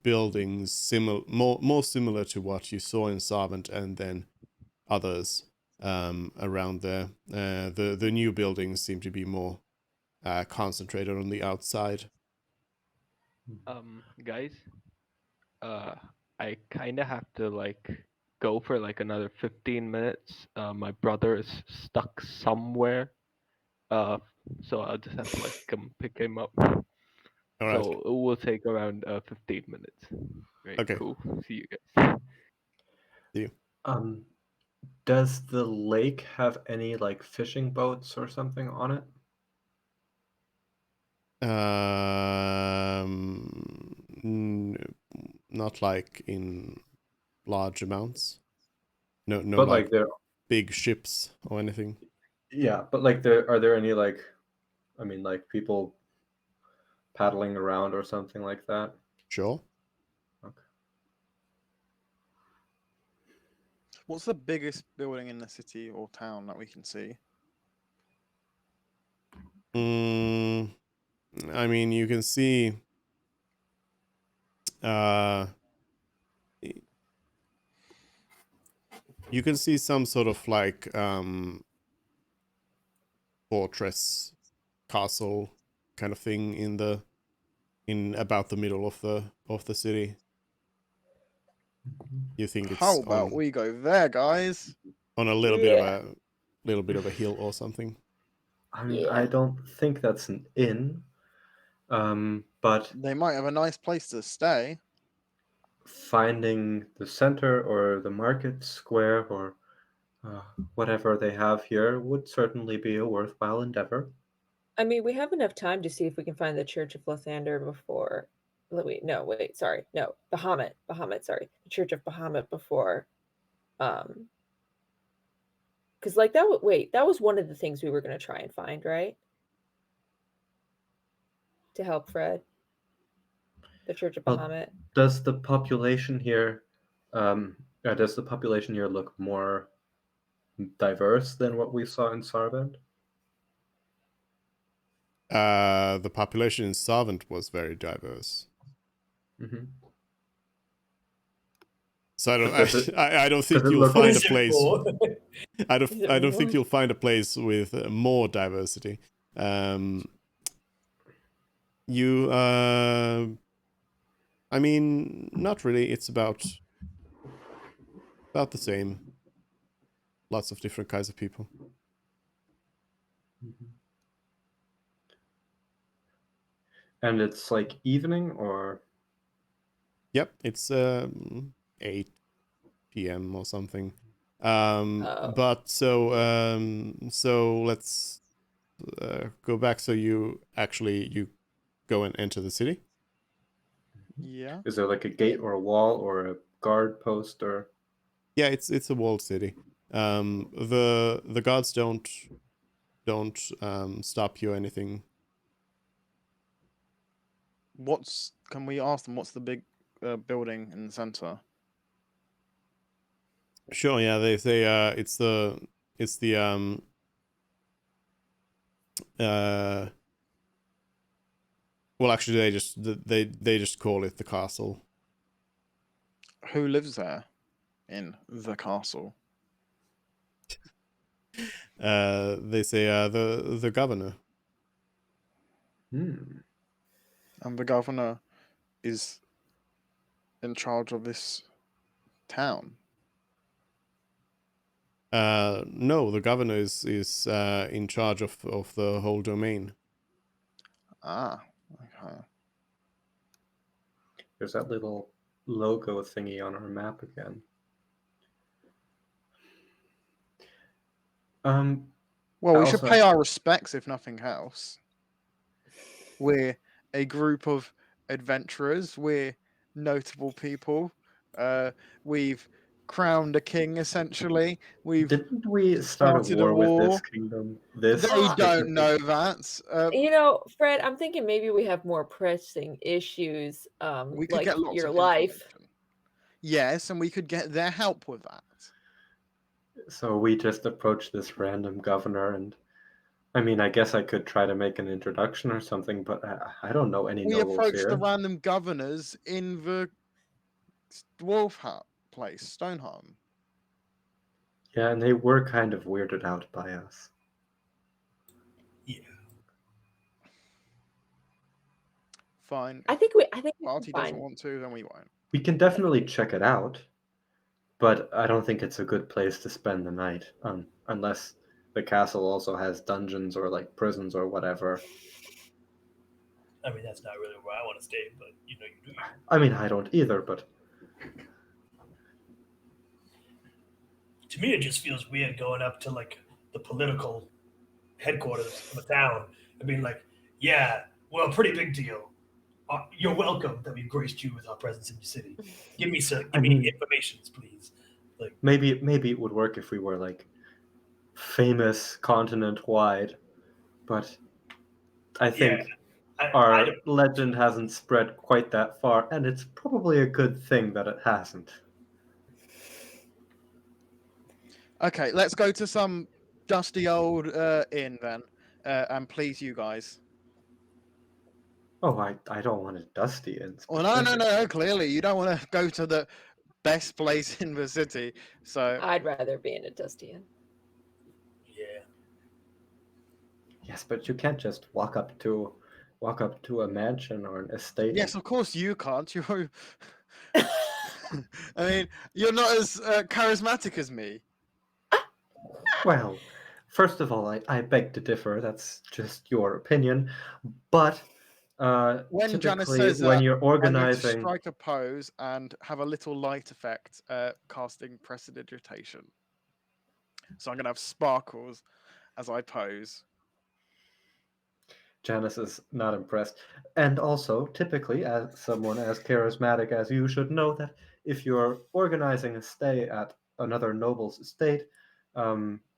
Speaker 3: buildings more similar to what you saw in Savant, and then others around there. The new buildings seem to be more concentrated on the outside.
Speaker 5: Guys, I kind of have to like go for like another 15 minutes. My brother is stuck somewhere. So I'll just have to like come pick him up.
Speaker 3: All right.
Speaker 5: So it will take around 15 minutes. Right,
Speaker 3: Okay.
Speaker 5: cool. See you guys.
Speaker 3: See you.
Speaker 2: Does the lake have any like fishing boats or something on it?
Speaker 3: Not like in large amounts. No,
Speaker 2: But
Speaker 3: like
Speaker 2: like there,
Speaker 3: big ships or anything.
Speaker 2: yeah, but like are there any like, I mean, like people paddling around or something like that?
Speaker 3: Sure.
Speaker 2: Okay.
Speaker 6: What's the biggest building in the city or town that we can see?
Speaker 3: I mean, you can see. You can see some sort of like fortress, castle kind of thing in about the middle of the city. You think it's
Speaker 6: How about we go there, guys?
Speaker 3: on a little bit of a hill or something?
Speaker 2: I mean, I don't think that's an inn, but
Speaker 6: They might have a nice place to stay.
Speaker 2: finding the center or the market square or whatever they have here would certainly be a worthwhile endeavor.
Speaker 1: I mean, we have enough time to see if we can find the Church of Lathander before. Wait, sorry, no, Bahamut, sorry, the Church of Bahamut before, because like that was one of the things we were going to try and find, right? To help Fred, the Church of
Speaker 2: Well,
Speaker 1: Bahamut.
Speaker 2: does the population here, look more diverse than what we saw in Sarvent?
Speaker 3: The population in Savant was very diverse.
Speaker 2: Mm-hmm.
Speaker 3: So I don't think
Speaker 2: it
Speaker 3: you'll
Speaker 2: look
Speaker 3: find
Speaker 2: like-
Speaker 3: a place. I don't think
Speaker 1: more?
Speaker 3: you'll find a place with more diversity. You I mean, not really. It's about the same. Lots of different kinds of people.
Speaker 2: And it's like evening or?
Speaker 3: Yep, it's 8 p.m. or something. But so let's go back. So you go and enter the city.
Speaker 6: Yeah.
Speaker 2: Is there like a gate or a wall or a guard post or?
Speaker 3: Yeah, it's a walled city. The guards don't stop you or anything.
Speaker 6: Can we ask them what's the big building in the center?
Speaker 3: Sure, yeah, they say it's the well, actually they just call it the castle.
Speaker 6: Who lives there in the castle?
Speaker 3: They say the governor.
Speaker 2: Hmm.
Speaker 6: And the governor is in charge of this town.
Speaker 3: No, the governor is in charge of the whole domain.
Speaker 6: Ah, okay.
Speaker 2: There's that little logo thingy on our map again.
Speaker 6: Well, we should pay our respects, if nothing else. We're a group of adventurers. We're notable people. We've crowned a king, essentially. We've
Speaker 2: Didn't we start a
Speaker 6: started a
Speaker 2: war with this
Speaker 6: war.
Speaker 2: kingdom? This
Speaker 6: They don't
Speaker 2: specific-
Speaker 6: know that.
Speaker 1: You know, Fred, I'm thinking maybe we have more pressing issues,
Speaker 6: We could
Speaker 1: like
Speaker 6: get lots
Speaker 1: your
Speaker 6: of
Speaker 1: life.
Speaker 6: information. Yes, and we could get their help with that.
Speaker 2: So we just approached this random governor, and I mean, I guess I could try to make an introduction or something, but I don't know any
Speaker 6: We
Speaker 2: nobles
Speaker 6: approached
Speaker 2: here.
Speaker 6: the random governors in the dwarf hut place, Stoneholm.
Speaker 2: Yeah, and they were kind of weirded out by us.
Speaker 4: Yeah.
Speaker 6: Fine.
Speaker 1: I think we
Speaker 6: Party
Speaker 1: can
Speaker 6: doesn't
Speaker 1: find.
Speaker 6: want to, then we won't.
Speaker 2: We can definitely check it out, but I don't think it's a good place to spend the night, unless the castle also has dungeons or like prisons or whatever.
Speaker 4: I mean, that's not really where I want to stay, but you know, you do you.
Speaker 2: I mean, I don't either, but
Speaker 4: To me, it just feels weird going up to like the political headquarters of a town and being like, "Yeah, well, pretty big deal. You're welcome that we've graced you with our presence in your city. Give me information, please." Like,
Speaker 2: maybe it would work if we were like famous continent wide, but I think
Speaker 4: I
Speaker 2: our
Speaker 4: don't.
Speaker 2: legend hasn't spread quite that far, and it's probably a good thing that it hasn't.
Speaker 6: Okay, let's go to some dusty old inn then, and please you guys.
Speaker 2: Oh, I don't want a dusty inn.
Speaker 6: Well, no. Clearly, you don't want to go to the best place in the city. So
Speaker 1: I'd rather be in a dusty inn.
Speaker 4: Yeah.
Speaker 2: Yes, but you can't just walk up to a mansion or an estate.
Speaker 6: yes, of course you can't. You're. I mean, you're not as charismatic as me.
Speaker 2: Well, first of all, I beg to differ. That's just your opinion. But
Speaker 6: When Janice
Speaker 2: typically,
Speaker 6: says
Speaker 2: when you're
Speaker 6: I'm going to
Speaker 2: organizing,
Speaker 6: strike a pose and have a little light effect, casting prestidigitation. So I'm going to have sparkles as I pose.
Speaker 2: Janice is not impressed. And also, typically, as someone as charismatic as you should know that if you're organizing a stay at another noble's estate,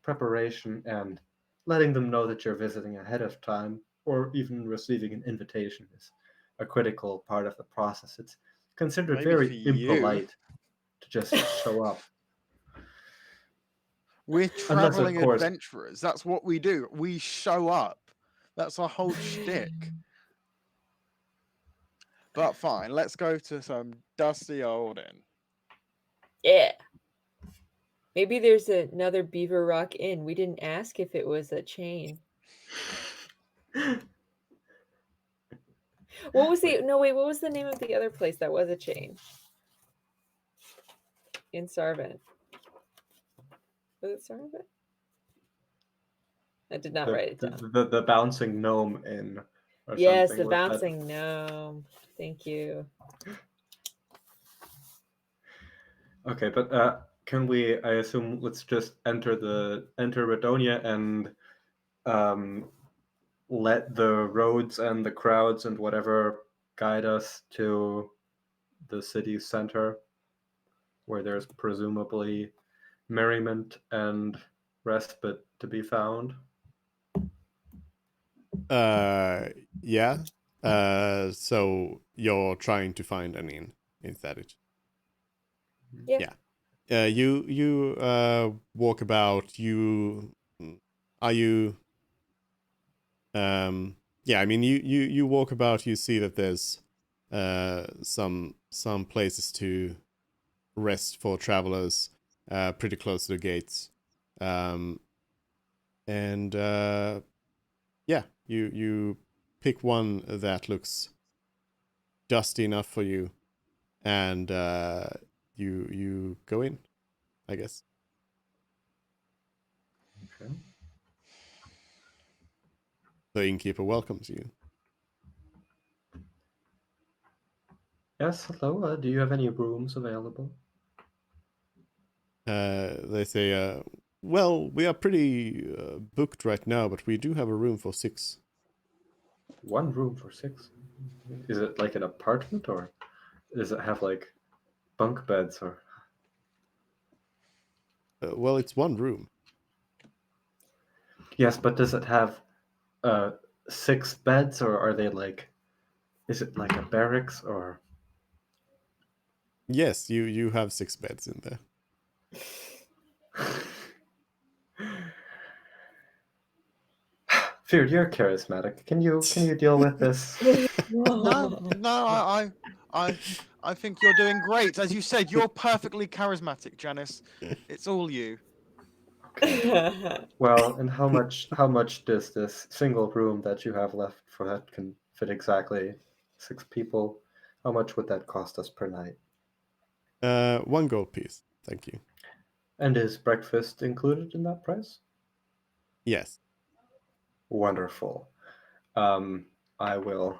Speaker 2: preparation and letting them know that you're visiting ahead of time, or even receiving an invitation, is a critical part of the process. It's considered
Speaker 6: Maybe
Speaker 2: very
Speaker 6: for you.
Speaker 2: impolite to just show up.
Speaker 6: We're
Speaker 2: Unless, of
Speaker 6: traveling
Speaker 2: course,
Speaker 6: adventurers. That's what we do. We show up. That's our whole shtick. But fine, let's go to some dusty old inn.
Speaker 1: Yeah. Maybe there's another Beaver Rock Inn. We didn't ask if it was a chain. What was what was the name of the other place that was a chain? In Sarvent. Was it Sarvent? I did not write it down.
Speaker 2: The bouncing gnome inn. Or
Speaker 1: Yes,
Speaker 2: something
Speaker 1: the
Speaker 2: was that.
Speaker 1: bouncing gnome. Thank you.
Speaker 2: Okay, but can we? I assume let's just enter Redonia and let the roads and the crowds and whatever guide us to the city center, where there's presumably merriment and respite to be found.
Speaker 3: Yeah. So you're trying to find an inn, is that it?
Speaker 1: Yeah.
Speaker 3: You walk about. Are you? Yeah. I mean, you walk about. You see that there's some places to rest for travelers, pretty close to the gates, and yeah, you pick one that looks dusty enough for you, and you go in, I guess.
Speaker 2: Okay.
Speaker 3: The innkeeper welcomes you.
Speaker 2: Yes, hello. Do you have any rooms available?
Speaker 3: They say, well, we are pretty booked right now, but we do have a room for 6.
Speaker 2: One room for 6. Is it like an apartment or? does it have like bunk beds or?
Speaker 3: Well, it's one room.
Speaker 2: Yes, but does it have 6 beds, or are they like? Is it like a barracks or?
Speaker 3: Yes, you have 6 beds in there.
Speaker 2: Fear, you're charismatic. Can you deal with this?
Speaker 6: No, I think you're doing great. As you said, you're perfectly charismatic, Janice. It's all you.
Speaker 2: Well, and how much does this single room that you have left for that can fit exactly 6 people? How much would that cost us per night?
Speaker 3: 1 gold piece. Thank you.
Speaker 2: And is breakfast included in that price?
Speaker 3: Yes.
Speaker 2: Wonderful. I will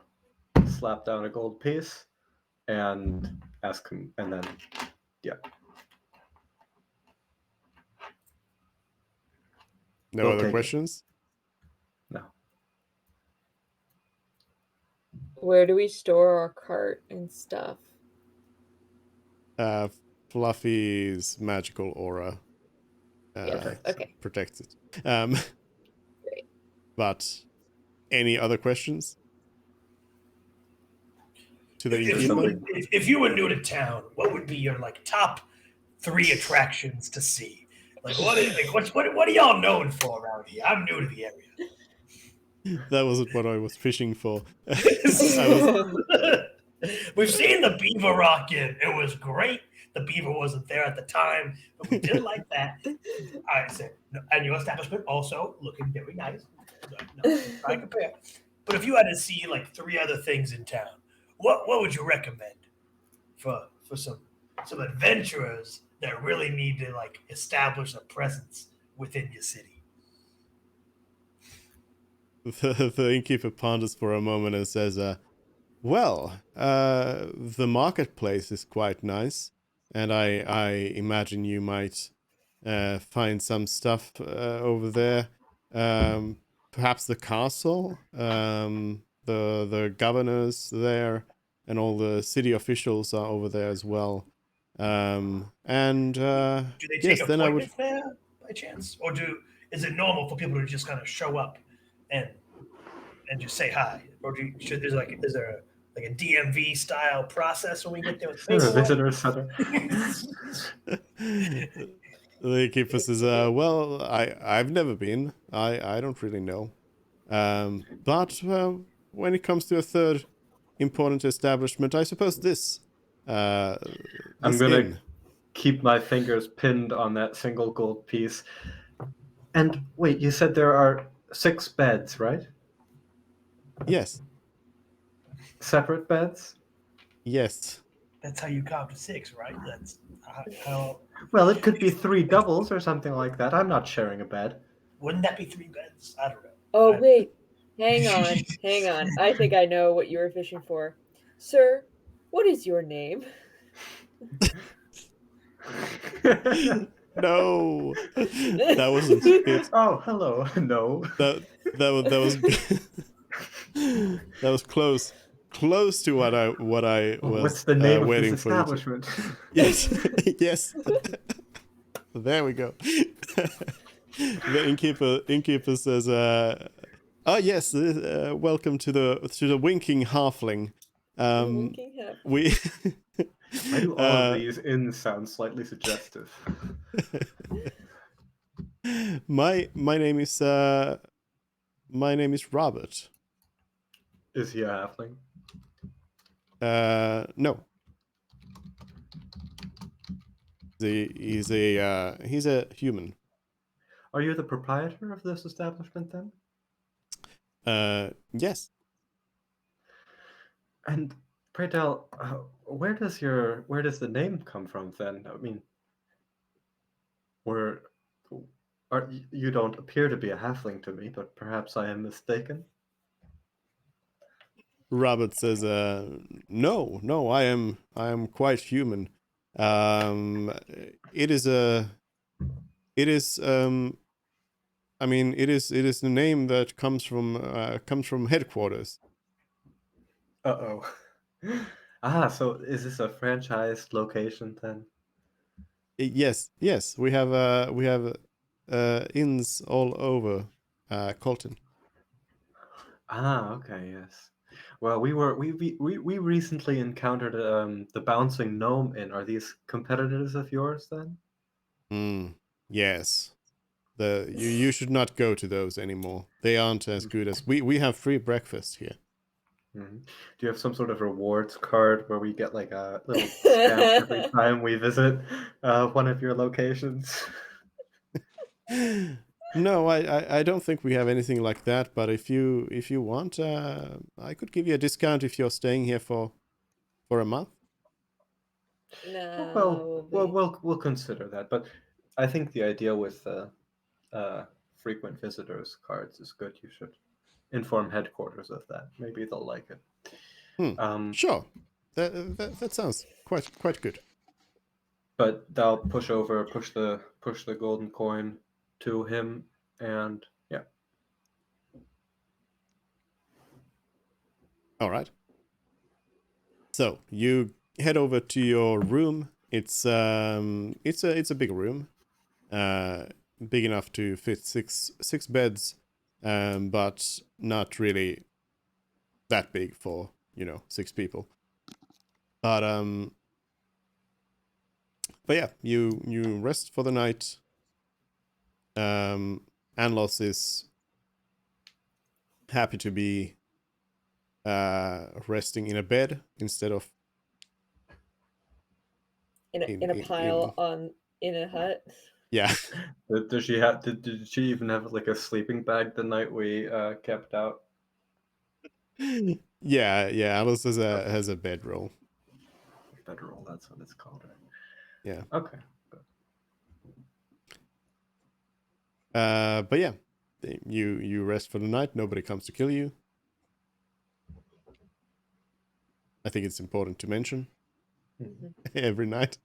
Speaker 2: slap down a gold piece and ask him, and then, yeah.
Speaker 3: No
Speaker 2: We'll
Speaker 3: other
Speaker 2: take it.
Speaker 3: questions?
Speaker 2: No.
Speaker 1: Where do we store our cart and stuff?
Speaker 3: Fluffy's magical aura
Speaker 1: Yes. Okay.
Speaker 3: protects it.
Speaker 1: Great.
Speaker 3: But any other questions? To the
Speaker 4: If
Speaker 3: innkeeper?
Speaker 4: you,
Speaker 2: something-
Speaker 4: if you were new to town, what would be your like top 3 attractions to see? Like what are y'all known for around here? I'm new to the area.
Speaker 3: That wasn't what I was fishing for.
Speaker 4: We've seen the beaver rocket. It was great. The beaver wasn't there at the time, but we did like that. I said, and your establishment also looking very nice. No, I compare. But if you had to see like 3 other things in town, what would you recommend for some adventurers that really need to like establish a presence within your city?
Speaker 3: The innkeeper ponders for a moment and says, well, the marketplace is quite nice, and I imagine you might find some stuff over there. Perhaps the castle, the governors there, and all the city officials are over there as well.
Speaker 4: Do they take
Speaker 3: Yes, then I would.
Speaker 4: appointments there by chance, or is it normal for people to just kind of show up and just say hi, or is there like a DMV style process when we get there with
Speaker 2: Is there a
Speaker 4: paperwork?
Speaker 2: visitor center?
Speaker 3: The innkeeper says, well, I've never been. I don't really know. But when it comes to a third important establishment, I suppose this
Speaker 2: I'm gonna
Speaker 3: inn.
Speaker 2: keep my fingers pinned on that single gold piece. And wait, you said there are 6 beds, right?
Speaker 3: Yes,
Speaker 2: Separate beds?
Speaker 3: yes.
Speaker 4: That's how you count to 6, right? That's how.
Speaker 2: Well, it could be 3 doubles or something like that. I'm not sharing a bed.
Speaker 4: Wouldn't that be 3 beds? I don't know.
Speaker 1: Oh, wait. Hang on. I think I know what you were fishing for. Sir, what is your name?
Speaker 3: No, that wasn't it.
Speaker 2: Oh, hello. No.
Speaker 3: That was that was close to what I was
Speaker 2: What's the name of
Speaker 3: waiting
Speaker 2: this
Speaker 3: for you to.
Speaker 2: establishment?
Speaker 3: Yes, yes. There we go. The innkeeper says, "Oh yes, welcome to the winking halfling.
Speaker 1: Winking half.
Speaker 3: We
Speaker 2: Why do all of these inns sound slightly suggestive?
Speaker 3: my name is Robert.
Speaker 2: Is he a halfling?
Speaker 3: No. He's a human.
Speaker 2: Are you the proprietor of this establishment then?
Speaker 3: Yes.
Speaker 2: And pray tell, where does the name come from then? I mean, you don't appear to be a halfling to me, but perhaps I am mistaken.
Speaker 3: Robert says, no, I am quite human. It is I mean, it is the name that comes from headquarters.
Speaker 2: Uh-oh. So is this a franchise location then?
Speaker 3: Yes, we have inns all over Colton.
Speaker 2: Okay, yes. Well, we recently encountered the Bouncing Gnome Inn. Are these competitors of yours then?
Speaker 3: Yes. You should not go to those anymore. They aren't as good as we have free breakfast here.
Speaker 2: Mm-hmm. Do you have some sort of rewards card where we get like a little stamp every time we visit one of your locations?
Speaker 3: No, I don't think we have anything like that. But if you want, I could give you a discount if you're staying here for a month.
Speaker 1: No,
Speaker 2: We'll consider that. But I think the idea with frequent visitors cards is good. You should inform headquarters of that. Maybe they'll like it.
Speaker 3: Sure, that sounds quite good.
Speaker 2: But I'll push the golden coin to him, and yeah.
Speaker 3: All right. So you head over to your room. It's a big room, big enough to fit six beds, but not really that big for 6 people. But yeah, you rest for the night. Anlos is happy to be resting in a bed instead of
Speaker 1: in a pile in a hut.
Speaker 3: Yeah.
Speaker 2: Does she have? Did she even have like a sleeping bag the night we kept out?
Speaker 3: Yeah. Anlos has a bedroll.
Speaker 2: Bedroll, that's what it's called. Right?
Speaker 3: Yeah.
Speaker 2: Okay.
Speaker 3: But yeah, you rest for the night. Nobody comes to kill you. I think it's important to mention every night.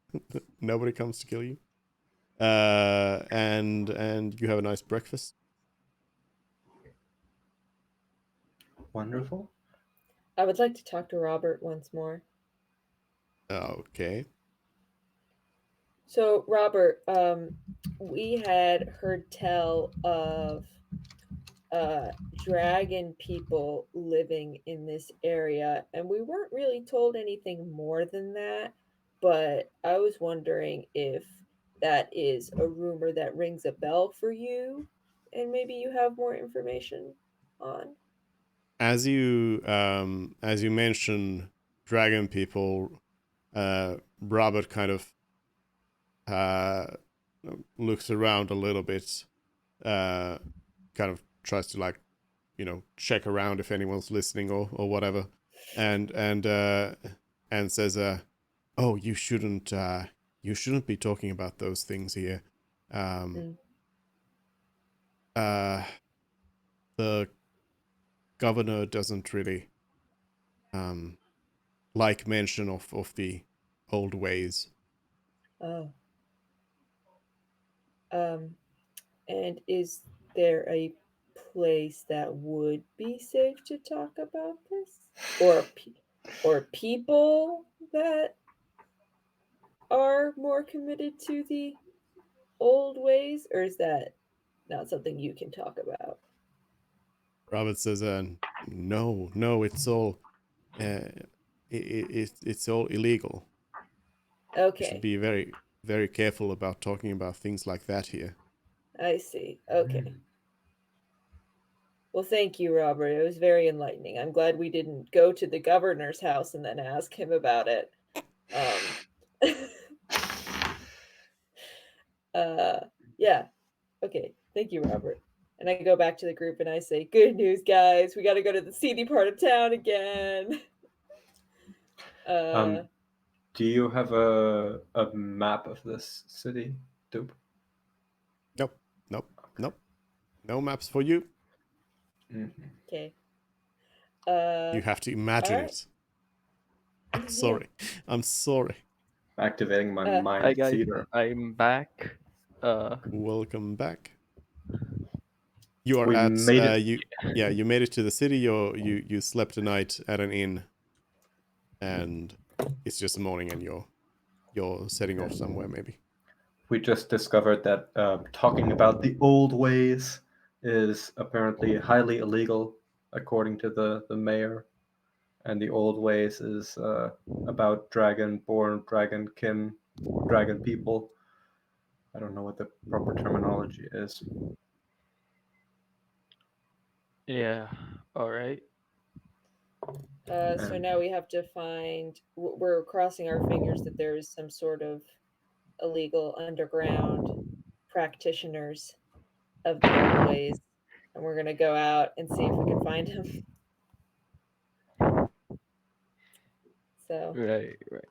Speaker 3: Nobody comes to kill you. And you have a nice breakfast.
Speaker 2: Wonderful.
Speaker 1: I would like to talk to Robert once more.
Speaker 3: Okay.
Speaker 1: So, Robert, we had heard tell of dragon people living in this area, and we weren't really told anything more than that. But I was wondering if that is a rumor that rings a bell for you, and maybe you have more information on.
Speaker 3: As you mention dragon people, Robert kind of looks around a little bit, kind of tries to check around if anyone's listening or whatever, and says, "Oh, you shouldn't be talking about those things here. The governor doesn't really like mention of the old ways."
Speaker 1: Oh. And is there a place that would be safe to talk about this, or people that are more committed to the old ways, or is that not something you can talk about?
Speaker 3: Robert says, "No, it's all it's all illegal. You should
Speaker 1: Okay,
Speaker 3: be very, very careful about talking about things like that here."
Speaker 1: I see. Okay. Well, thank you, Robert. It was very enlightening. I'm glad we didn't go to the governor's house and then ask him about it. Yeah. Okay. Thank you, Robert. And I go back to the group and I say, "Good news, guys. We got to go to the seedy part of town again."
Speaker 2: Do you have a map of this city, Dupe?
Speaker 3: Nope. No maps for you.
Speaker 1: Okay.
Speaker 3: You have to imagine
Speaker 1: right.
Speaker 3: it. Sorry. I'm sorry.
Speaker 2: Activating my
Speaker 5: Hi
Speaker 2: mind
Speaker 5: guys,
Speaker 2: theater.
Speaker 5: I'm back.
Speaker 3: Welcome back. You are
Speaker 2: We
Speaker 3: at
Speaker 2: made it.
Speaker 3: you made it to the city. You slept a night at an inn, and it's just the morning and you're setting off somewhere maybe.
Speaker 2: We just discovered that talking about the old ways is apparently highly illegal, according to the mayor. And the old ways is about dragon-born, dragonkin, dragon people. I don't know what the proper terminology is.
Speaker 5: Yeah. All right.
Speaker 1: So now we have to find. We're crossing our fingers that there is some sort of illegal underground practitioners of the old ways, and we're gonna go out and see if we can find him. So
Speaker 5: Right. Right.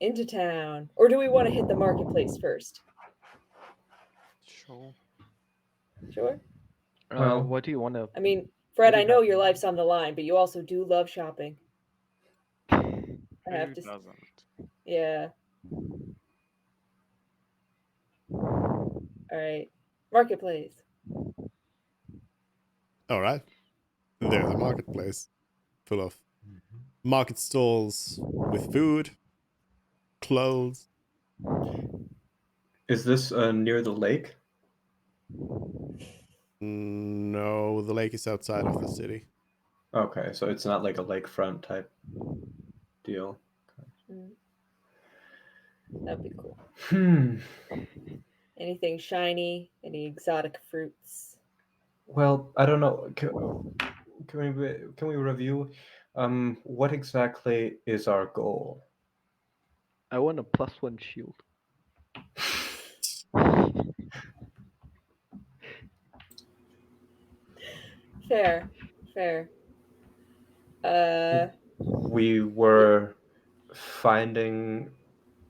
Speaker 1: into town, or do we want to hit the marketplace first?
Speaker 6: Sure.
Speaker 1: Sure.
Speaker 2: Well,
Speaker 5: What do you want to?
Speaker 1: I mean, Fred,
Speaker 5: do
Speaker 1: I
Speaker 5: you
Speaker 1: know
Speaker 5: have
Speaker 1: your
Speaker 5: in
Speaker 1: life's on the line, but you also do love shopping. I have
Speaker 6: Who
Speaker 1: to.
Speaker 6: doesn't?
Speaker 1: Yeah. All right. Marketplace.
Speaker 3: All right. There's a marketplace full of market stalls with food, clothes.
Speaker 2: is this near the lake?
Speaker 3: No, the lake is outside of the city.
Speaker 2: Okay, so it's not like a lakefront type deal.
Speaker 1: Mm, that'd be cool.
Speaker 2: Hmm.
Speaker 1: Anything shiny? Any exotic fruits?
Speaker 2: Well, I don't know. Can we review? What exactly is our goal?
Speaker 5: I want a +1 shield.
Speaker 1: Fair. Fair. Uh,
Speaker 2: We were finding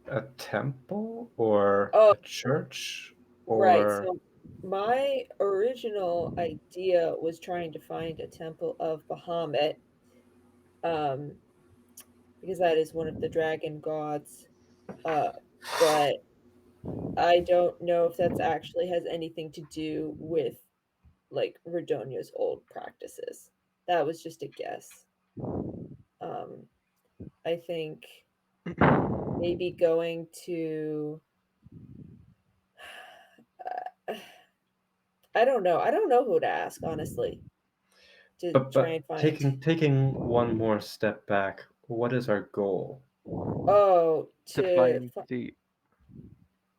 Speaker 2: a temple or
Speaker 1: oh,
Speaker 2: a church
Speaker 1: right.
Speaker 2: or
Speaker 1: So my original idea was trying to find a temple of Bahamut, um, because that is one of the dragon gods. Uh, but I don't know if that's actually has anything to do with like Redonia's old practices. That was just a guess. Um, I think maybe going to. I don't know. I don't know who to ask, honestly, to try
Speaker 2: but
Speaker 1: and find.
Speaker 2: taking one more step back, what is our goal?
Speaker 1: Oh,
Speaker 5: To find the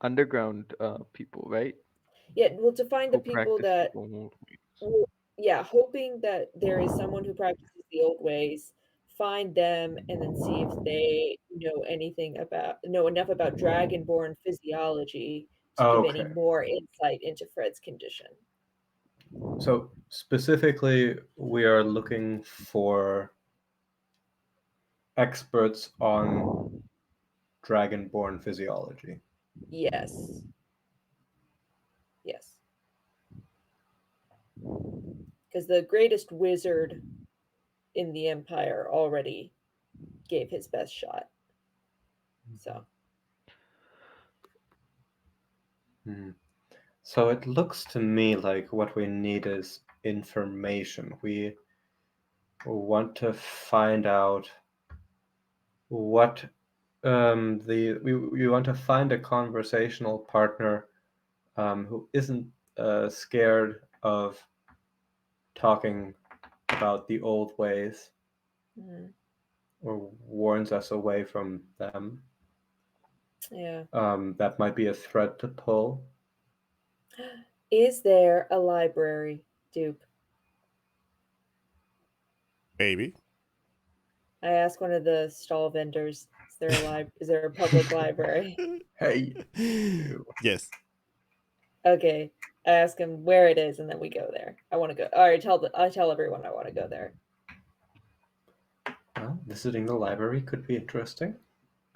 Speaker 5: underground people, right?
Speaker 1: yeah, well, to find the
Speaker 5: Who
Speaker 1: people
Speaker 5: practice the
Speaker 1: that,
Speaker 5: old ways.
Speaker 1: well, yeah, hoping that there is someone who practices the old ways, find them, and then see if they know enough about dragonborn physiology to give any
Speaker 2: Okay,
Speaker 1: more insight into Fred's condition.
Speaker 2: so specifically, we are looking for experts on dragonborn physiology.
Speaker 1: Yes. Yes. Because the greatest wizard in the Empire already gave his best shot. So,
Speaker 2: Hmm. So it looks to me like what we need is information. We want to find out what we want to find a conversational partner who isn't scared of talking about the old ways
Speaker 1: mm,
Speaker 2: or warns us away from them.
Speaker 1: yeah.
Speaker 2: That might be a thread to pull.
Speaker 1: Is there a library, Dupe?
Speaker 3: Maybe.
Speaker 1: I asked one of the stall vendors, is there a public library?
Speaker 2: Hey,
Speaker 3: Yes.
Speaker 1: Okay. I ask him where it is and then we go there. I want to go. All right, I tell everyone I want to go there.
Speaker 2: well, visiting the library could be interesting.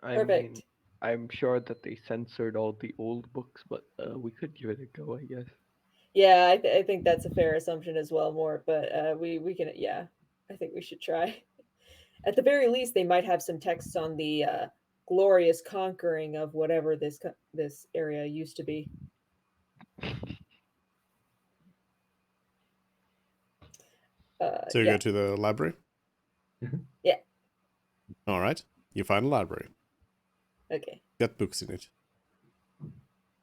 Speaker 5: I mean,
Speaker 1: Perfect.
Speaker 5: I'm sure that they censored all the old books, but we could give it a go, I guess.
Speaker 1: Yeah, I think that's a fair assumption as well, more, but we can, yeah. I think we should try. At the very least, they might have some texts on the glorious conquering of whatever this area used to be.
Speaker 3: So you
Speaker 1: Yeah.
Speaker 3: go to the library?
Speaker 2: Mm-hmm.
Speaker 1: Yeah.
Speaker 3: All right. You find a library.
Speaker 1: Okay.
Speaker 3: Got books in it.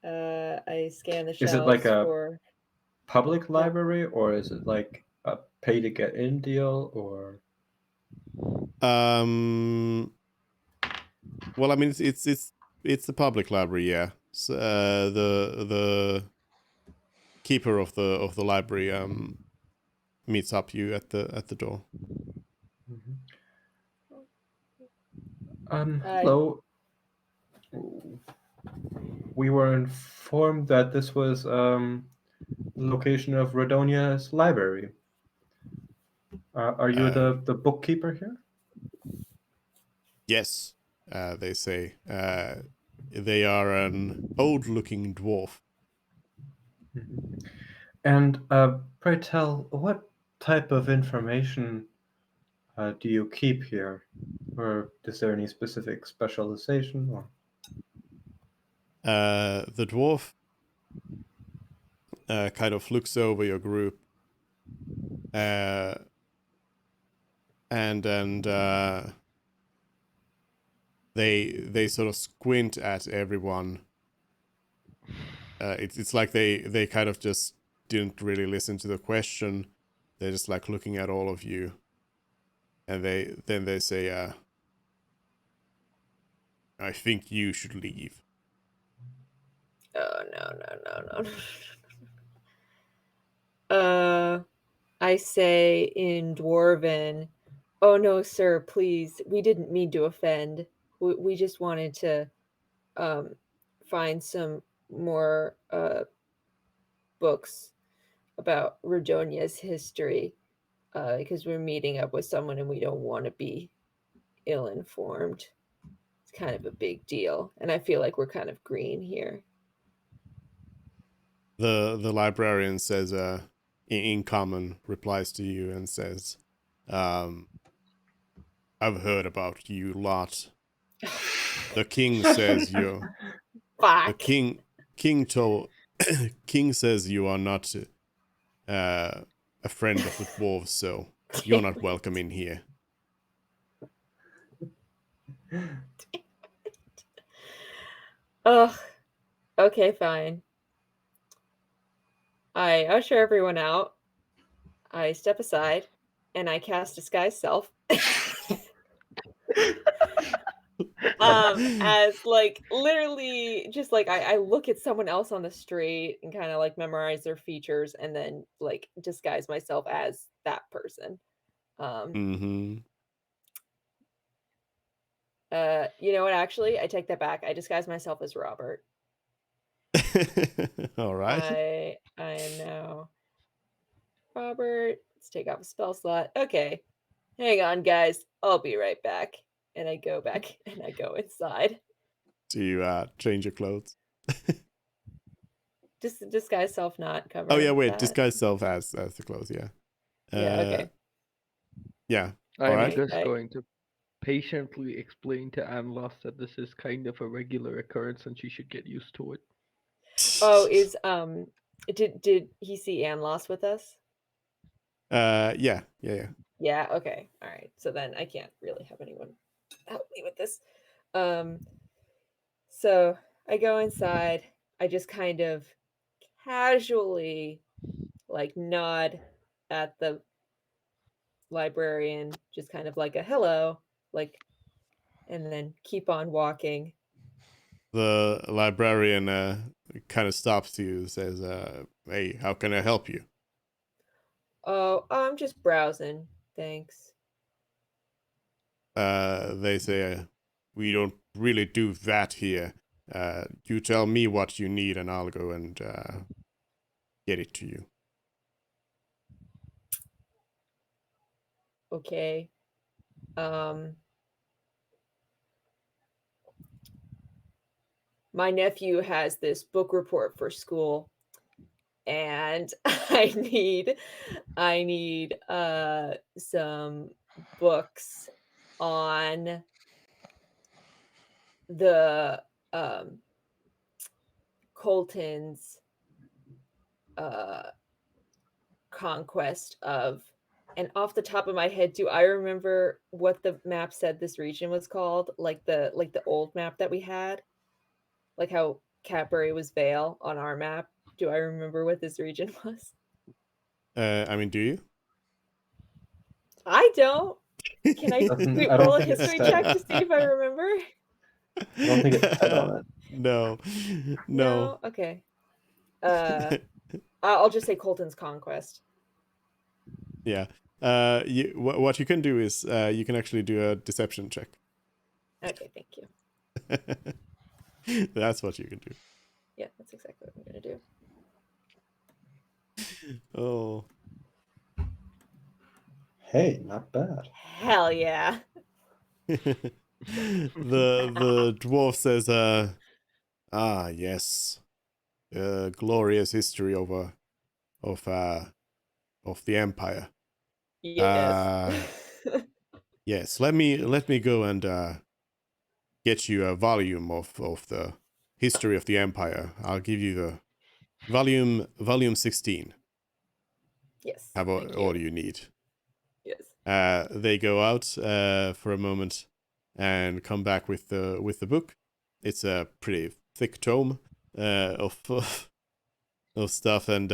Speaker 1: I scan the
Speaker 2: Is
Speaker 1: shelves
Speaker 2: it like a
Speaker 1: for.
Speaker 2: public library, or is it like a pay to get in deal, or?
Speaker 3: Well, I mean, it's the public library, yeah. So, the keeper of the library meets up you at the door.
Speaker 2: Hello. We were informed that this was the location of Redonia's library. Are you the bookkeeper here?
Speaker 3: Yes, they say. They are an old-looking dwarf.
Speaker 2: And pray tell, what type of information do you keep here? Or is there any specific specialization? Or?
Speaker 3: The dwarf kind of looks over your group, and they sort of squint at everyone. It's like they kind of just didn't really listen to the question. They're just like looking at all of you, and they say, "I think you should leave."
Speaker 1: Oh no. I say in Dwarven, "Oh no, sir, please. We didn't mean to offend. We just wanted to find some more books about Redonia's history because we're meeting up with someone and we don't want to be ill-informed. It's kind of a big deal, and I feel like we're kind of green here."
Speaker 3: The librarian says, in common, replies to you and says, "I've heard about you lot. The king says you. The
Speaker 1: Fuck.
Speaker 3: king told king says you are not a friend of the dwarves, so you're not welcome in here."
Speaker 1: Ugh. Okay, fine. I usher everyone out. I step aside and I cast Disguise Self. As like literally just like I look at someone else on the street and kind of like memorize their features and then like disguise myself as that person.
Speaker 3: Mm-hmm.
Speaker 1: You know what, actually I take that back. I disguise myself as Robert.
Speaker 3: All right.
Speaker 1: I am now Robert. Let's take off a spell slot. Okay. Hang on, guys. I'll be right back. And I go back and I go inside.
Speaker 3: Do you change your clothes?
Speaker 1: Just disguise self not cover.
Speaker 3: Oh yeah, wait.
Speaker 1: That.
Speaker 3: Disguise self as the clothes. Yeah.
Speaker 1: Yeah. Okay.
Speaker 3: Yeah. All
Speaker 5: I'm
Speaker 3: right.
Speaker 5: just going to patiently explain to Anlos that this is kind of a regular occurrence and she should get used to it.
Speaker 1: Oh, is did he see Anlos with us?
Speaker 3: Yeah.
Speaker 1: Yeah. Okay. All right. So then I can't really have anyone help me with this. So I go inside. I just kind of casually like nod at the librarian, just kind of like a hello, like, and then keep on walking.
Speaker 3: The librarian kind of stops you, says, "Hey, how can I help you?"
Speaker 1: Oh, I'm just browsing. Thanks.
Speaker 3: They say, "We don't really do that here. You tell me what you need, and I'll go and get it to you."
Speaker 1: Okay. My nephew has this book report for school and I need some books on the Colton's conquest of And off the top of my head, do I remember what the map said this region was called? Like the old map that we had? Like how Cadbury was Vale on our map? Do I remember what this region was?
Speaker 3: I mean, do you?
Speaker 1: I don't. Can I
Speaker 2: I don't
Speaker 1: roll a
Speaker 2: think it's
Speaker 1: history
Speaker 2: said.
Speaker 1: check to see if I remember?
Speaker 2: I don't think it said on it.
Speaker 3: No.
Speaker 1: No? Okay. I'll just say Colton's Conquest.
Speaker 3: Yeah. What you can do is you can actually do a deception check.
Speaker 1: Okay, thank you.
Speaker 3: That's what you can do.
Speaker 1: Yeah, that's exactly what I'm gonna do.
Speaker 3: Oh.
Speaker 2: Hey, not bad.
Speaker 1: Hell yeah.
Speaker 3: the dwarf says, yes, glorious history of the empire.
Speaker 1: Yes.
Speaker 3: Yes, let me go and get you a volume of the history of the empire. I'll give you the volume 16.
Speaker 1: Yes.
Speaker 3: Have
Speaker 1: thank
Speaker 3: all
Speaker 1: you.
Speaker 3: you need.
Speaker 1: Yes.
Speaker 3: They go out for a moment and come back with the book. It's a pretty thick tome of stuff, and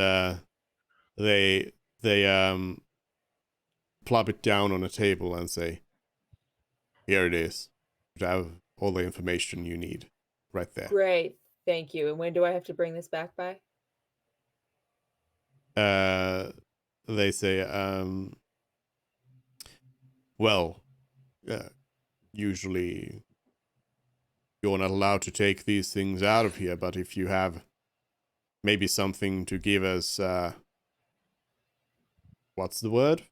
Speaker 3: they plop it down on a table and say, "Here it is. You have all the information you need right there."
Speaker 1: Great. Thank you. And when do I have to bring this back by?
Speaker 3: They say, well, usually you're not allowed to take these things out of here, but if you have maybe something to give us, what's the word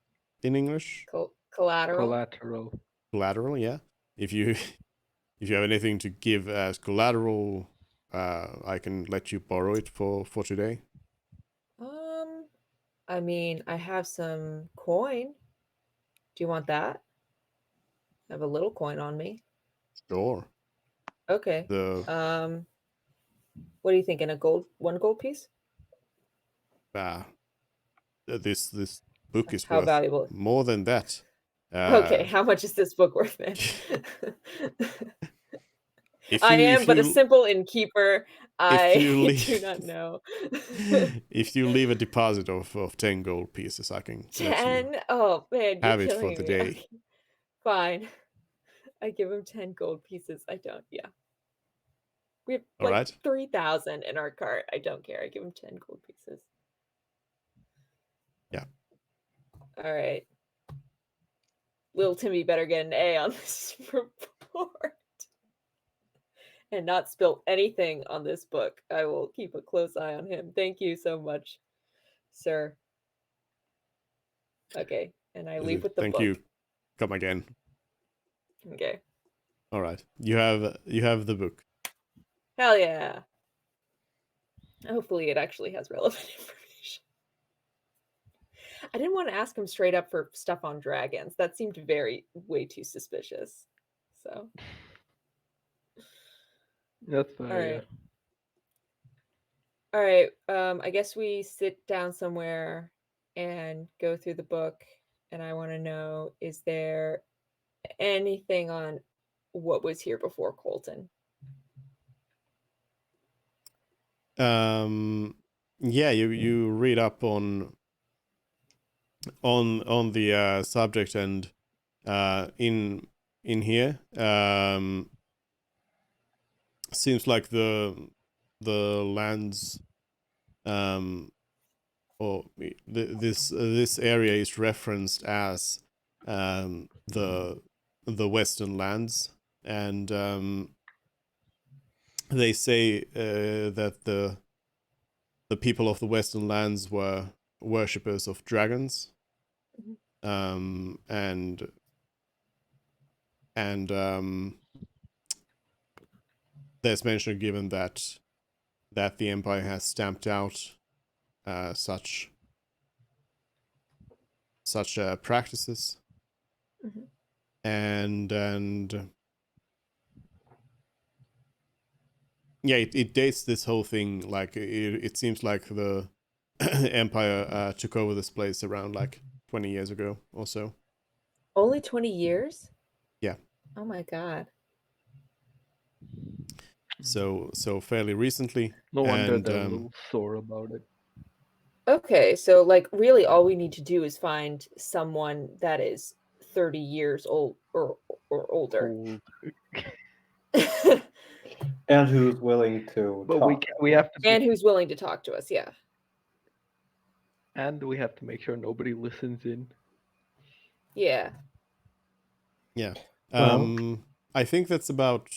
Speaker 3: in English?
Speaker 1: Collateral.
Speaker 5: Collateral.
Speaker 3: Collateral, yeah. If you if you have anything to give as collateral, I can let you borrow it for today.
Speaker 1: I mean, I have some coin. Do you want that? I have a little coin on me.
Speaker 3: Sure.
Speaker 1: Okay.
Speaker 3: The
Speaker 1: What are you thinking? One gold piece?
Speaker 3: this book is
Speaker 1: How
Speaker 3: worth
Speaker 1: valuable?
Speaker 3: more than that.
Speaker 1: Okay, how much is this book worth, man?
Speaker 3: If
Speaker 1: I
Speaker 3: you
Speaker 1: am
Speaker 3: if
Speaker 1: but a
Speaker 3: you
Speaker 1: simple innkeeper.
Speaker 3: if you
Speaker 1: I
Speaker 3: leave,
Speaker 1: do not know.
Speaker 3: if you leave a deposit of 10 gold pieces, I can let you
Speaker 1: 10? Oh man, you're
Speaker 3: have it for
Speaker 1: killing
Speaker 3: the
Speaker 1: me.
Speaker 3: day.
Speaker 1: Okay, fine. I give him 10 gold pieces. I don't, yeah. We have
Speaker 3: All
Speaker 1: like
Speaker 3: right.
Speaker 1: 3,000 in our cart. I don't care. I give him 10 gold pieces.
Speaker 3: Yeah.
Speaker 1: All right. Little Timmy better get an A on this report and not spill anything on this book. I will keep a close eye on him. Thank you so much, sir. Okay, and I leave with the
Speaker 3: Thank
Speaker 1: book.
Speaker 3: you. Come again.
Speaker 1: Okay.
Speaker 3: All right. You have the book.
Speaker 1: Hell yeah. Hopefully it actually has relevant information. I didn't want to ask him straight up for stuff on dragons. That seemed way too suspicious. So.
Speaker 5: That's fair.
Speaker 1: All right. All right. I guess we sit down somewhere and go through the book. And I want to know, is there anything on what was here before Colton?
Speaker 3: Yeah, you read up on the subject, and in here seems like the lands or this area is referenced as the Western lands, and they say that the people of the Western lands were worshippers of dragons, and there's mention given that the Empire has stamped out such practices, and yeah, it dates this whole thing, like it seems like the Empire took over this place around like 20 years ago or so.
Speaker 1: Only 20 years?
Speaker 3: Yeah.
Speaker 1: Oh my god.
Speaker 3: So fairly recently.
Speaker 5: No wonder
Speaker 3: and
Speaker 5: they're a little sore about it.
Speaker 1: Okay, so like really all we need to do is find someone that is 30 years old or older.
Speaker 5: Old.
Speaker 2: And who's willing to
Speaker 5: But
Speaker 2: talk.
Speaker 5: we have to
Speaker 1: And who's willing to talk to us, yeah.
Speaker 5: and we have to make sure nobody listens in.
Speaker 1: Yeah.
Speaker 3: Yeah.
Speaker 2: Well-
Speaker 3: I think that's about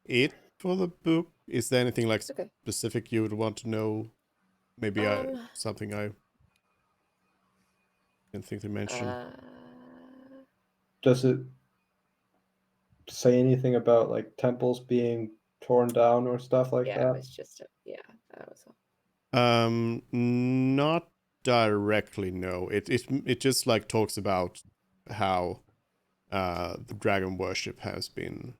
Speaker 3: it for the book. Is there anything like
Speaker 1: Okay.
Speaker 3: specific you would want to know? Maybe something I didn't think to mention.
Speaker 2: Does it say anything about like temples being torn down or stuff like
Speaker 1: yeah,
Speaker 2: that?
Speaker 1: it was just that was all.
Speaker 3: Not directly, no. It just like talks about how the dragon worship has been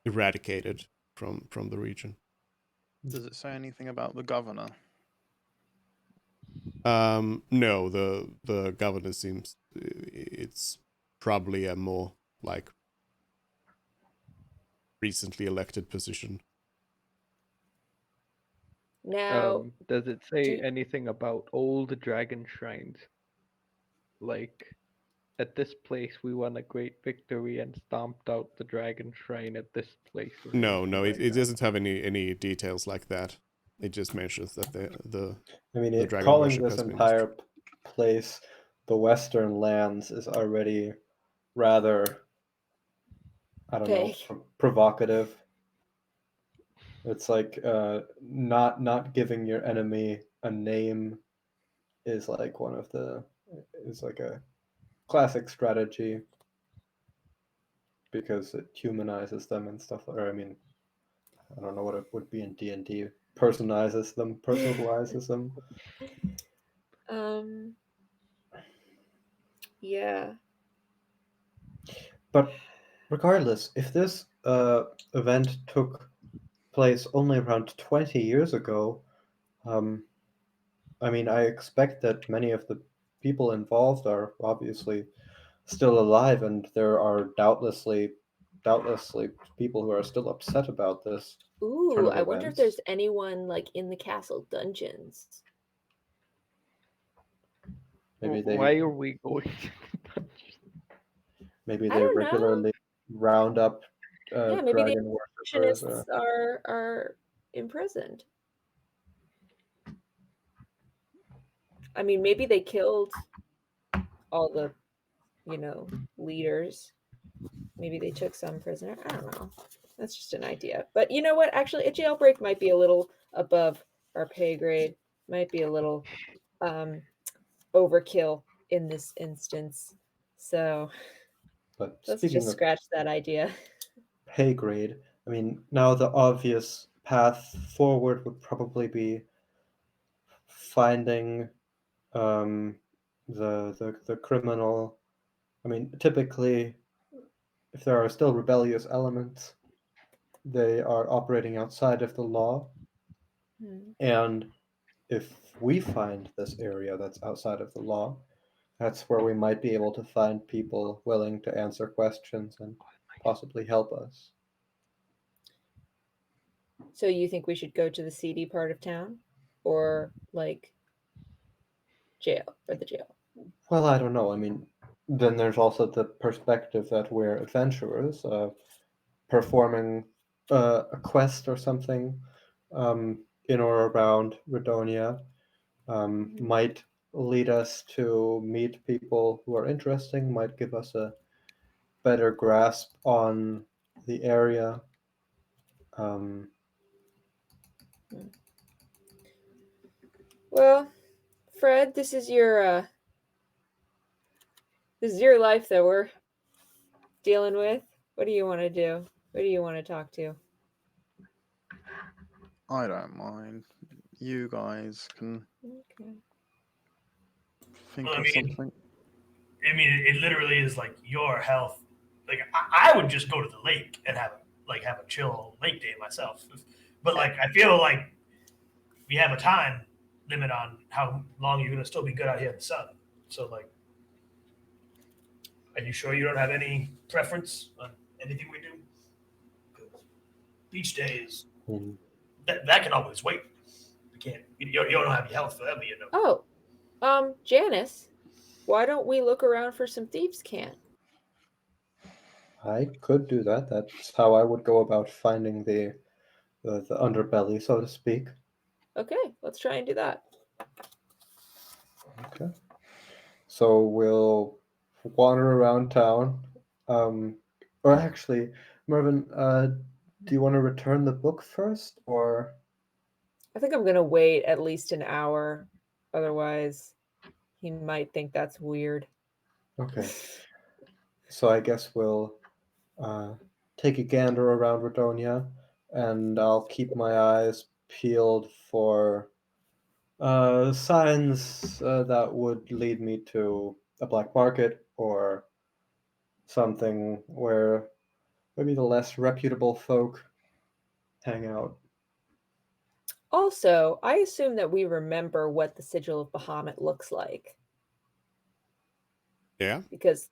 Speaker 3: eradicated from the region.
Speaker 6: Does it say anything about the governor?
Speaker 3: No, the governor seems it's probably a more like recently elected position.
Speaker 1: Now,
Speaker 5: Does it say
Speaker 1: do-
Speaker 5: anything about old dragon shrines? Like, at this place we won a great victory and stomped out the dragon shrine at this place. Or
Speaker 3: No,
Speaker 5: anything
Speaker 3: no,
Speaker 5: like
Speaker 3: it
Speaker 5: that?
Speaker 3: doesn't have any details like that. It just mentions that the
Speaker 2: I mean,
Speaker 3: the dragon
Speaker 2: calling
Speaker 3: worship
Speaker 2: this
Speaker 3: has been
Speaker 2: entire place the Western Lands is already rather, I don't know,
Speaker 1: Vague.
Speaker 2: provocative. It's like not giving your enemy a name is like is like a classic strategy because it humanizes them and stuff. Or I mean, I don't know what it would be in D&D. Personalizes them, personalizes them.
Speaker 1: Yeah.
Speaker 2: But regardless, if this event took place only around 20 years ago, I mean, I expect that many of the people involved are obviously still alive, and there are doubtlessly people who are still upset about this turn
Speaker 1: Ooh,
Speaker 2: of
Speaker 1: I wonder if
Speaker 2: events.
Speaker 1: there's anyone like in the castle dungeons.
Speaker 2: Maybe they
Speaker 5: Why are we going?
Speaker 2: maybe
Speaker 1: I
Speaker 2: they
Speaker 1: don't know.
Speaker 2: regularly round up
Speaker 1: Yeah, maybe the
Speaker 2: dragon worshippers.
Speaker 1: abolitionists are imprisoned. I mean, maybe they killed all the, leaders. Maybe they took some prisoner. I don't know. That's just an idea. But you know what? Actually, a jailbreak might be a little above our pay grade. Might be a little overkill in this instance. So
Speaker 2: But
Speaker 1: let's
Speaker 2: speaking
Speaker 1: just
Speaker 2: of
Speaker 1: scratch that idea.
Speaker 2: pay grade, I mean, now the obvious path forward would probably be finding the criminal. I mean, typically, if there are still rebellious elements, they are operating outside of the law. And if we find this area that's outside of the law, that's where we might be able to find people willing to answer questions and possibly help us.
Speaker 1: So you think we should go to the seedy part of town, or like jail or the jail?
Speaker 2: Well, I don't know. I mean, then there's also the perspective that we're adventurers performing a quest or something in or around Redonia might lead us to meet people who are interesting, might give us a better grasp on the area.
Speaker 1: Well, Fred, this is your life that we're dealing with. What do you want to do? What do you want to talk to?
Speaker 6: I don't mind. You guys can
Speaker 1: Okay.
Speaker 6: think
Speaker 4: Well, I
Speaker 6: of
Speaker 4: mean-
Speaker 6: something.
Speaker 4: I mean, it literally is like your health. Like I would just go to the lake and have a chill lake day myself. But like I feel like we have a time limit on how long you're gonna still be good out here in the sun. So like Are you sure you don't have any preference on anything we do? 'Cause beach days,
Speaker 2: Hmm.
Speaker 4: that can always wait. We can't. You don't have your health forever, you know.
Speaker 1: Oh, Janice, why don't we look around for some thieves' cant?
Speaker 2: I could do that. That's how I would go about finding the underbelly, so to speak.
Speaker 1: Okay, let's try and do that.
Speaker 2: Okay. So we'll wander around town. Or actually, Mervin, do you want to return the book first, or
Speaker 1: I think I'm gonna wait at least an hour, otherwise he might think that's weird.
Speaker 2: okay? So I guess we'll uh, take a gander around Redonia, and I'll keep my eyes peeled for signs that would lead me to a black market or something where maybe the less reputable folk hang out.
Speaker 1: Also, I assume that we remember what the Sigil of Bahamut looks like,
Speaker 3: Yeah.
Speaker 1: because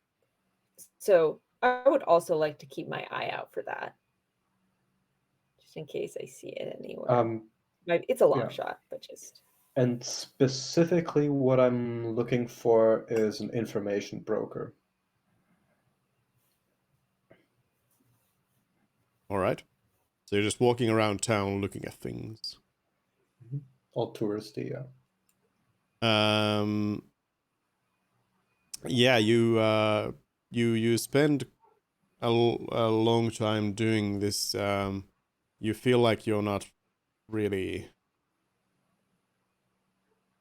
Speaker 1: so I would also like to keep my eye out for that, just in case I see it anywhere. It's a long
Speaker 2: Yeah.
Speaker 1: shot, but just
Speaker 2: And specifically, what I'm looking for is an information broker.
Speaker 3: All right. So you're just walking around town looking at things.
Speaker 2: All touristy, yeah.
Speaker 3: Yeah, you spend a long time doing this. You feel like you're not really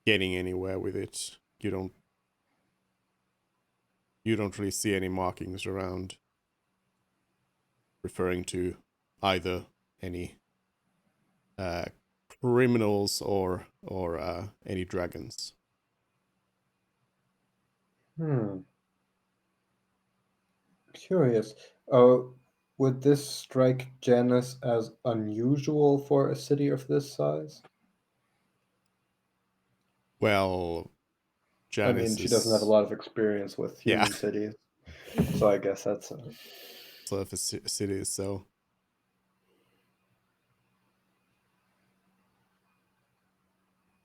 Speaker 3: getting anywhere with it. You don't really see any markings around referring to either any uh, criminals or any dragons.
Speaker 2: Curious. Would this strike Janice as unusual for a city of this size?
Speaker 3: Well,
Speaker 2: I mean,
Speaker 3: Janice
Speaker 2: she doesn't have a
Speaker 3: is,
Speaker 2: lot of experience with
Speaker 3: yeah,
Speaker 2: human cities, so I guess that's
Speaker 3: sort of a city. So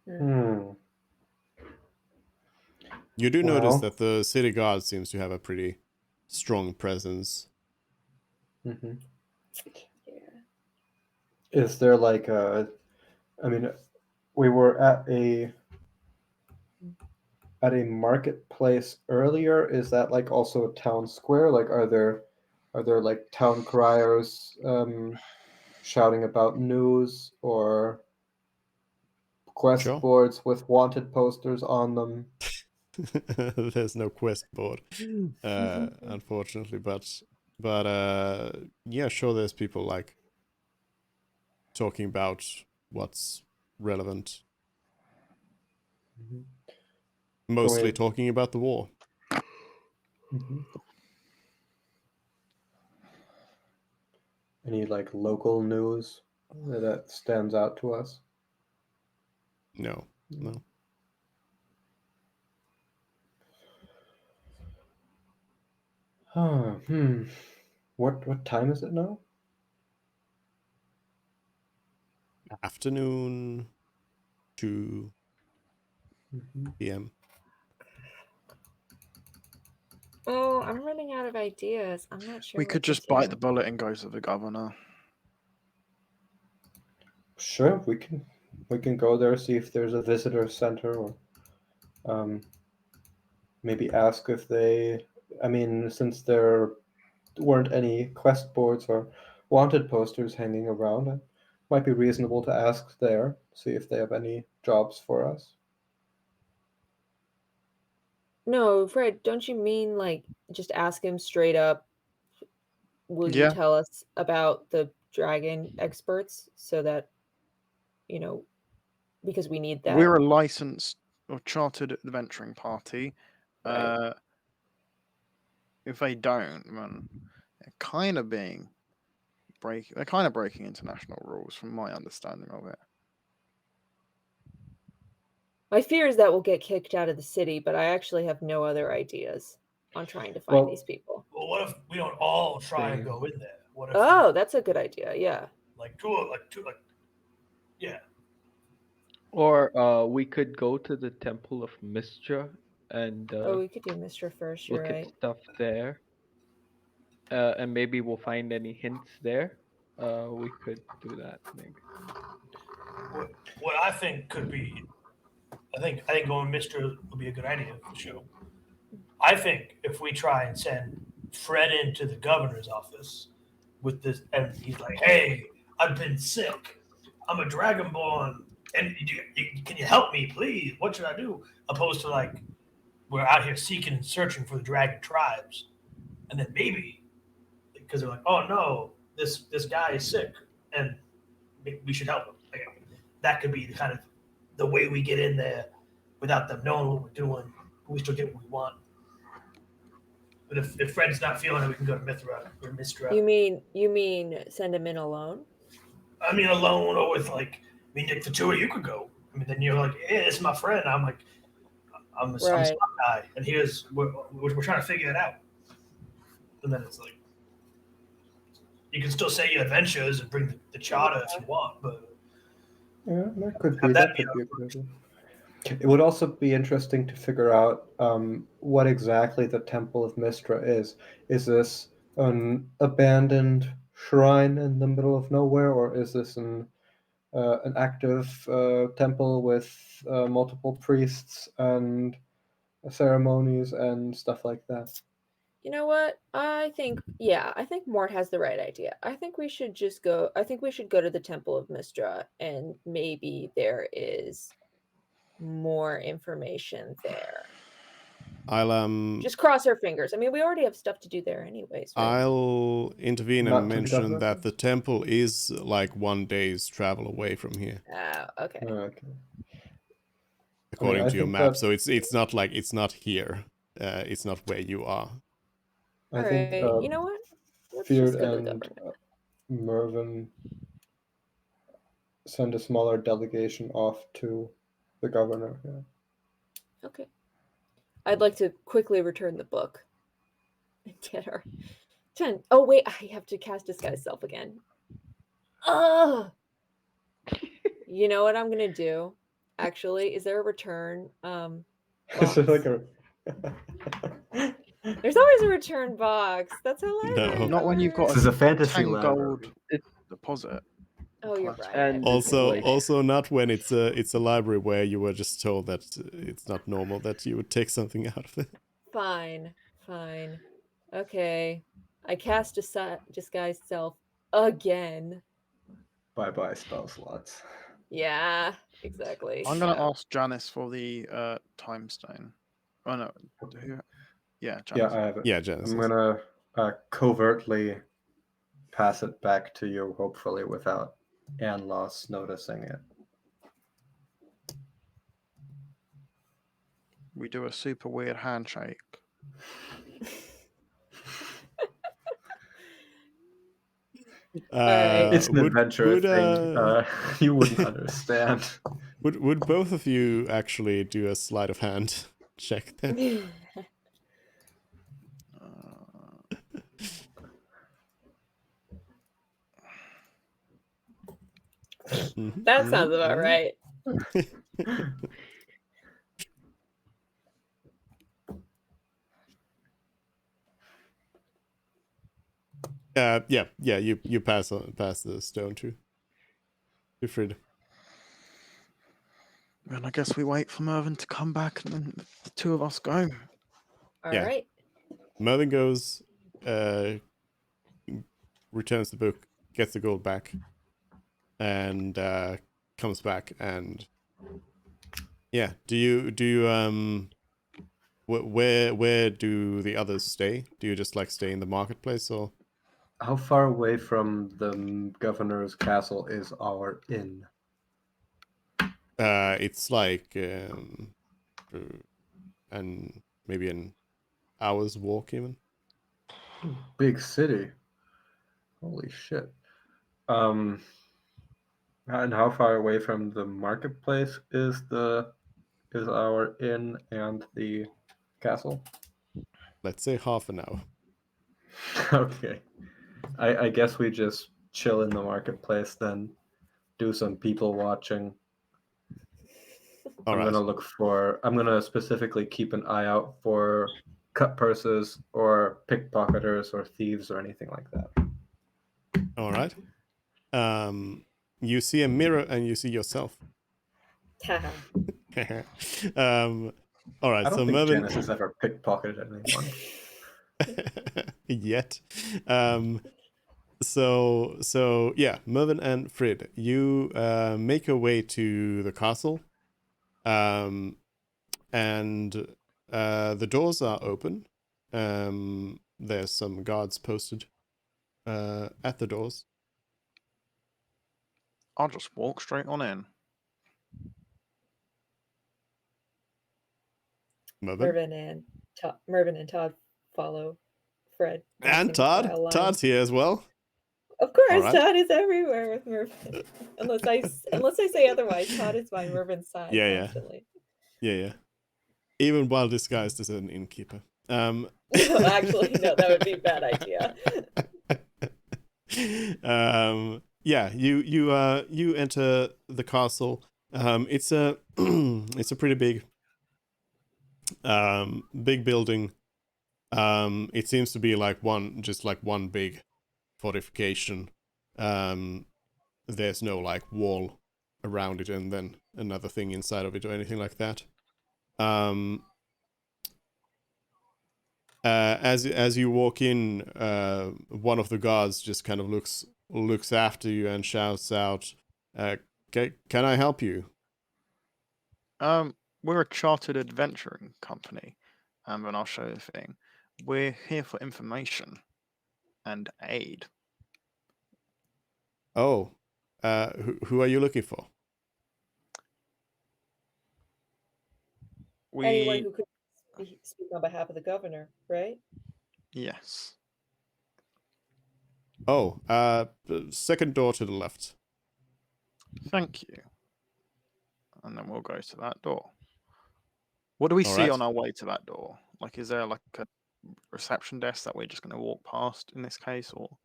Speaker 2: hmm.
Speaker 3: you do notice
Speaker 2: Well,
Speaker 3: that the city guard seems to have a pretty strong presence.
Speaker 2: mhm.
Speaker 1: yeah.
Speaker 2: Is there like a? I mean, we were at a marketplace earlier. Is that like also a town square? Like, are there like town criers shouting about news or quest
Speaker 3: Sure.
Speaker 2: boards with wanted posters on them?
Speaker 3: There's no quest board, unfortunately, but yeah, sure. There's people like talking about what's relevant.
Speaker 2: Mhm.
Speaker 3: Mostly
Speaker 2: Going.
Speaker 3: talking about the war.
Speaker 2: Mhm. Any like local news that stands out to us?
Speaker 3: No, no.
Speaker 2: Hmm. What time is it now?
Speaker 3: Afternoon, 2
Speaker 2: Mhm.
Speaker 3: p.m.
Speaker 1: Oh, I'm running out of ideas. I'm not sure
Speaker 6: We
Speaker 1: what
Speaker 6: could
Speaker 1: to
Speaker 6: just bite the
Speaker 1: do.
Speaker 6: bullet and go to the governor.
Speaker 2: Sure, we can go there, see if there's a visitor center, or um, maybe ask if they. I mean, since there weren't any quest boards or wanted posters hanging around, it might be reasonable to ask there, see if they have any jobs for us.
Speaker 1: No, Fred, don't you mean like just ask him straight up, will you
Speaker 6: Yeah,
Speaker 1: tell us about the dragon experts so that, you know, because we need that,
Speaker 6: we're a licensed or chartered adventuring party.
Speaker 1: right?
Speaker 6: Uh, if they don't, then they're kind of being they're kind of breaking international rules, from my understanding of it.
Speaker 1: My fear is that we'll get kicked out of the city, but I actually have no other ideas. on trying to find
Speaker 2: Well-
Speaker 1: these people.
Speaker 4: Well, what if we don't all try and
Speaker 5: Same.
Speaker 4: go in there? What if
Speaker 1: Oh, that's a good idea. Yeah.
Speaker 4: yeah.
Speaker 5: Or we could go to the Temple of Mystra and
Speaker 1: Oh, we could do Mr. first. You're
Speaker 5: look
Speaker 1: right.
Speaker 5: at stuff there. And maybe we'll find any hints there. We could do that, maybe.
Speaker 4: What I think could be, I think going Mister would be a good idea for sure. I think if we try and send Fred into the governor's office with this, and he's like, "Hey, I've been sick. I'm a dragonborn, and can you help me, please? What should I do?" Opposed to like, we're out here seeking and searching for the dragon tribes, and then maybe because they're like, "Oh no, this guy is sick, and we should help him." Like, that could be the kind of the way we get in there without them knowing what we're doing. We still get what we want. But if Fred's not feeling it, we can go to Mithra or Mistra.
Speaker 1: You mean send him in alone?
Speaker 4: I mean, alone or with like, I mean, if the two of you could go. I mean, then you're like, "Hey, this is my friend." I'm like, I'm a
Speaker 1: Right.
Speaker 4: smart guy, and we're trying to figure it out. And then it's like, you can still say your adventures and bring the charter if you want, but
Speaker 2: Yeah, that could be.
Speaker 4: Have
Speaker 2: That
Speaker 4: that
Speaker 2: could be a good idea. It would also be interesting to figure out what exactly the Temple of Mystra is. Is this an abandoned shrine in the middle of nowhere, or is this an active temple with multiple priests and ceremonies and stuff like that?
Speaker 1: You know what? I think Mort has the right idea. I think we should go to the Temple of Mystra, and maybe there is more information there.
Speaker 3: I'll
Speaker 1: Just cross our fingers. I mean, we already have stuff to do there anyways, right?
Speaker 3: I'll intervene
Speaker 2: Not
Speaker 3: and
Speaker 2: to the
Speaker 3: mention
Speaker 2: governor?
Speaker 3: that the temple is like 1 day's travel away from here,
Speaker 1: Okay.
Speaker 2: Okay.
Speaker 3: according
Speaker 2: I
Speaker 3: to your
Speaker 2: think
Speaker 3: map.
Speaker 2: that-
Speaker 3: So it's not like it's not here. It's not where you are.
Speaker 2: I
Speaker 1: All
Speaker 2: think
Speaker 1: right. You know what? Let's
Speaker 2: Feared
Speaker 1: just go to the
Speaker 2: and
Speaker 1: government.
Speaker 2: Mervyn send a smaller delegation off to the governor. Yeah.
Speaker 1: Okay. I'd like to quickly return the book and get her 10. Oh wait, I have to cast disguise self again. Ugh. You know what I'm gonna do? Actually, is there a return?
Speaker 2: Is it
Speaker 1: Box?
Speaker 2: like a
Speaker 1: There's always a return box. That's how I
Speaker 3: No.
Speaker 1: like
Speaker 6: Not when you've got
Speaker 7: This is a fantasy
Speaker 6: 10
Speaker 7: library.
Speaker 6: gold deposit.
Speaker 1: Oh, you're
Speaker 6: Plus-
Speaker 1: right.
Speaker 5: And
Speaker 3: Also,
Speaker 5: like-
Speaker 3: also not when it's a library where you were just told that it's not normal that you would take something out of it.
Speaker 1: Fine. Okay. I cast disguise self again.
Speaker 2: bye spell slots?
Speaker 1: Yeah, exactly.
Speaker 6: I'm going to
Speaker 1: Yeah.
Speaker 6: ask Janice for the time stone. Oh, no. Who? Yeah, Janice.
Speaker 2: Yeah, I have it.
Speaker 3: Yeah, Genesis.
Speaker 2: I'm gonna covertly pass it back to you, hopefully without Anlos noticing it.
Speaker 6: We do a super weird handshake.
Speaker 1: Alright.
Speaker 2: It's an
Speaker 3: Would-
Speaker 2: adventure
Speaker 3: would,
Speaker 2: thing. You wouldn't understand.
Speaker 3: Would both of you actually do a sleight of hand check then? Mhm,
Speaker 1: That
Speaker 3: mhm,
Speaker 1: sounds about
Speaker 3: mhm.
Speaker 1: right.
Speaker 3: Yeah. You pass the stone to Frid.
Speaker 6: And I guess we wait for Mervyn to come back and then the two of us go.
Speaker 1: All
Speaker 3: Yeah.
Speaker 1: right.
Speaker 3: Merlin goes, returns the book, gets the gold back, and comes back and yeah. Do you where do the others stay? Do you just like stay in the marketplace or?
Speaker 2: How far away from the governor's castle is our inn?
Speaker 3: It's like and maybe an hour's walk even.
Speaker 2: Big city. Holy shit. And how far away from the marketplace is our inn and the castle?
Speaker 3: let's say half an hour.
Speaker 2: Okay. I guess we just chill in the marketplace then, do some people watching.
Speaker 3: All
Speaker 2: I'm
Speaker 3: right.
Speaker 2: gonna specifically keep an eye out for cut purses or pickpocketers or thieves or anything like that.
Speaker 3: All right. You see a mirror and you see yourself.
Speaker 1: Haha.
Speaker 3: All right.
Speaker 2: I don't
Speaker 3: So
Speaker 2: think
Speaker 3: Mervin
Speaker 2: Janice has ever pickpocketed anyone.
Speaker 3: yet. So yeah, Mervin and Frid, you make your way to the castle, and the doors are open. There's some guards posted at the doors.
Speaker 6: I'll just walk straight on in.
Speaker 3: Mervin
Speaker 1: Mervin and Todd follow Fred in
Speaker 3: and
Speaker 1: single file
Speaker 3: Todd.
Speaker 1: line.
Speaker 3: Todd's here as well.
Speaker 1: Of course,
Speaker 3: All right.
Speaker 1: Todd is everywhere with Mervin. unless I say otherwise, Todd is by Mervin's side
Speaker 3: Yeah.
Speaker 1: constantly.
Speaker 3: Yeah. Even while disguised as an innkeeper.
Speaker 1: No, actually, no, that would be a bad idea.
Speaker 3: Yeah, you enter the castle. It's a it's a pretty big big building. It seems to be like one big fortification. There's no like wall around it and then another thing inside of it or anything like that. As you walk in, one of the guards just kind of looks after you and shouts out, "Can I help you?"
Speaker 6: We're a chartered adventuring company, and I'll show you the thing. We're here for information and aid.
Speaker 3: Oh, who are you looking for?
Speaker 1: Anyone
Speaker 6: We
Speaker 1: who could speak on behalf of the governor, right?
Speaker 6: yes.
Speaker 3: Oh, second door to the left.
Speaker 6: Thank you. And then we'll go to that door. What do we
Speaker 3: All
Speaker 6: see
Speaker 3: right.
Speaker 6: on our way to that door? Like, is there like a reception desk that we're just going to walk past in this case, or?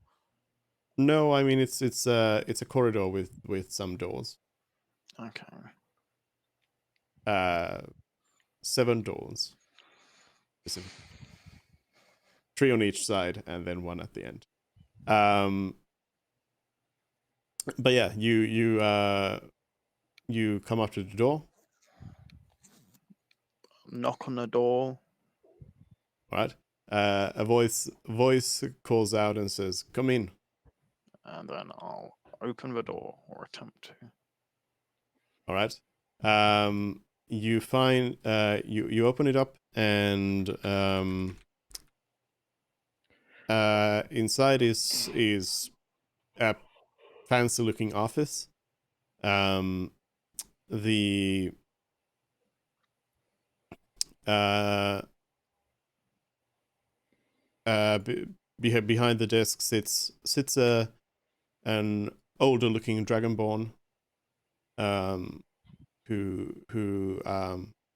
Speaker 3: No, I mean it's a corridor with some doors.
Speaker 6: Okay.
Speaker 3: 7 doors. 3 on each side and then 1 at the end. But yeah, you come up to the door.
Speaker 6: Knock on the door.
Speaker 3: All right. A voice calls out and says, "Come in."
Speaker 6: And then I'll open the door or attempt to.
Speaker 3: All right. You find you open it up and inside is a fancy looking office. The behind the desk sits an older looking dragonborn who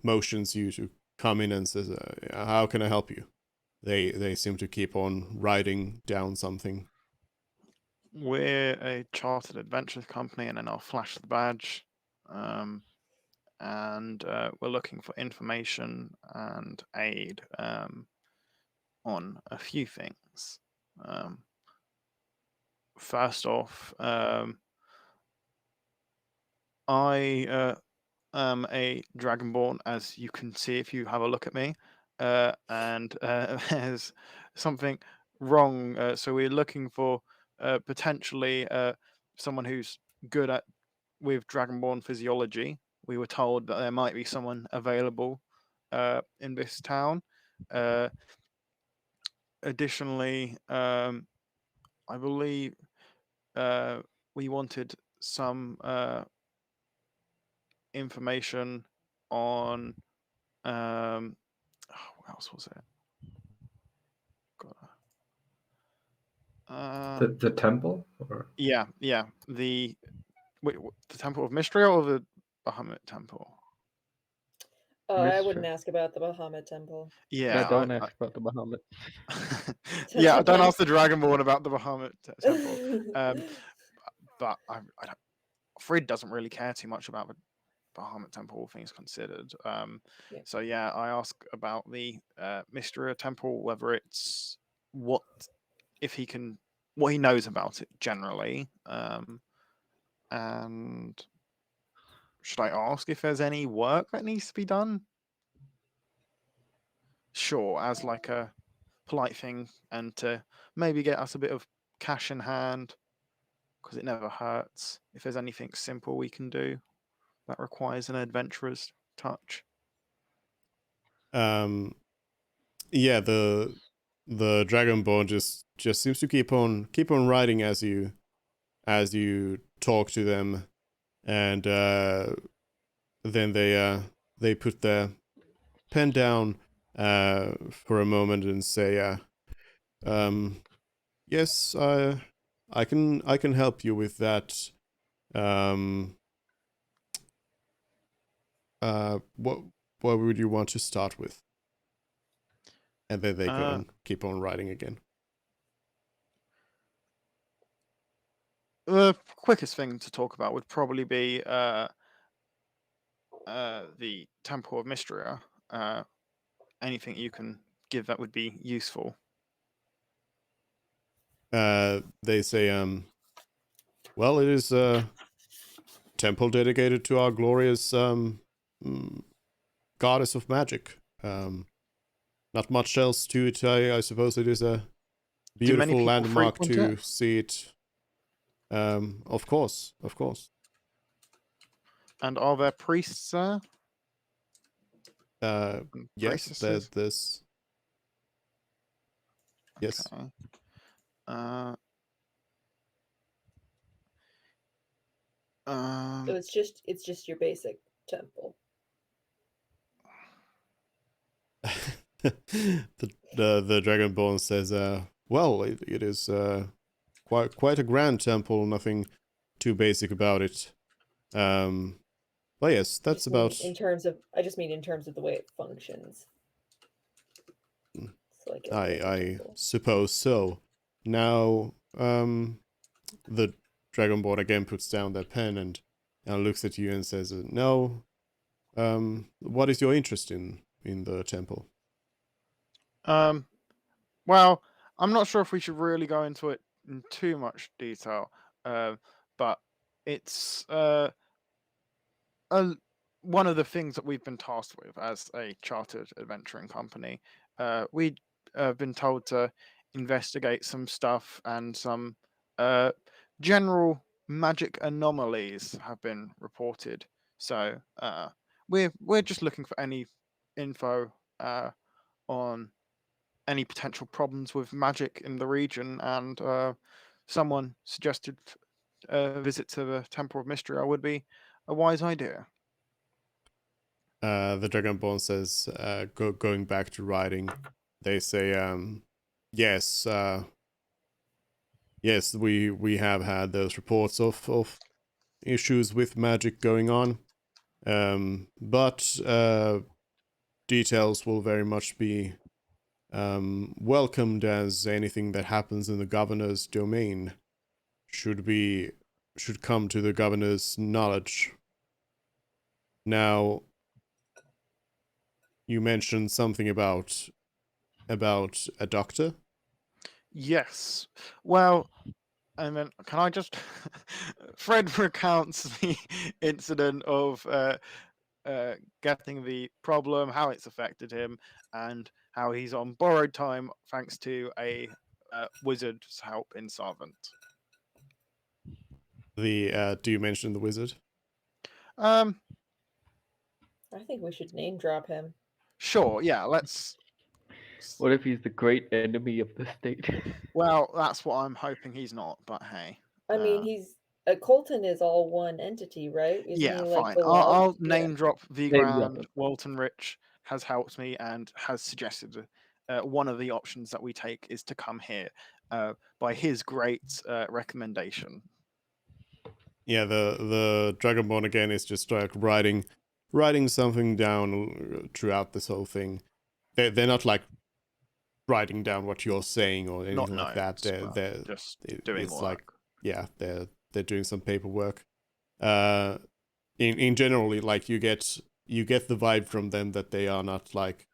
Speaker 3: motions you to come in and says, "How can I help you?" They seem to keep on writing down something.
Speaker 6: We're a chartered adventures company, and then I'll flash the badge. And we're looking for information and aid on a few things. First off, I am a dragonborn, as you can see if you have a look at me, and there's something wrong. So we're looking for potentially someone who's good with dragonborn physiology. We were told that there might be someone available in this town. Additionally, I believe we wanted some information on what else was it?
Speaker 2: The temple? Or?
Speaker 6: Yeah. The Temple of Mysterio or the Bahamut Temple?
Speaker 1: Oh, I wouldn't
Speaker 5: Mister.
Speaker 1: ask about the Bahamut Temple.
Speaker 6: Yeah,
Speaker 5: No, don't ask about the Bahamut.
Speaker 6: yeah. Don't ask the Dragonborn about the Bahamut temple. But I don't. Fred doesn't really care too much about the Bahamut temple, all things considered.
Speaker 1: Yeah.
Speaker 6: So yeah, I ask about the Mysterio temple, whether it's what he knows about it generally, and should I ask if there's any work that needs to be done? Sure, as like a polite thing, and to maybe get us a bit of cash in hand, because it never hurts. If there's anything simple we can do that requires an adventurer's touch.
Speaker 3: Yeah, the Dragonborn just seems to keep on writing as you talk to them, and then they put their pen down for a moment and say, yes, I can help you with that. What would you want to start with? And then they go and keep on writing again.
Speaker 6: The quickest thing to talk about would probably be the Temple of Mysterio. Anything you can give that would be useful.
Speaker 3: They say, well, it is a temple dedicated to our glorious goddess of magic. Not much else to it. I suppose it is a
Speaker 6: Do many
Speaker 3: beautiful
Speaker 6: people
Speaker 3: landmark
Speaker 6: frequent
Speaker 3: to
Speaker 6: it?
Speaker 3: see it. Of course.
Speaker 6: And are there priests there?
Speaker 3: Yes,
Speaker 6: Priestesses?
Speaker 3: there's yes.
Speaker 6: Okay.
Speaker 1: So it's just your basic temple.
Speaker 3: the Dragonborn says, well, it is quite a grand temple. Nothing too basic about it. But yes, that's about.
Speaker 1: I just mean in terms of the way it functions. It's like
Speaker 3: I suppose so. Now, the Dragonborn again puts down their pen and looks at you and says, "No. What is your interest in the temple?"
Speaker 6: Well, I'm not sure if we should really go into it in too much detail, but it's one of the things that we've been tasked with as a chartered adventuring company. We have been told to investigate some stuff, and some general magic anomalies have been reported. So we're just looking for any info on any potential problems with magic in the region, and someone suggested a visit to the Temple of Mysterio would be a wise idea.
Speaker 3: The Dragonborn says, going back to writing, they say, yes, yes, we have had those reports of issues with magic going on, but details will very much be welcomed, as anything that happens in the governor's domain should come to the governor's knowledge. Now, you mentioned something about a doctor.
Speaker 6: Yes. Well, and then can I just Fred recounts the incident of getting the problem, how it's affected him, and how he's on borrowed time thanks to a wizard's help in Sarvent.
Speaker 3: Do you mention the wizard?
Speaker 6: Um,
Speaker 1: I think we should name drop him.
Speaker 6: Sure, yeah, let's.
Speaker 5: What if he's the great enemy of the state?
Speaker 6: Well, that's what I'm hoping he's not, but hey.
Speaker 1: I mean, Colton is all one entity, right? Isn't
Speaker 6: Yeah,
Speaker 1: he like
Speaker 6: fine.
Speaker 1: the
Speaker 6: I'll name drop the
Speaker 5: Name
Speaker 6: Grand.
Speaker 5: drop him.
Speaker 6: Walton Rich has helped me and has suggested one of the options that we take is to come here by his great recommendation.
Speaker 3: Yeah, the Dragonborn again is just like writing writing something down throughout this whole thing. They're not like writing down what you're saying or anything like that. They're
Speaker 6: just doing
Speaker 3: it's
Speaker 6: work.
Speaker 3: like they're doing some paperwork. In generally, like you get the vibe from them that they are not like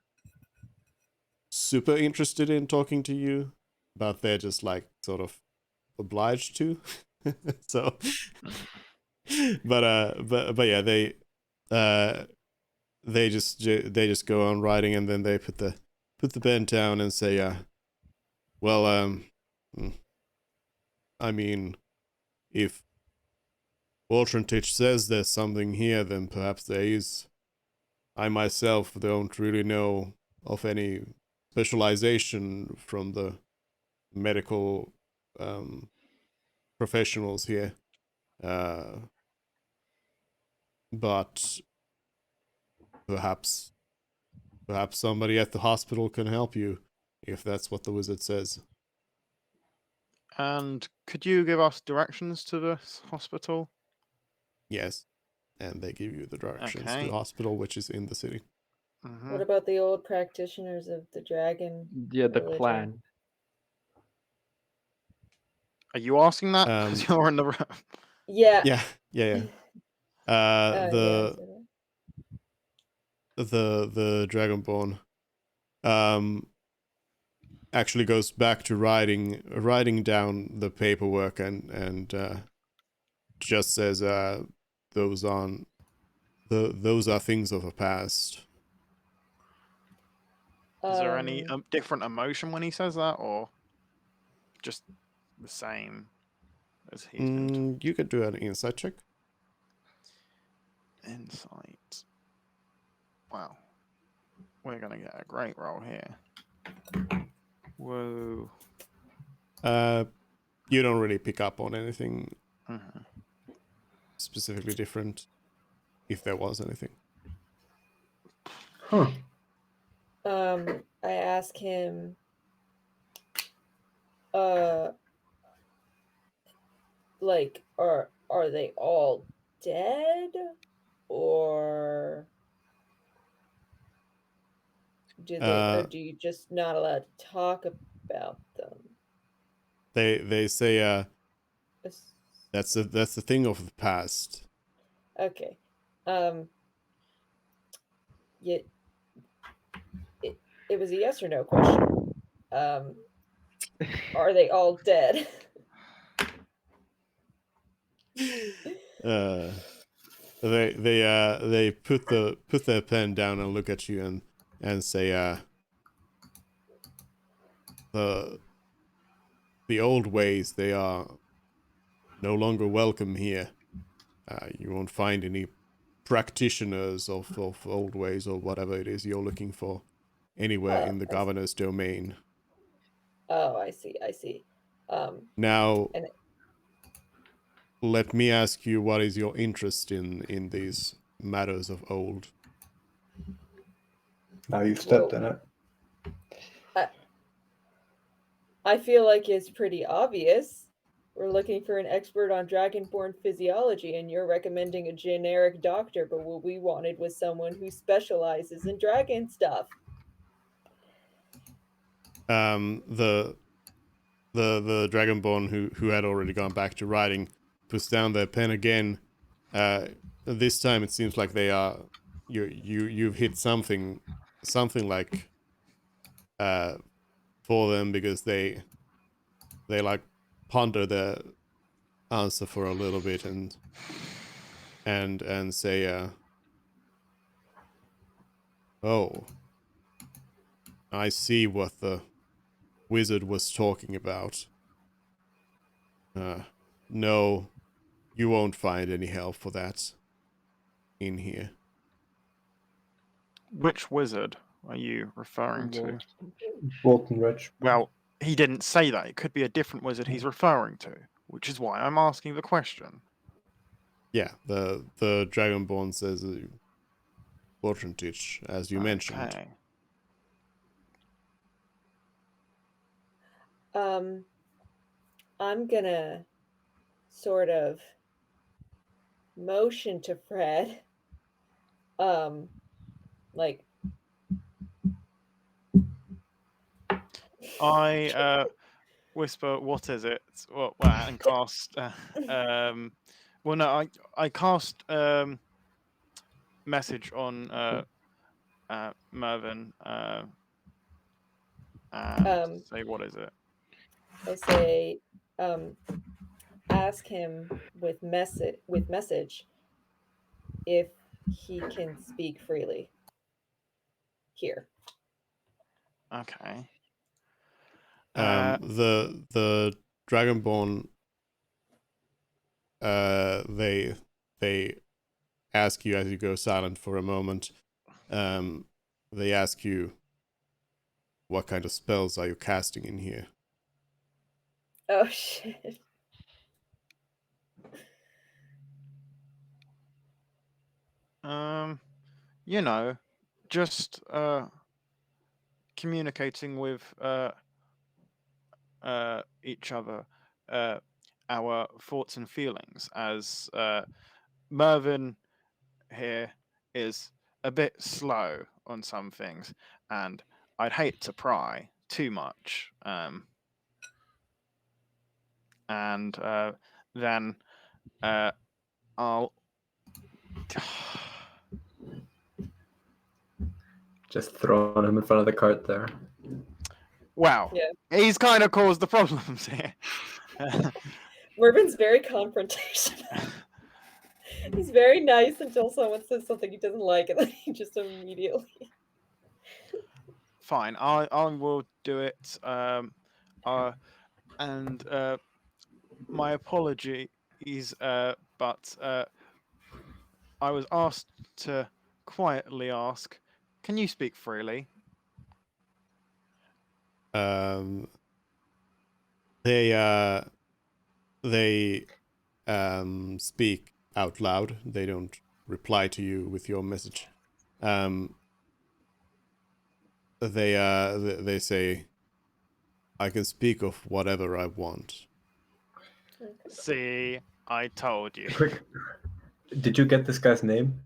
Speaker 3: super interested in talking to you, but they're just like sort of obliged to. So, but yeah, they just go on writing, and then they put the pen down and say, well, I mean, if Waltrantich says there's something here, then perhaps there is. I myself don't really know of any specialization from the medical professionals here. But perhaps somebody at the hospital can help you, if that's what the wizard says.
Speaker 6: And could you give us directions to this hospital?
Speaker 3: Yes, and they give you the directions to
Speaker 6: Okay.
Speaker 3: the hospital, which is in the city.
Speaker 6: Mhm.
Speaker 1: What about the old practitioners of the dragon?
Speaker 5: Yeah, the
Speaker 1: religion?
Speaker 5: clan.
Speaker 6: Are you asking that because you're in the room?
Speaker 1: Yeah.
Speaker 3: Yeah.
Speaker 1: Yeah,
Speaker 3: The
Speaker 1: I said
Speaker 3: the Dragonborn actually goes back to writing down the paperwork and just says those are things of the past.
Speaker 1: that.
Speaker 6: Is there any different emotion when he says that, or just the same as he's been?
Speaker 3: You could do an insight check.
Speaker 6: Insight. Wow, we're gonna get a great roll here. Whoa.
Speaker 3: You don't really pick up on anything
Speaker 6: Mhm.
Speaker 3: specifically different, if there was anything.
Speaker 2: Huh.
Speaker 1: I ask him, like, are they all dead, or or do you just not allowed to talk about them?
Speaker 3: They say
Speaker 1: It's-
Speaker 3: that's the thing of the past.
Speaker 1: Okay. Yeah, it was a yes or no question. Are they all dead?
Speaker 3: They put their pen down and look at you and say the old ways, they are no longer welcome here. You won't find any practitioners of old ways or whatever it is you're looking for anywhere in the
Speaker 1: I see.
Speaker 3: governor's domain.
Speaker 1: Oh, I see.
Speaker 3: Now,
Speaker 1: And
Speaker 3: let me ask you, what is your interest in these matters of old?
Speaker 2: Now you've stepped in it.
Speaker 1: I feel like it's pretty obvious. We're looking for an expert on dragonborn physiology, and you're recommending a generic doctor, but what we wanted was someone who specializes in dragon stuff.
Speaker 3: The Dragonborn who had already gone back to writing puts down their pen again. This time it seems like they are you've hit something like for them, because they like ponder their answer for a little bit and say oh, I see what the wizard was talking about. No, you won't find any help for that in here.
Speaker 6: Which wizard are you referring to?
Speaker 2: Bolton Rich.
Speaker 6: Well, he didn't say that. It could be a different wizard he's referring to, which is why I'm asking the question.
Speaker 3: Yeah, the Dragonborn says Vortrantich, as you mentioned.
Speaker 6: Okay.
Speaker 1: I'm gonna sort of motion to Fred. like
Speaker 6: I whisper, "What is it?" Well, and cast. Well, no, I cast message on Mervyn and
Speaker 1: um
Speaker 6: say, "What is it?"
Speaker 1: I say ask him with message if he can speak freely here.
Speaker 6: Okay.
Speaker 3: The Dragonborn, they ask you as you go silent for a moment. They ask you, what kind of spells are you casting in here?
Speaker 1: Oh shit.
Speaker 6: You know, just communicating with each other, our thoughts and feelings, as Mervyn here is a bit slow on some things, and I'd hate to pry too much. And then I'll.
Speaker 2: Just throwing him in front of the cart there.
Speaker 6: Wow,
Speaker 1: Yeah.
Speaker 6: he's kind of caused the problems here.
Speaker 1: Mervin's very confrontational. He's very nice until someone says something he doesn't like, and then he just immediately.
Speaker 6: Fine, I will do it. And my apology is, but I was asked to quietly ask, can you speak freely?
Speaker 3: They speak out loud. They don't reply to you with your message. They say, I can speak of whatever I want.
Speaker 6: See, I told you.
Speaker 2: Quick, did you get this guy's name?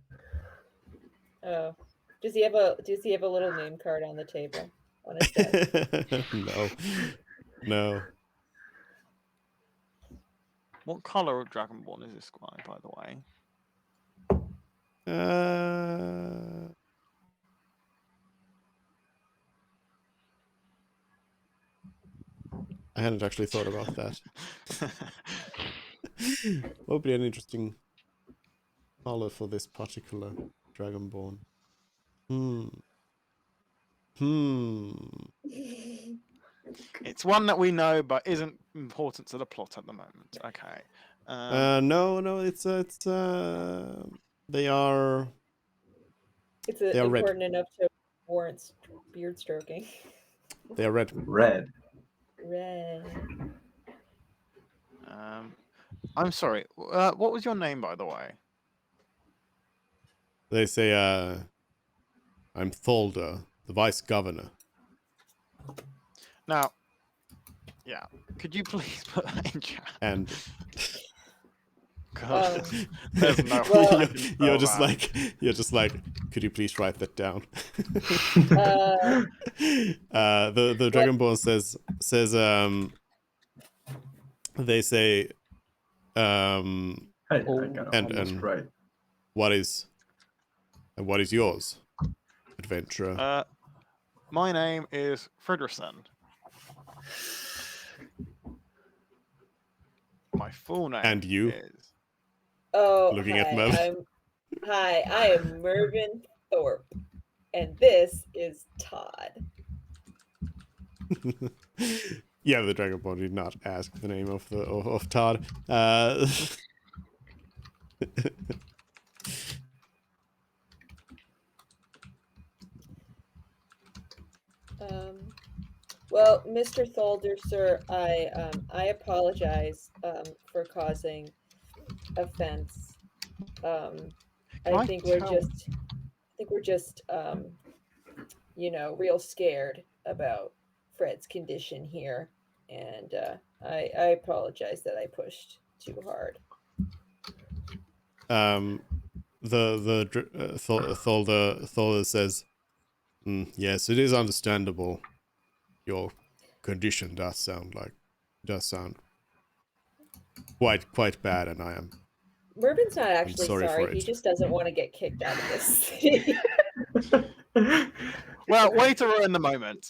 Speaker 1: Oh, does he have a little name card on the table on his desk?
Speaker 3: No.
Speaker 6: What color of Dragonborn is this guy, by the way?
Speaker 3: I hadn't actually thought about that. What would be an interesting color for this particular Dragonborn?
Speaker 6: It's one that we know, but isn't important to the plot at the moment. Okay.
Speaker 3: No, it's they are
Speaker 1: It's
Speaker 3: They are red.
Speaker 1: important enough to warrant beard stroking.
Speaker 3: They are red.
Speaker 2: Red.
Speaker 1: Red.
Speaker 6: I'm sorry. What was your name, by the way?
Speaker 3: They say I'm Tholder, the vice governor.
Speaker 6: Now, yeah. Could you please put that in chat?
Speaker 3: And
Speaker 6: God, there's no way
Speaker 1: well,
Speaker 6: I can spell
Speaker 3: you're just
Speaker 6: that.
Speaker 3: like, could you please write that down? The Dragonborn says they say
Speaker 2: I got
Speaker 3: and
Speaker 2: almost right.
Speaker 3: what is yours, adventurer?
Speaker 6: My name is Fredrickson. My full name
Speaker 3: And you?
Speaker 6: is.
Speaker 1: Oh,
Speaker 3: Looking
Speaker 1: hi.
Speaker 3: at Mervyn.
Speaker 1: I am Mervyn Thorpe, and this is Todd.
Speaker 3: Yeah, the Dragonborn did not ask the name of Todd.
Speaker 1: Well, Mr. Tholder, sir, I apologize for causing offense. I think we're just real scared about Fred's condition here, and I apologize that I pushed too hard.
Speaker 3: Thor says, yes, it is understandable. Your condition does sound quite bad, and I am
Speaker 1: Mervin's not actually
Speaker 3: sorry
Speaker 1: sorry.
Speaker 3: for
Speaker 1: He
Speaker 3: it.
Speaker 1: just doesn't want to get kicked out of this city.
Speaker 6: Well, way to ruin the moment.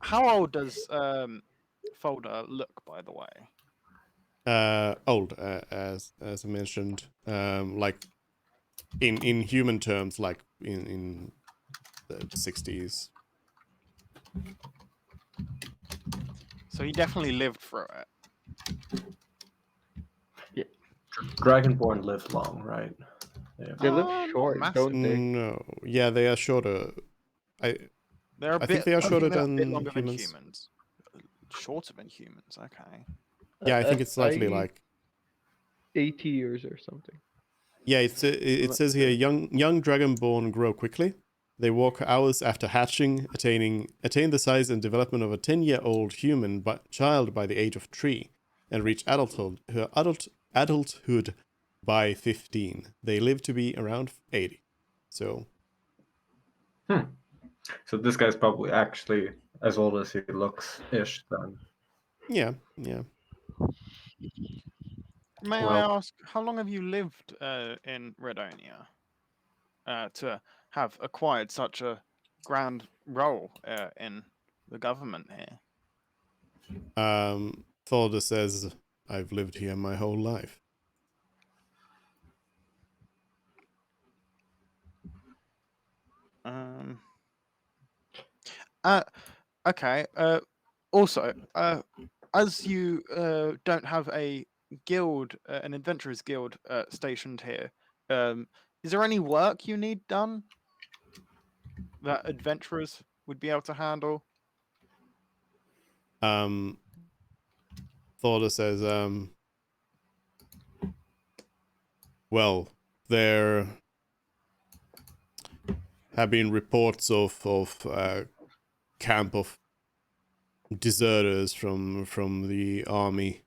Speaker 6: How old does Folder look, by the way?
Speaker 3: Old, as I mentioned, like in human terms, like in the 60s.
Speaker 6: So he definitely lived through it.
Speaker 2: Dragonborn live long, right? Yeah.
Speaker 5: They live
Speaker 6: Not
Speaker 5: short,
Speaker 6: massive.
Speaker 5: don't they?
Speaker 3: No, yeah, they are shorter.
Speaker 6: They're a
Speaker 3: I
Speaker 6: bit.
Speaker 3: think they are
Speaker 6: I
Speaker 3: shorter
Speaker 6: they're a bit
Speaker 3: than
Speaker 6: longer
Speaker 3: humans.
Speaker 6: than humans. Shorter than humans. Okay.
Speaker 3: Yeah, I think it's slightly
Speaker 5: I-
Speaker 3: like
Speaker 5: 80 years or something.
Speaker 3: Yeah, it says here young dragonborn grow quickly. They walk hours after hatching, attain the size and development of a 10-year-old human child by the age of 3, and reach adulthood by 15. They live to be around 80. So
Speaker 2: So this guy's probably actually as old as he looks ish then.
Speaker 3: yeah.
Speaker 6: May I
Speaker 2: Well-
Speaker 6: ask, how long have you lived in Redonia to have acquired such a grand role in the government here?
Speaker 3: Thorda says, I've lived here my whole life.
Speaker 6: Okay. Also, as you don't have a guild, an adventurers guild stationed here, is there any work you need done that adventurers would be able to handle?
Speaker 3: Thorda says, well, there have been reports of camp of deserters from the army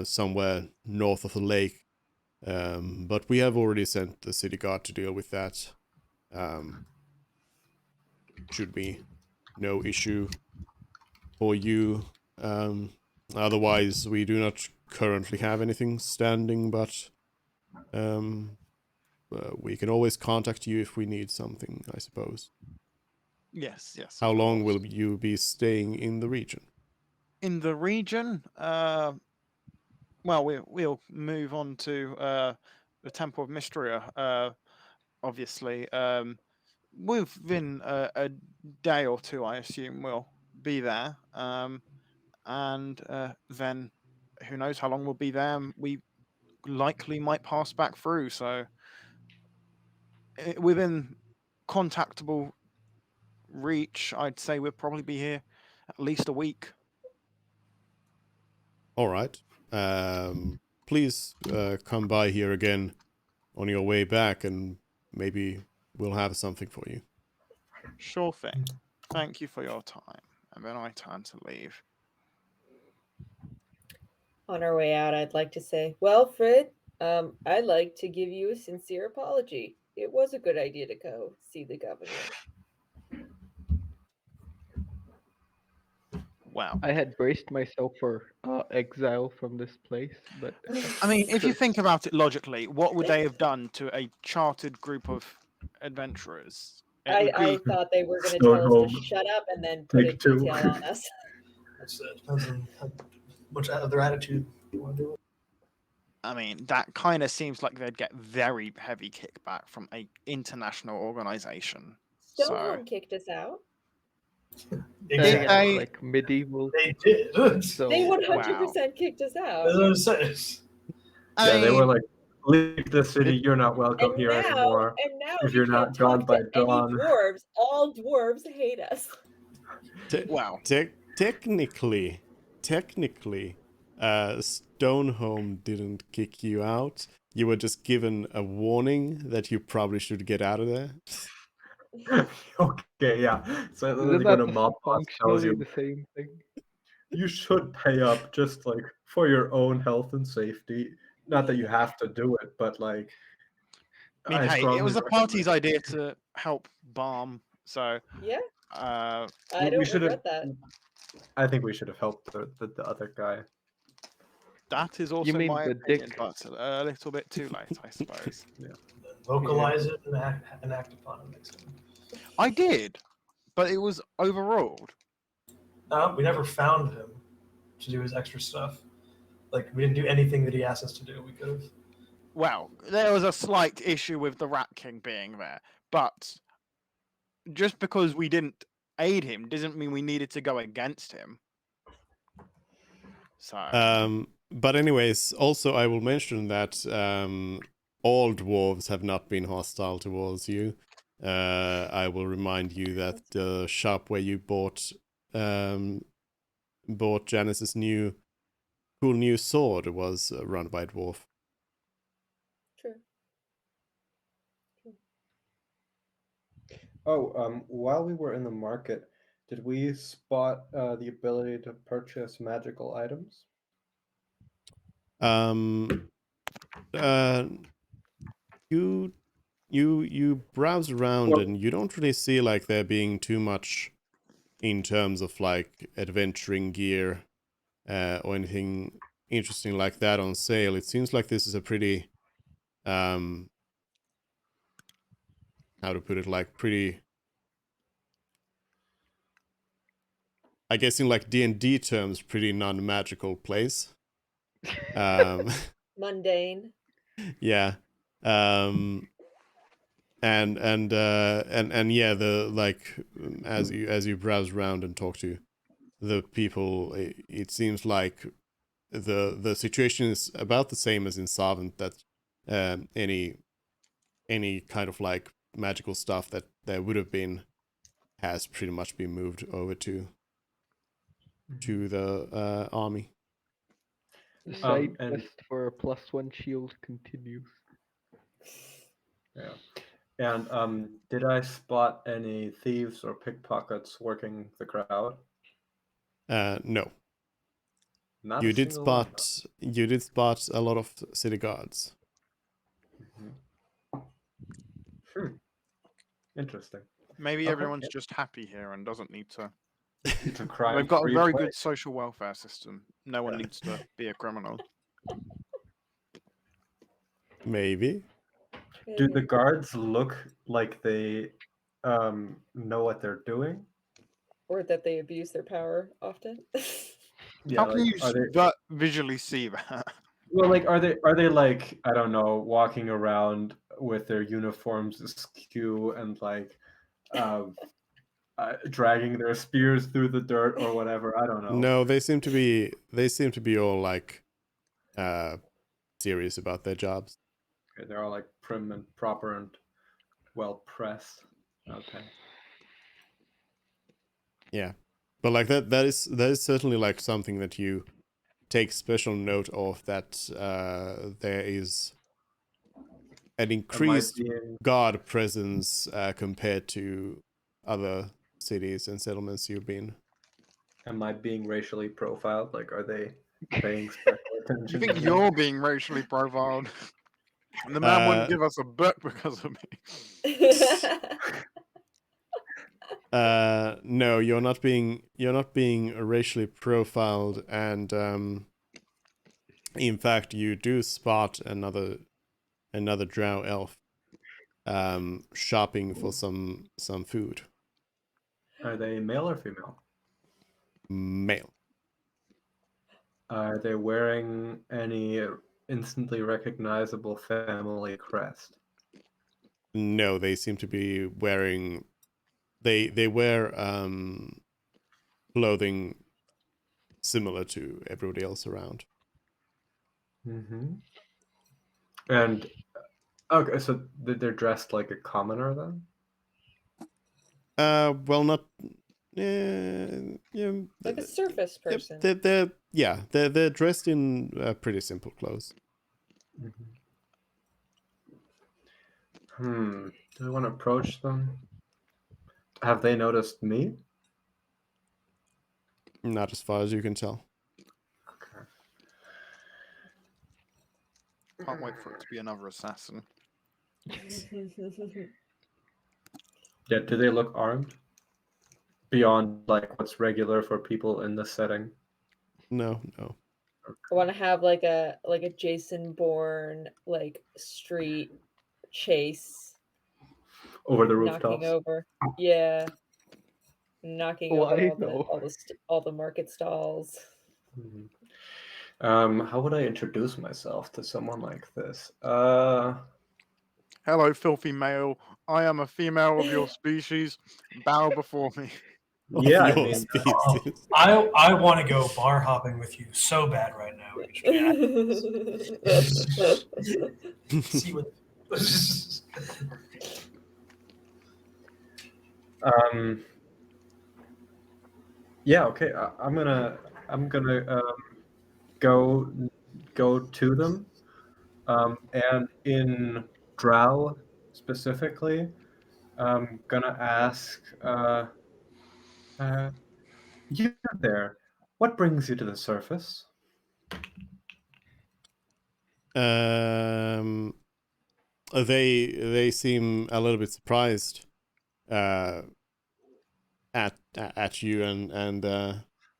Speaker 3: somewhere north of the lake, but we have already sent the city guard to deal with that. Should be no issue for you. Otherwise, we do not currently have anything standing, but we can always contact you if we need something, I suppose.
Speaker 6: Yes.
Speaker 3: How
Speaker 6: of
Speaker 3: long
Speaker 6: course.
Speaker 3: will you be staying in the region?
Speaker 6: In the region? Well, we'll move on to the Temple of Mysterio. Obviously, within a day or two, I assume we'll be there. And then who knows how long we'll be there? We likely might pass back through. So within contactable reach, I'd say we'll probably be here at least a week.
Speaker 3: All right. Please come by here again on your way back, and maybe we'll have something for you.
Speaker 6: Sure thing. Thank you for your time. And then I turn to leave.
Speaker 1: On our way out, I'd like to say, well, Fred, I'd like to give you a sincere apology. It was a good idea to go see the governor.
Speaker 6: Wow.
Speaker 5: I had braced myself for exile from this place, but
Speaker 6: I mean, if you think about it logically, what would they have done to a chartered group of adventurers?
Speaker 1: I thought they were going to
Speaker 2: Stone
Speaker 1: tell us
Speaker 2: home.
Speaker 1: to shut up and then put a
Speaker 2: Take two.
Speaker 1: detail on us.
Speaker 4: That's depends on how much of their attitude you want to do it.
Speaker 6: I mean, that kind of seems like they'd get very heavy kickback from a international organization.
Speaker 1: Stonehome kicked us out.
Speaker 5: they
Speaker 6: Exactly.
Speaker 5: had
Speaker 6: They-
Speaker 5: like medieval.
Speaker 4: They did.
Speaker 5: So
Speaker 1: They
Speaker 6: wow.
Speaker 1: 100% kicked us out.
Speaker 4: That's what it says.
Speaker 2: Yeah, they were
Speaker 6: mean,
Speaker 2: like, leave the city, you're not welcome
Speaker 1: And
Speaker 2: here
Speaker 1: now,
Speaker 2: anymore.
Speaker 1: if
Speaker 2: if you're
Speaker 1: you can't
Speaker 2: not gone
Speaker 1: talk
Speaker 2: by
Speaker 1: to any
Speaker 2: dawn.
Speaker 1: dwarves, all dwarves hate us.
Speaker 6: wow.
Speaker 3: Technically, Stonehome didn't kick you out. You were just given a warning that you probably should get out of there.
Speaker 2: Okay, yeah. So
Speaker 5: isn't
Speaker 2: when
Speaker 5: that
Speaker 2: a mob boss tells
Speaker 5: functionally
Speaker 2: you
Speaker 5: the same thing?
Speaker 2: you should pay up just like for your own health and safety. not that you have to do it, but like
Speaker 6: I mean,
Speaker 2: I
Speaker 6: hey, it
Speaker 2: strongly
Speaker 6: was the party's
Speaker 2: recommend-
Speaker 6: idea to help Balm, so
Speaker 1: Yeah,
Speaker 6: uh,
Speaker 1: I
Speaker 2: we
Speaker 1: don't
Speaker 2: should have.
Speaker 1: regret that.
Speaker 2: I think we should have helped the other guy.
Speaker 6: that is also
Speaker 5: mean
Speaker 6: my
Speaker 5: the
Speaker 6: opinion,
Speaker 5: dick?
Speaker 6: but a little bit too late, I suppose.
Speaker 4: Vocalize it and act upon it next time.
Speaker 6: I did, but it was overruled.
Speaker 4: No, we never found him to do his extra stuff. Like we didn't do anything that he asked us to do. We could have.
Speaker 6: Well, there was a slight issue with the Rat King being there, but just because we didn't aid him doesn't mean we needed to go against him. So,
Speaker 3: But anyways, also I will mention that all dwarves have not been hostile towards you. I will remind you that the shop where you bought Janice's cool new sword was run by a dwarf.
Speaker 1: True.
Speaker 2: Oh, while we were in the market, did we spot the ability to purchase magical items?
Speaker 3: You browse around
Speaker 2: Well-
Speaker 3: and you don't really see like there being too much in terms of like adventuring gear or anything interesting like that on sale. It seems like this is a pretty how to put it, like pretty, I guess in like D&D terms, pretty non-magical place.
Speaker 1: Mundane.
Speaker 3: Yeah. And yeah, the like as you browse around and talk to the people, it seems like the situation is about the same as in Savant, that any kind of like magical stuff that there would have been has pretty much been moved over to the army.
Speaker 5: The side
Speaker 2: and-
Speaker 5: quest for a +1 shield continues.
Speaker 2: Yeah. And did I spot any thieves or pickpockets working the crowd?
Speaker 3: No.
Speaker 2: Not
Speaker 3: You
Speaker 2: a
Speaker 3: did
Speaker 2: single one.
Speaker 3: spot a lot of city guards.
Speaker 2: Interesting.
Speaker 6: maybe
Speaker 2: Okay.
Speaker 6: everyone's just happy here and doesn't need to.
Speaker 2: It's a crime.
Speaker 6: They've got a very good social welfare system. No one
Speaker 2: Yeah.
Speaker 6: needs to be a criminal.
Speaker 3: Maybe.
Speaker 2: Do the guards look like they know what they're doing?
Speaker 1: Or that they abuse their power often.
Speaker 2: Yeah,
Speaker 6: How can
Speaker 2: like,
Speaker 6: you
Speaker 2: are they
Speaker 6: visually see that?
Speaker 2: well, like are they like, I don't know, walking around with their uniforms askew and like dragging their spears through the dirt or whatever? I don't know.
Speaker 3: No, they seem to be all like serious about their jobs.
Speaker 2: Okay, they're all like prim and proper and well pressed. Okay.
Speaker 3: Yeah. But like that is certainly like something that you take special note of, that there is an increased
Speaker 2: being-
Speaker 3: guard presence compared to other cities and settlements you've been.
Speaker 2: Am I being racially profiled? Like, are they paying special attention?
Speaker 6: Do you think
Speaker 2: to me?
Speaker 6: you're being racially profiled? The man wouldn't give us a book because of me.
Speaker 3: No, you're not being racially profiled, and in fact, you do spot another drow elf shopping for some food.
Speaker 2: Are they male or female?
Speaker 3: Male.
Speaker 2: Are they wearing any instantly recognizable family crest?
Speaker 3: No, they seem to be wearing. They wear clothing similar to everybody else around.
Speaker 2: Mm-hmm. And okay, so they're dressed like a commoner then?
Speaker 3: Well, not. Yeah,
Speaker 1: Like a surface person.
Speaker 3: They're dressed in pretty simple clothes.
Speaker 2: Do we want to approach them? Have they noticed me?
Speaker 3: Not as far as you can tell.
Speaker 2: Okay.
Speaker 6: Can't wait for it to be another assassin.
Speaker 2: Yeah, do they look armed? Beyond like what's regular for people in this setting?
Speaker 3: No.
Speaker 1: I want to have like a Jason Bourne like street chase,
Speaker 2: Over the
Speaker 1: knocking
Speaker 2: rooftops?
Speaker 1: over, yeah, knocking over
Speaker 5: Why
Speaker 1: all the
Speaker 5: though?
Speaker 1: all the market stalls.
Speaker 2: Mhm. How would I introduce myself to someone like this?
Speaker 6: Hello, filthy male. I am a female of your species. Bow before me.
Speaker 3: Of
Speaker 2: Yeah, I
Speaker 3: your
Speaker 2: mean,
Speaker 3: species.
Speaker 4: I want to go bar hopping with you so bad right now, HJ. See what.
Speaker 2: yeah, okay. I'm gonna go to them, and in Drow specifically, I'm gonna ask, you there, what brings you to the surface?
Speaker 3: They seem a little bit surprised at you, and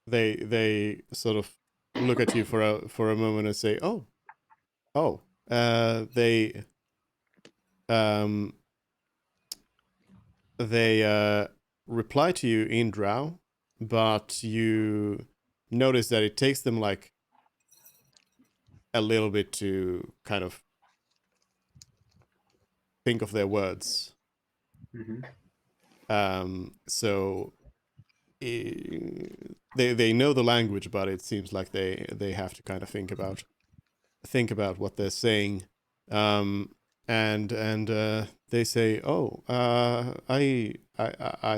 Speaker 3: they sort of look at you for a moment and say, "Oh, they um they reply to you in Drow, but you notice that it takes them like a little bit to kind of think of their words. So they know the language, but it seems like they have to kind of think about what they're saying. And they say, "Oh, I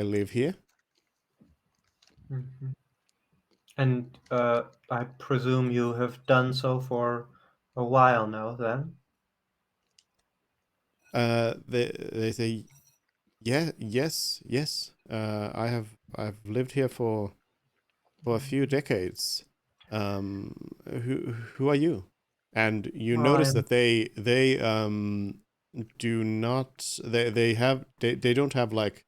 Speaker 3: live here."
Speaker 2: Mhm. And I presume you have done so for a while now, then?
Speaker 3: They say, "Yeah, yes. I've lived here for a few decades. Who are you?" And you
Speaker 2: Well,
Speaker 3: notice
Speaker 2: I'm
Speaker 3: that they do not they don't have like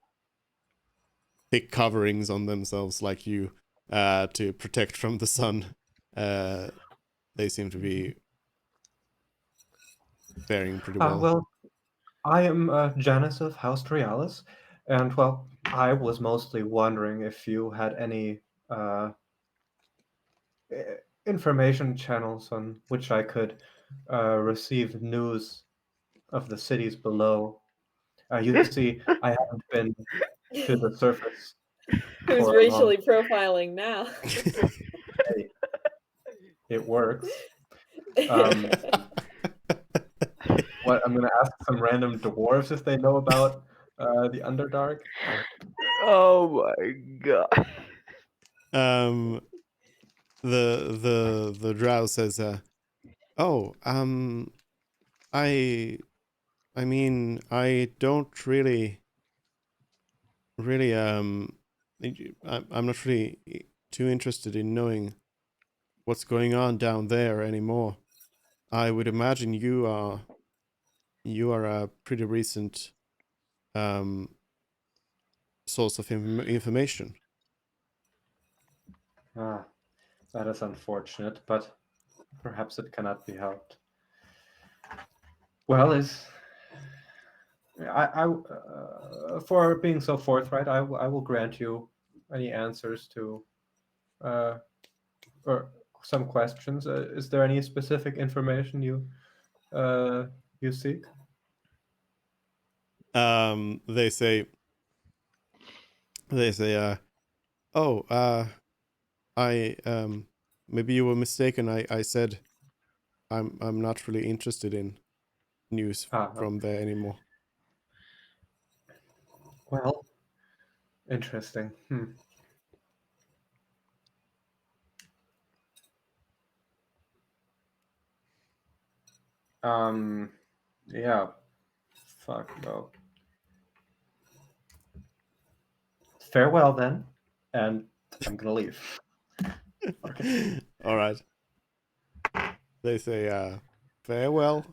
Speaker 3: thick coverings on themselves like you to protect from the sun. Uh, they seem to be faring pretty well.
Speaker 2: well, I am Janice of House Trialis, and well, I was mostly wondering if you had any uh, information channels on which I could receive news of the cities below. You see, I haven't been to the surface
Speaker 1: Who's
Speaker 2: for a long.
Speaker 1: racially profiling now?
Speaker 2: Hey, it works. Um, what I'm gonna ask some random dwarves if they know about the Underdark.
Speaker 5: Oh my god.
Speaker 3: um, the drow says, "Oh, I I mean, I don't really I'm not really too interested in knowing what's going on down there anymore. I would imagine you are a pretty recent um source of information."
Speaker 2: Ah, that is unfortunate, but perhaps it cannot be helped. Well, is for being so forthright, I will grant you any answers to uh, or some questions. Is there any specific information uh, you seek?
Speaker 3: They say oh, I maybe you were mistaken. I said I'm not really interested in news from there anymore.
Speaker 2: Well, interesting. Yeah. Fuck no. Farewell then, and I'm gonna leave. Okay.
Speaker 3: All right. They say Farewell.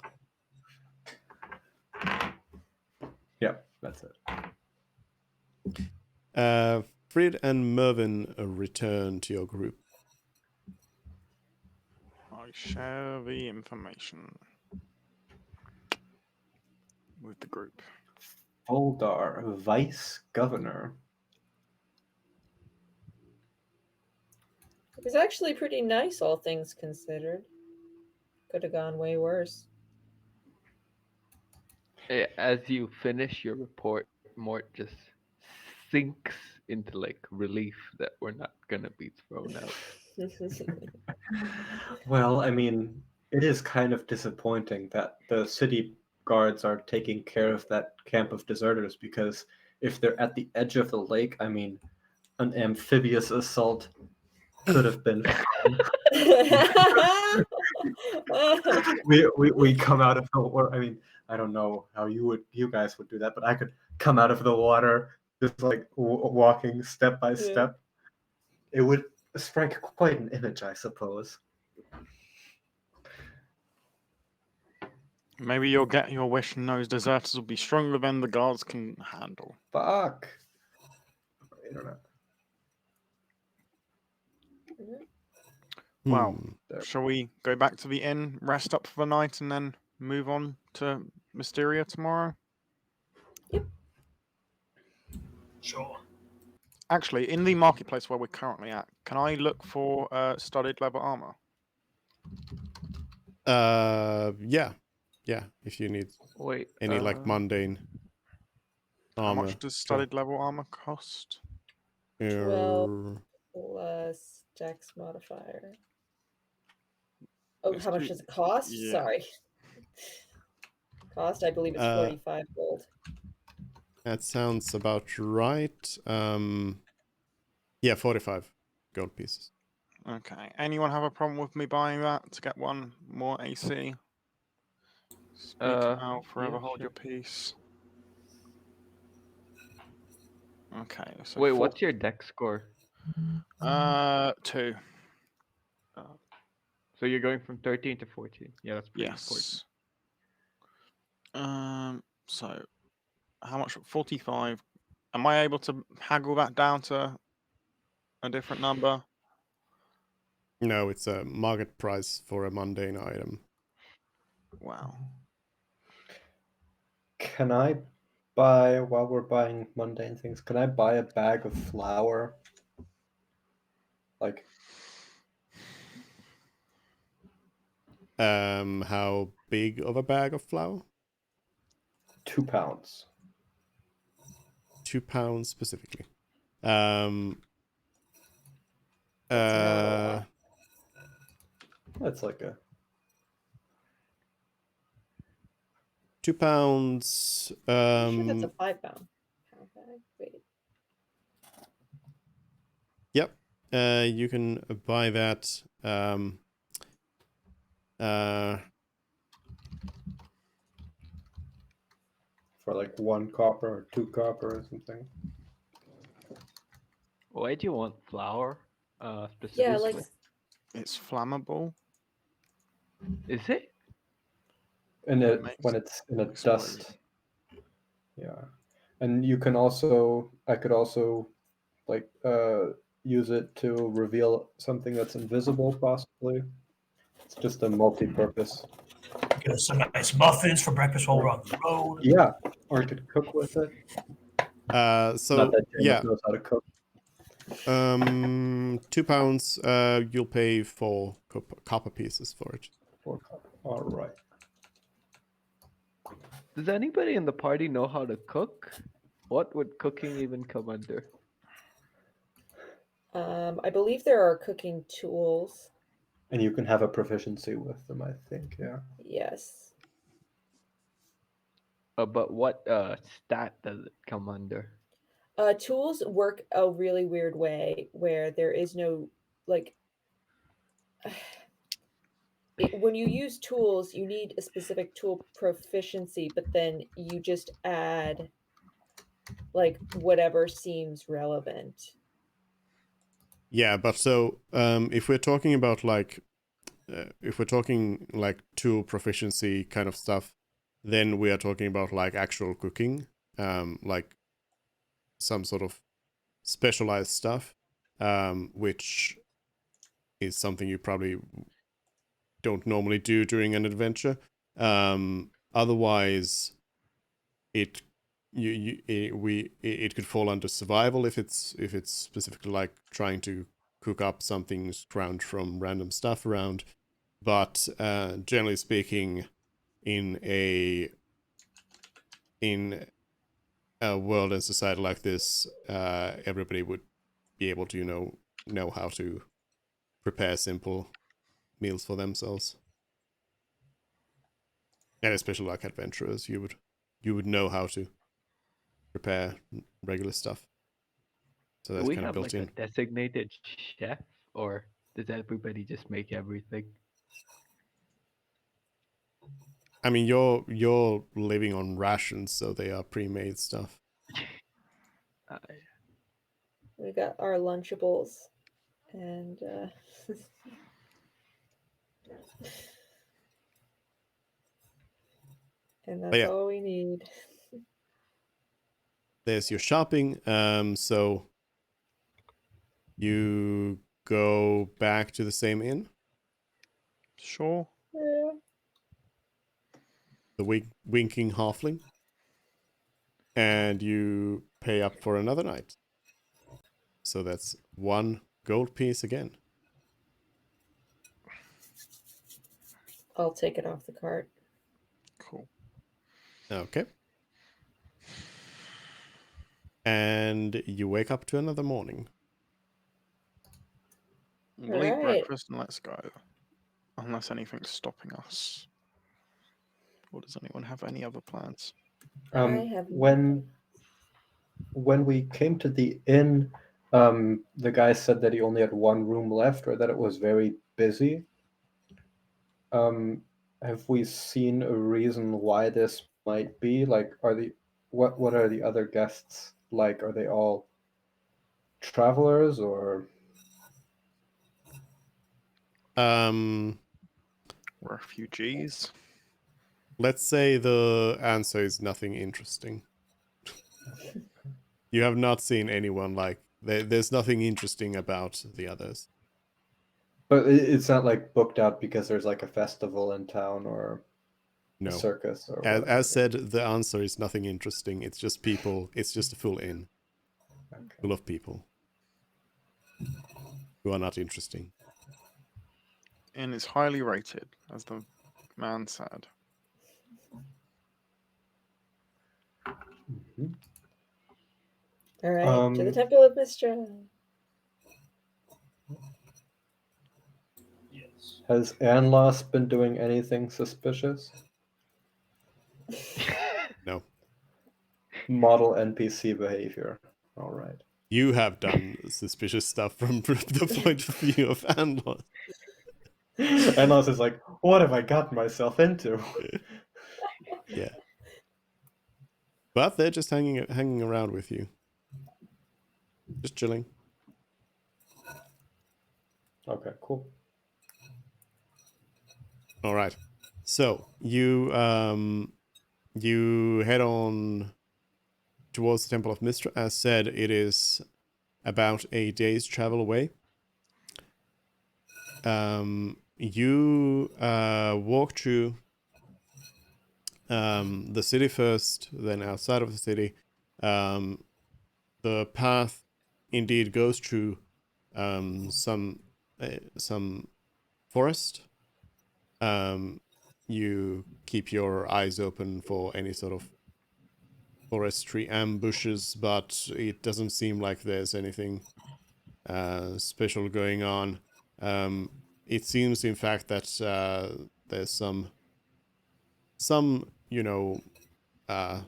Speaker 2: Yep, that's it.
Speaker 3: Frid and Mervyn return to your group.
Speaker 6: I share the information with the group.
Speaker 2: Voldar, Vice Governor.
Speaker 1: It was actually pretty nice, all things considered. Could have gone way worse.
Speaker 5: As you finish your report, Mort just sinks into like relief that we're not gonna be thrown out.
Speaker 2: Well, I mean, it is kind of disappointing that the city guards are taking care of that camp of deserters, because if they're at the edge of the lake, I mean, an amphibious assault could have been fun. we come out of the water. I mean, I don't know how you guys would do that, but I could come out of the water just like walking step by step. It would strike quite an image, I suppose.
Speaker 6: Maybe you'll get your wish and those deserters will be stronger than the guards can handle.
Speaker 2: Fuck. Internet.
Speaker 6: Wow.
Speaker 3: Hmm.
Speaker 6: Shall we go back to the inn, rest up for the night, and then move on to Mysterio tomorrow?
Speaker 4: Sure.
Speaker 6: Actually, in the marketplace where we're currently at, can I look for studded leather armor?
Speaker 3: Yeah. If you need
Speaker 5: Wait,
Speaker 3: any like mundane
Speaker 6: How
Speaker 3: armor.
Speaker 6: much does studded leather armor cost?
Speaker 1: 12 plus dex modifier. Oh,
Speaker 6: Let's
Speaker 1: how much
Speaker 6: do-
Speaker 1: does it cost?
Speaker 6: yeah.
Speaker 1: Sorry. Cost, I believe it's 45 gold.
Speaker 3: That sounds about right. Yeah, 45 gold pieces.
Speaker 6: Okay. Anyone have a problem with me buying that to get one more AC? Speak now, forever
Speaker 5: yeah,
Speaker 6: hold
Speaker 5: sure.
Speaker 6: your peace. Okay. So
Speaker 5: Wait, what's your dex score?
Speaker 6: 2.
Speaker 5: So you're going from 13 to 14. Yeah, that's pretty important.
Speaker 6: Yes. So how much? 45. Am I able to haggle that down to a different number?
Speaker 3: No, it's a market price for a mundane item.
Speaker 6: Wow.
Speaker 2: Can I buy, while we're buying mundane things, can I buy a bag of flour? Like,
Speaker 3: how big of a bag of flour?
Speaker 2: 2 pounds.
Speaker 3: 2 pounds specifically.
Speaker 1: That's not a lot.
Speaker 2: That's like a
Speaker 3: 2 pounds.
Speaker 1: I'm sure that's a 5-pound bag. Wait.
Speaker 3: Yep. You can buy that.
Speaker 2: for like 1 copper or 2 copper or something.
Speaker 5: Why do you want flour?
Speaker 1: Yeah,
Speaker 5: Specifically?
Speaker 1: like
Speaker 6: It's flammable.
Speaker 5: Is it?
Speaker 2: And
Speaker 6: It
Speaker 2: it
Speaker 6: makes
Speaker 2: when it's in a
Speaker 6: explode.
Speaker 2: dust. Yeah. And you can also, I could also like use it to reveal something that's invisible, possibly. It's just a multi-purpose.
Speaker 4: Get us some nice muffins for breakfast while we're on the road.
Speaker 2: Yeah, or I could cook with it.
Speaker 3: So
Speaker 2: Not that James
Speaker 3: yeah,
Speaker 2: knows how to cook.
Speaker 3: 2 pounds. You'll pay 4 copper pieces for it.
Speaker 2: 4 copper. All right.
Speaker 5: Does anybody in the party know how to cook? What would cooking even come under?
Speaker 1: I believe there are cooking tools.
Speaker 2: And you can have a proficiency with them, I think. Yeah.
Speaker 1: Yes.
Speaker 5: But what stat does it come under?
Speaker 1: Tools work a really weird way where there is no like when you use tools, you need a specific tool proficiency, but then you just add like whatever seems relevant.
Speaker 3: Yeah, but so if we're talking about like if we're talking like tool proficiency kind of stuff, then we are talking about like actual cooking, like some sort of specialized stuff, which is something you probably don't normally do during an adventure. Otherwise, it it could fall under survival if it's specifically like trying to cook up something scrounged from random stuff around. But generally speaking, in a world and society like this, everybody would be able to know how to prepare simple meals for themselves, and especially like adventurers, you would know how to prepare regular stuff. So
Speaker 5: Do
Speaker 3: that's
Speaker 5: we
Speaker 3: kind of
Speaker 5: have
Speaker 3: built
Speaker 5: like a
Speaker 3: in.
Speaker 5: designated chef, or does everybody just make everything?
Speaker 3: I mean, you're living on rations, so they are pre-made stuff.
Speaker 5: Uh,
Speaker 1: We got our Lunchables, and and that's
Speaker 3: yeah.
Speaker 1: all we need.
Speaker 3: There's your shopping. So you go back to the same inn,
Speaker 6: Sure.
Speaker 1: Yeah.
Speaker 3: the winking halfling, and you pay up for another night. So that's 1 gold piece again.
Speaker 1: I'll take it off the cart.
Speaker 6: Cool.
Speaker 3: Okay. And you wake up to another morning.
Speaker 6: We'll eat
Speaker 1: Alright.
Speaker 6: breakfast and let's go. Unless anything's stopping us. Or does anyone have any other plans?
Speaker 1: I have
Speaker 2: When we came to the inn, the guy said that he only had one room left, or that it was very busy. Have we seen a reason why this might be? Like, what are the other guests like? Are they all travelers, or
Speaker 6: Refugees?
Speaker 3: Let's say the answer is nothing interesting. You have not seen anyone like there's nothing interesting about the others.
Speaker 2: but it's not like booked out because there's like a festival in town or a
Speaker 3: No.
Speaker 2: circus or
Speaker 3: As
Speaker 2: whatever.
Speaker 3: said, the answer is nothing interesting. It's just people. It's just a full inn,
Speaker 2: Okay.
Speaker 3: full of people who are not interesting.
Speaker 6: And it's highly rated, as the man said.
Speaker 2: Mhm.
Speaker 1: Alright, to the Temple of Mysterio.
Speaker 4: Yes.
Speaker 2: Has Anlos been doing anything suspicious?
Speaker 3: No,
Speaker 2: Model NPC behavior. All right.
Speaker 3: you have done suspicious stuff from the point of view of Anlos.
Speaker 2: Anlos is like, what have I gotten myself into?
Speaker 3: Yeah, but they're just hanging around with you, just chilling.
Speaker 2: Okay, cool.
Speaker 3: All right, so you head on towards the Temple of Mysterio. As said, it is about a day's travel away. You walk through the city first, then outside of the city. The path indeed goes through some forest. You keep your eyes open for any sort of forestry ambushes, but it doesn't seem like there's anything special going on. It seems, in fact, that there's some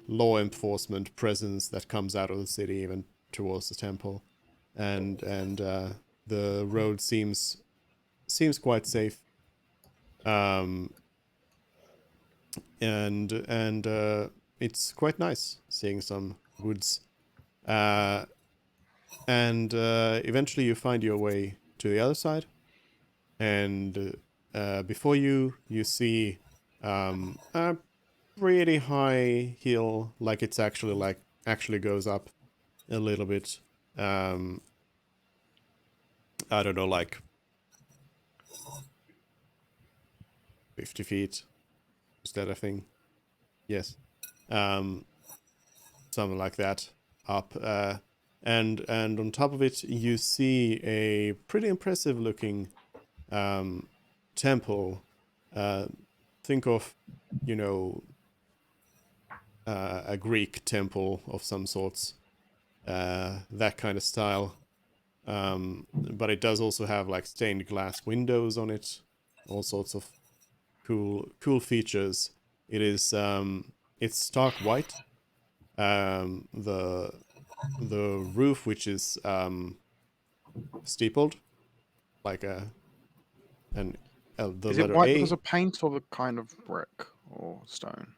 Speaker 3: law enforcement presence that comes out of the city, even towards the temple, and the road seems quite safe. And it's quite nice seeing some woods. And eventually you find your way to the other side, and before you see a pretty high hill, like it's actually goes up a little bit. I don't know, like 50 feet. Is that a thing? Yes. Something like that up. And on top of it, you see a pretty impressive looking temple. Think of, you know, a Greek temple of some sorts, that kind of style. But it does also have like stained glass windows on it, all sorts of cool features. It is it's stark white. The roof, which is steepled, like an the
Speaker 6: Is it
Speaker 3: letter
Speaker 6: white because
Speaker 3: A.
Speaker 6: of paint or the kind of brick or stone?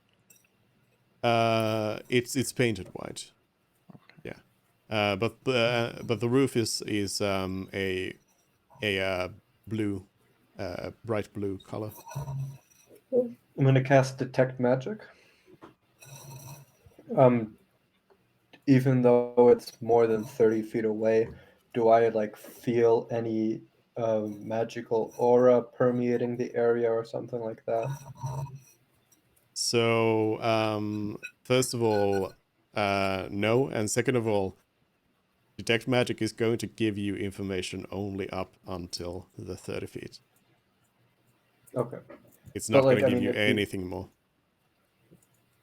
Speaker 3: It's painted white. Yeah. But the roof is a blue, bright blue color.
Speaker 2: I'm gonna cast Detect Magic. Even though it's more than 30 feet away, do I like feel any magical aura permeating the area or something like that?
Speaker 3: So first of all, no, and second of all, detect magic is going to give you information only up until the 30 feet.
Speaker 2: Okay.
Speaker 3: It's
Speaker 2: But
Speaker 3: not going
Speaker 2: like,
Speaker 3: to
Speaker 2: I
Speaker 3: give
Speaker 2: mean,
Speaker 3: you
Speaker 2: if
Speaker 3: anything more.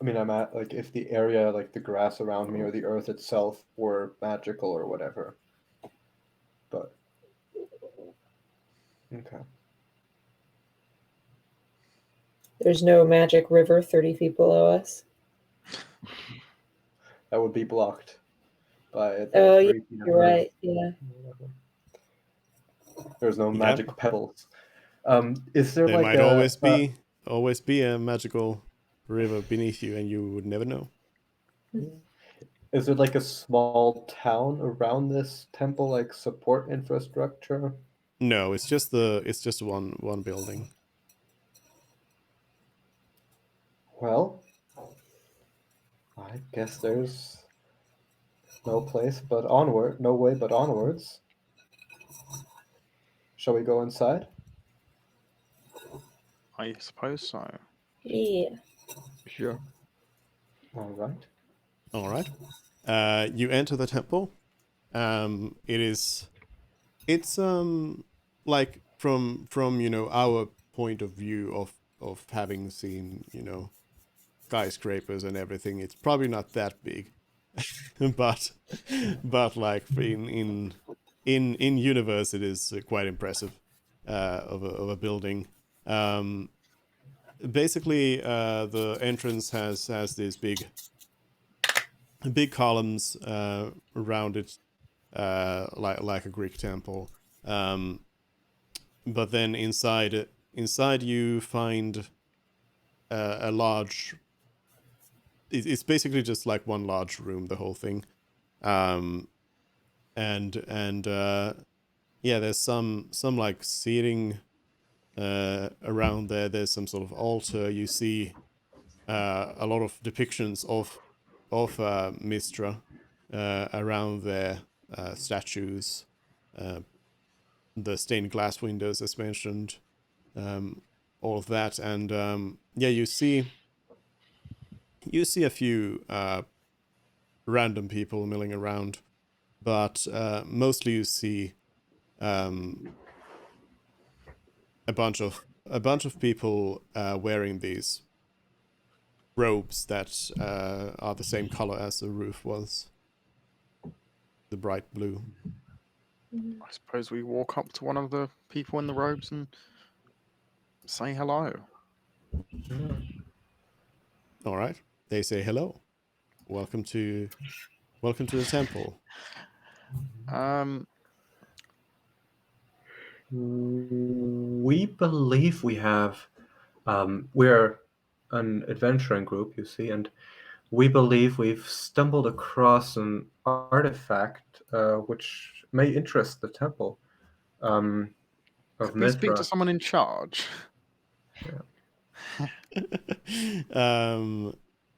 Speaker 2: I'm at like if the area, like the grass around me or the earth itself, were magical or whatever. But okay.
Speaker 1: There's no magic river 30 feet below us.
Speaker 2: That would be blocked by the
Speaker 1: Oh, yeah,
Speaker 2: 3 feet of
Speaker 1: you're
Speaker 2: earth.
Speaker 1: right. Yeah.
Speaker 2: There's no
Speaker 3: Yeah.
Speaker 2: magic pebbles. Is there
Speaker 3: There
Speaker 2: like
Speaker 3: might always be a magical river beneath you, and you would never know.
Speaker 2: is there like a small town around this temple, like support infrastructure?
Speaker 3: No, it's just one building.
Speaker 2: Well, I guess there's no place but onward, no way but onwards. Shall we go inside?
Speaker 6: I suppose so.
Speaker 1: Yeah.
Speaker 5: Sure.
Speaker 2: All right.
Speaker 3: All right. You enter the temple. It's like from our point of view of having seen skyscrapers and everything. It's probably not that big, but like in universe, it is quite impressive of a building. Basically, the entrance has these big columns around it, like a Greek temple. But then inside you find a large. It's basically just like one large room, the whole thing. And yeah, there's some like seating around there. There's some sort of altar. You see a lot of depictions of Mistra around there, statues, the stained glass windows as mentioned, all of that, and yeah, you see a few random people milling around, but mostly you see a bunch of people wearing these robes that are the same color as the roof was, the bright blue.
Speaker 6: I suppose we walk up to one of the people in the robes and say hello.
Speaker 3: All right, they say hello. Welcome to the temple.
Speaker 2: We believe we have. We're an adventuring group, you see, and we believe we've stumbled across an artifact which may interest the temple. of
Speaker 6: Could we speak to
Speaker 2: Mithra.
Speaker 6: someone in charge?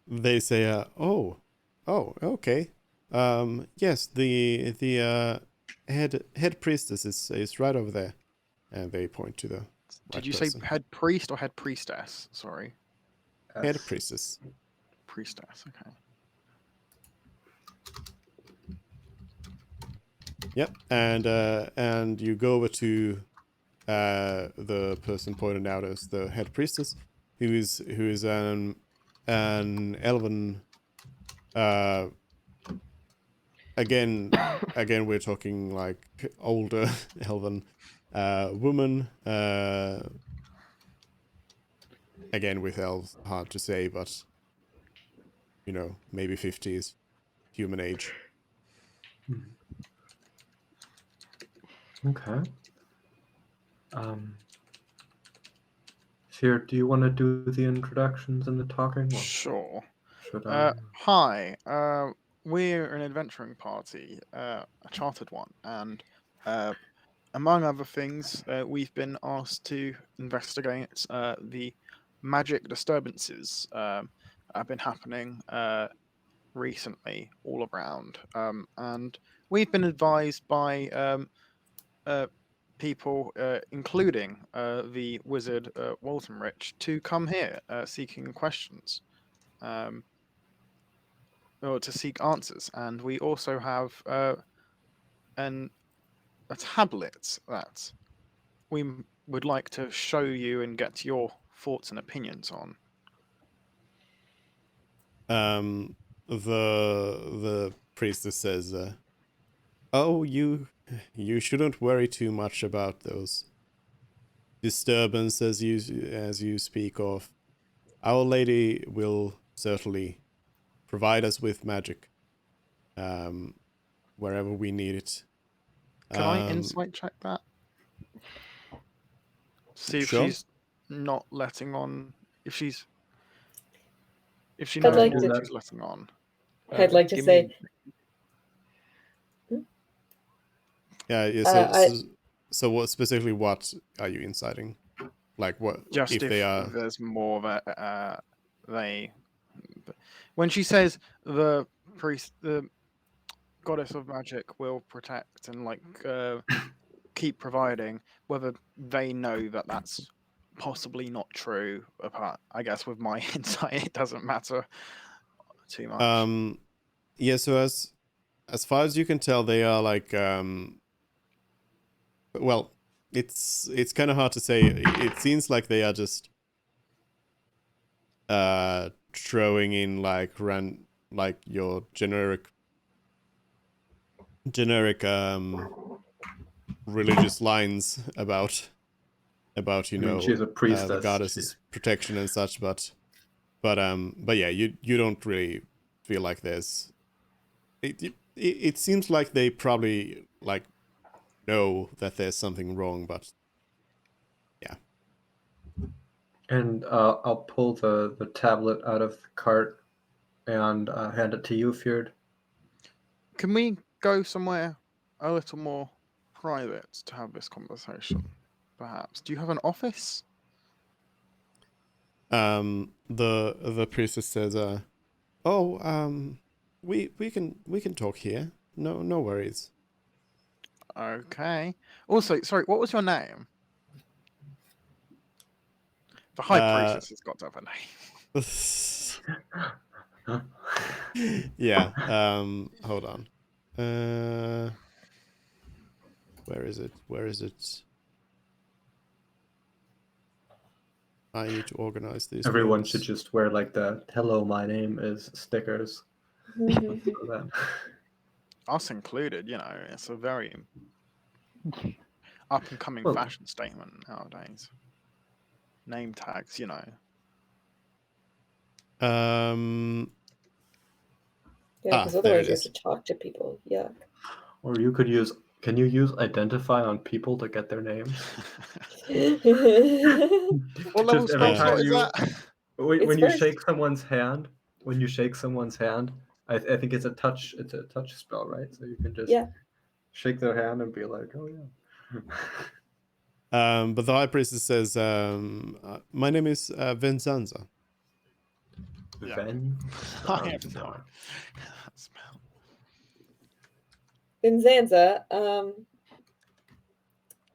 Speaker 3: They say, oh, okay. Yes, the head priestess is right over there, and they point to the
Speaker 6: Did
Speaker 3: right
Speaker 6: you
Speaker 3: person.
Speaker 6: say head priest or head priestess? Sorry,
Speaker 3: Head
Speaker 2: Yes.
Speaker 3: priestess.
Speaker 6: priestess. Okay.
Speaker 3: Yep, and you go over to the person pointed out as the head priestess, who is an elven. Again, we're talking like older elven woman. Again, with elves, hard to say, but maybe 50s, human age.
Speaker 2: Okay. Here, do you want to do the introductions and the talking? Or
Speaker 6: Sure.
Speaker 2: should I?
Speaker 6: Hi. We're an adventuring party, a chartered one, and among other things, we've been asked to investigate the magic disturbances that have been happening recently all around, and we've been advised by people, including the wizard Walton Rich, to come here seeking questions. Or to seek answers, and we also have a tablet that we would like to show you and get your thoughts and opinions on.
Speaker 3: The priestess says, "Oh, you shouldn't worry too much about those disturbances as you speak of. Our Lady will certainly provide us with magic, wherever we need it."
Speaker 6: Can I insight check that? See if
Speaker 3: Sure.
Speaker 6: she's not letting on. If she
Speaker 1: I'd
Speaker 6: knows
Speaker 1: like
Speaker 6: more
Speaker 2: to-
Speaker 6: than she's letting on.
Speaker 1: I'd like to
Speaker 5: give
Speaker 1: say,
Speaker 3: Yeah. So what specifically? What are you inciting? Like what?
Speaker 6: Just if
Speaker 3: they are.
Speaker 6: there's more that they. When she says the priest, the goddess of magic will protect and keep providing, whether they know that that's possibly not true. Apart, I guess with my insight, it doesn't matter too much.
Speaker 3: Yeah. So as far as you can tell, they are like well, it's kind of hard to say. It seems like they are just throwing in like your generic religious lines about
Speaker 2: I mean, she's a
Speaker 3: the
Speaker 2: priestess.
Speaker 3: goddess's protection and such, but yeah, you don't really feel like there's it seems like they probably like know that there's something wrong, but yeah.
Speaker 2: And I'll pull the tablet out of the cart and hand it to you, Feared.
Speaker 6: Can we go somewhere a little more private to have this conversation? Perhaps. Do you have an office?
Speaker 3: The priestess says, we can talk here. No worries.
Speaker 6: Okay. Also, sorry, what was your name? The high priestess has got to have a name.
Speaker 3: Yeah. Hold on. Where is it? I need to organize these.
Speaker 2: Everyone
Speaker 3: notes.
Speaker 2: should just wear like the "Hello, my name is" stickers.
Speaker 6: Us included, it's a very up and coming
Speaker 2: Well-
Speaker 6: fashion statement nowadays. Name tags,
Speaker 1: yeah, because
Speaker 3: there
Speaker 1: otherwise
Speaker 3: it
Speaker 1: you have
Speaker 3: is.
Speaker 1: to talk to people. Yeah.
Speaker 2: Or you could use. Can you use identify on people to get their names?
Speaker 6: What level
Speaker 2: Just every
Speaker 6: spell slot
Speaker 2: time
Speaker 6: is that?
Speaker 2: when
Speaker 1: It's
Speaker 2: you
Speaker 1: first.
Speaker 2: shake someone's hand, I think it's a touch. It's a touch spell, right? So you can just
Speaker 1: Yeah.
Speaker 2: shake their hand and be like, "Oh yeah."
Speaker 3: But the high priestess says, "My name is Vincenza."
Speaker 6: Yeah.
Speaker 2: Ven?
Speaker 6: I have no idea. Spell.
Speaker 1: Vinzanza,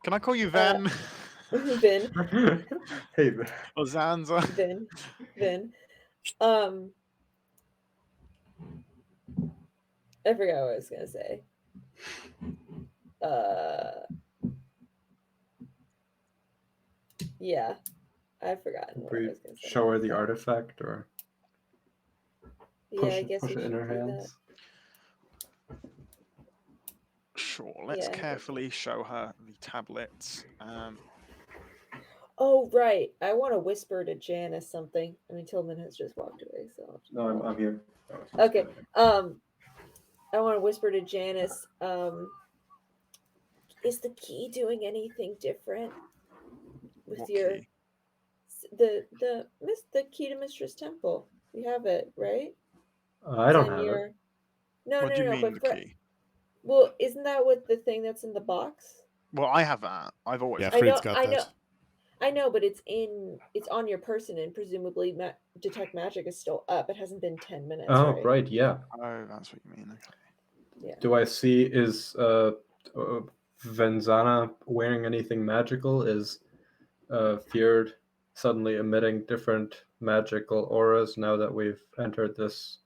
Speaker 6: Can I call you Ven?
Speaker 1: Vin,
Speaker 2: Hey,
Speaker 6: Or Zanza?
Speaker 1: Vin. I forgot what I was gonna say. Yeah, I've forgotten what I
Speaker 2: we
Speaker 1: was gonna say.
Speaker 2: show her the artifact or
Speaker 1: Yeah, I guess
Speaker 2: push
Speaker 1: we
Speaker 2: it in
Speaker 1: should
Speaker 2: her
Speaker 1: do that.
Speaker 2: hands?
Speaker 6: Sure, let's
Speaker 1: Yeah, I guess.
Speaker 6: carefully show her the tablets.
Speaker 1: Oh, right. I want to whisper to Janice something. I mean, Tillman has just walked away, so. I'll just
Speaker 2: No, I'm
Speaker 1: follow.
Speaker 2: here.
Speaker 1: Okay. I want to whisper to Janice. Is the key doing anything different with
Speaker 6: What
Speaker 1: your
Speaker 6: key?
Speaker 1: the key to Mistress Temple? You have it, right?
Speaker 2: I
Speaker 1: It's
Speaker 2: don't
Speaker 1: in
Speaker 2: have
Speaker 1: your...
Speaker 2: it.
Speaker 1: No,
Speaker 6: What
Speaker 1: no,
Speaker 6: do you
Speaker 1: no,
Speaker 6: mean
Speaker 1: but
Speaker 6: the key?
Speaker 1: well, isn't that what the thing that's in the box?
Speaker 6: Well, I have that. I've always
Speaker 3: Yeah,
Speaker 6: had
Speaker 1: I
Speaker 3: Frid's
Speaker 1: know,
Speaker 3: got that.
Speaker 1: I know, but it's on your person, and presumably detect magic is still up. It hasn't been 10 minutes,
Speaker 2: Oh,
Speaker 1: right?
Speaker 2: right, yeah.
Speaker 6: Oh, that's what you mean. Okay.
Speaker 1: Yeah.
Speaker 2: Do I see, is Venzana wearing anything magical? Is Feared suddenly emitting different magical auras now that we've entered this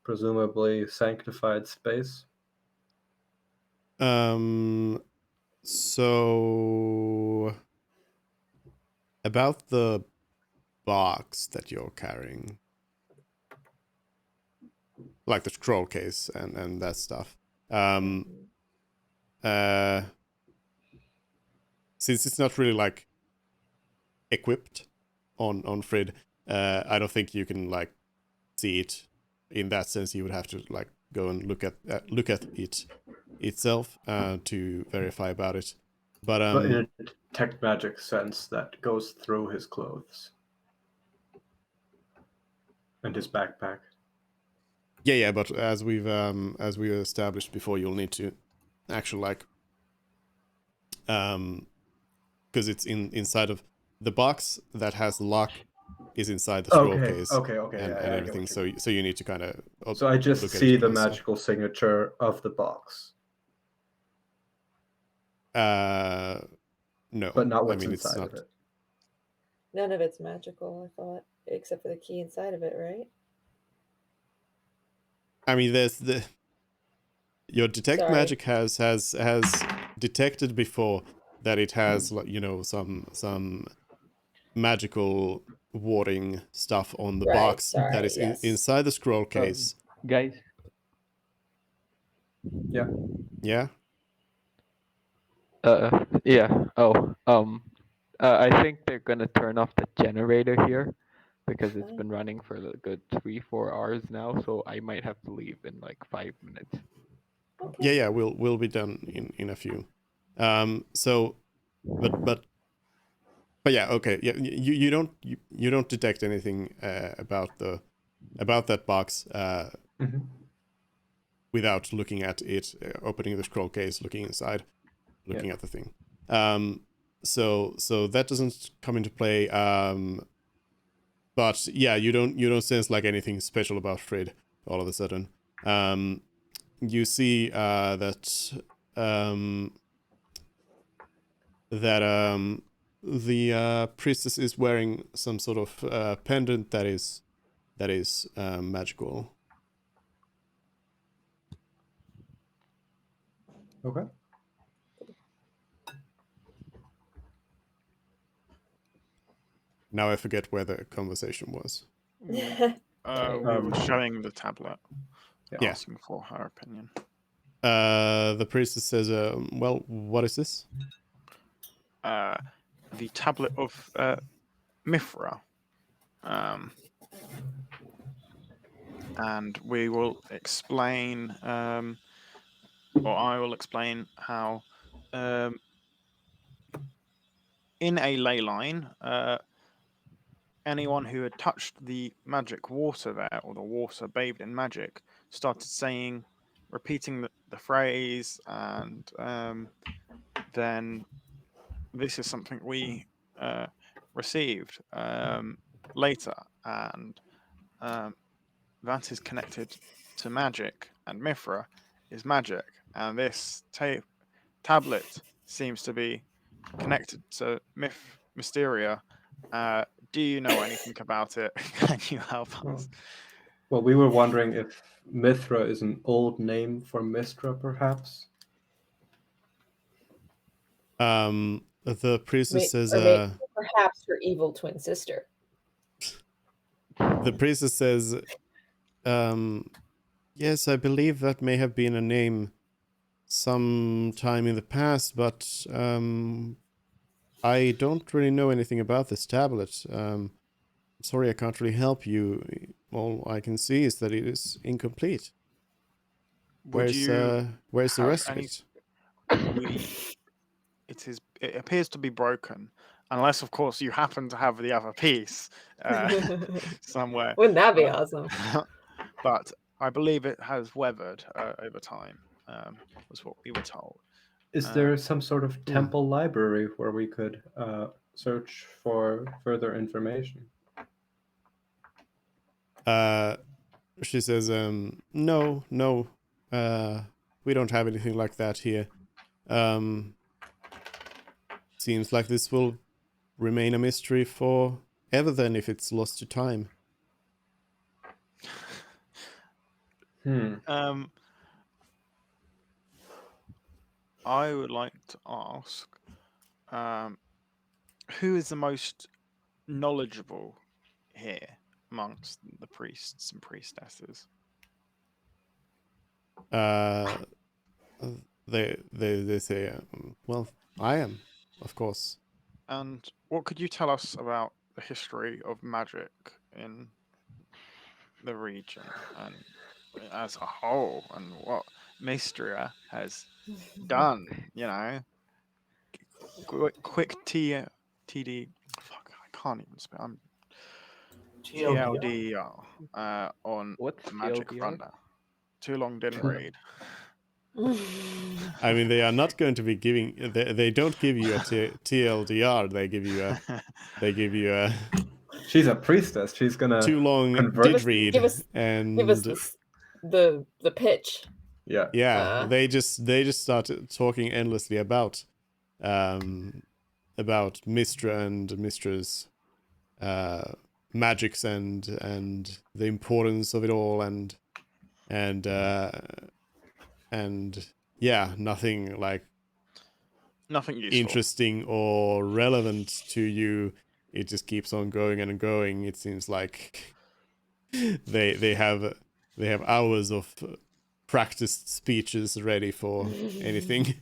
Speaker 2: presumably sanctified space?
Speaker 3: So about the box that you're carrying, like the scroll case and that stuff. Since it's not really like equipped on Frid, I don't think you can like see it in that sense. You would have to like go and look at it itself to verify about it. But
Speaker 2: in a detect magic sense that goes through his clothes and his backpack.
Speaker 3: yeah. But as we established before, you'll need to actually like because it's inside of the box that has the lock is inside the scroll case
Speaker 2: Okay,
Speaker 3: and
Speaker 2: I
Speaker 3: everything. So you need to kind of
Speaker 2: so I just
Speaker 3: look at
Speaker 2: see
Speaker 3: it
Speaker 2: the
Speaker 3: closer.
Speaker 2: magical signature of the box,
Speaker 3: no,
Speaker 2: but not
Speaker 3: I
Speaker 2: what's
Speaker 3: mean it's
Speaker 2: inside
Speaker 3: not.
Speaker 2: of it.
Speaker 1: None of it's magical, I thought, except for the key inside of it, right?
Speaker 3: I mean, there's your detect
Speaker 1: Sorry.
Speaker 3: magic has detected before that it has like some magical warding stuff on the
Speaker 1: Right,
Speaker 3: box that
Speaker 1: sorry,
Speaker 3: is
Speaker 1: yes.
Speaker 3: inside the scroll case.
Speaker 5: Guys,
Speaker 2: Yeah.
Speaker 3: Yeah.
Speaker 5: yeah. I think they're gonna turn off the generator here because it's been running for a good 3-4 hours now. So I might have to leave in like 5 minutes.
Speaker 1: Okay.
Speaker 3: Yeah. We'll be done in a few. So, but yeah. Okay. Yeah. You don't detect anything about that box without looking at it, opening the scroll case, looking inside, looking at the thing. So that doesn't come into play. But yeah, you don't sense like anything special about Frid all of a sudden. You see that the priestess is wearing some sort of pendant that is magical.
Speaker 2: Okay.
Speaker 3: Now I forget where the conversation was.
Speaker 6: We were showing the tablet, asking for her opinion.
Speaker 3: The priestess says, well, what is this?
Speaker 6: The tablet of Mithra. And we will explain, or I will explain how in a ley line, anyone who had touched the magic water there, or the water bathed in magic, started saying, repeating the phrase, and then this is something we received later, and that is connected to magic, and Mithra is magic, and this tablet seems to be connected to Mysterio. Do you know anything about it? Can you help us?
Speaker 2: Well, we were wondering if Mithra is an old name for Mystra, perhaps.
Speaker 3: The priestess says,
Speaker 1: Perhaps her evil twin sister.
Speaker 3: the priestess says, yes, I believe that may have been a name sometime in the past, but I don't really know anything about this tablet. Sorry, I can't really help you. All I can see is that it is incomplete.
Speaker 6: Would you
Speaker 3: Where's the
Speaker 6: have
Speaker 3: rest of
Speaker 6: any?
Speaker 3: it?
Speaker 6: It appears to be broken, unless of course you happen to have the other piece somewhere.
Speaker 1: Wouldn't that be awesome?
Speaker 6: But I believe it has weathered over time. Was what we were told.
Speaker 2: Is there some sort of temple library where we could search for further information?
Speaker 3: She says, no, we don't have anything like that here. Seems like this will remain a mystery forever then if it's lost to time.
Speaker 6: I would like to ask, who is the most knowledgeable here amongst the priests and priestesses?
Speaker 3: They say, well, I am, of course.
Speaker 6: And what could you tell us about the history of magic in the region and as a whole, and what Mystria has done? You know, quick TD. Fuck, I can't even spell. I'm TLDR on
Speaker 5: What's
Speaker 6: the magic
Speaker 5: TLDR?
Speaker 6: rundown. Too long didn't read.
Speaker 3: I mean, they are not going to be giving. They don't give you a TLDR. They give you a.
Speaker 2: She's a priestess. She's gonna
Speaker 3: too long
Speaker 2: convert.
Speaker 3: did read
Speaker 1: Give us the pitch.
Speaker 2: Yeah.
Speaker 3: Yeah, they just started talking endlessly about Mystra and Mystra's magics and the importance of it all and yeah, nothing
Speaker 6: useful.
Speaker 3: interesting or relevant to you. It just keeps on going and going. It seems like they have hours of practiced speeches ready for anything.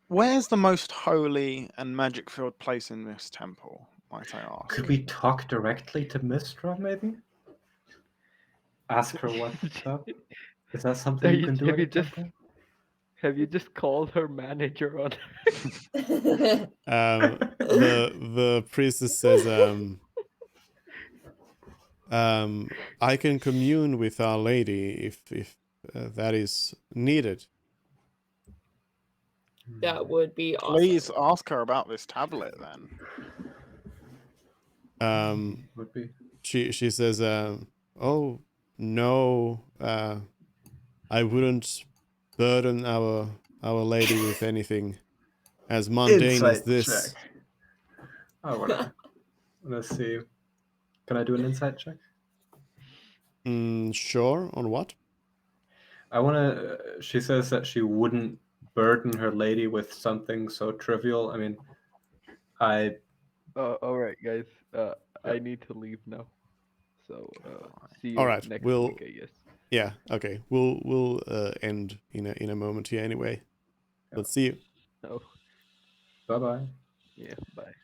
Speaker 6: Where's the most holy and magic-filled place in this temple, might I ask?
Speaker 2: Could we talk directly to Mystra, maybe? Ask her what's up? Is that something you can do in a temple?
Speaker 5: Have you just called her manager on?
Speaker 3: The priestess says, I can commune with Our Lady if that is needed.
Speaker 1: That would be awesome.
Speaker 6: Please ask her about this tablet then.
Speaker 2: Would be.
Speaker 3: She says, oh no, I wouldn't burden our Lady with anything as mundane as this.
Speaker 2: Check. Oh, whatever. Let's see. Can I do an insight check?
Speaker 3: Sure. On what?
Speaker 2: I want to. She says that she wouldn't burden her lady with something so trivial. I mean,
Speaker 5: all right, guys. I need to leave now. So see you
Speaker 3: all right,
Speaker 5: next week, I guess.
Speaker 3: Yeah. Okay. We'll end in a moment here anyway. Yeah. Let's see you.
Speaker 5: Oh.
Speaker 2: Bye bye.
Speaker 5: Yeah. Bye.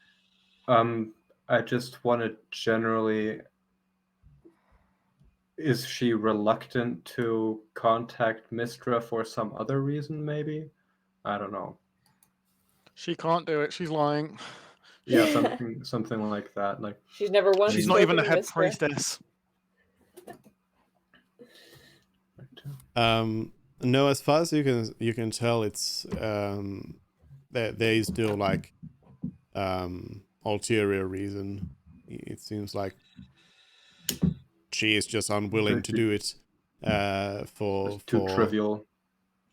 Speaker 2: I just want to generally. Is she reluctant to contact Mystra for some other reason, maybe? I don't know.
Speaker 6: She can't do it. She's lying.
Speaker 2: Yeah, something like that. Like
Speaker 1: she's never once.
Speaker 6: She's not even a head priestess.
Speaker 3: No, as far as you can tell, it's there is still like ulterior reason. It seems like she is just unwilling to do it for
Speaker 2: It's too trivial.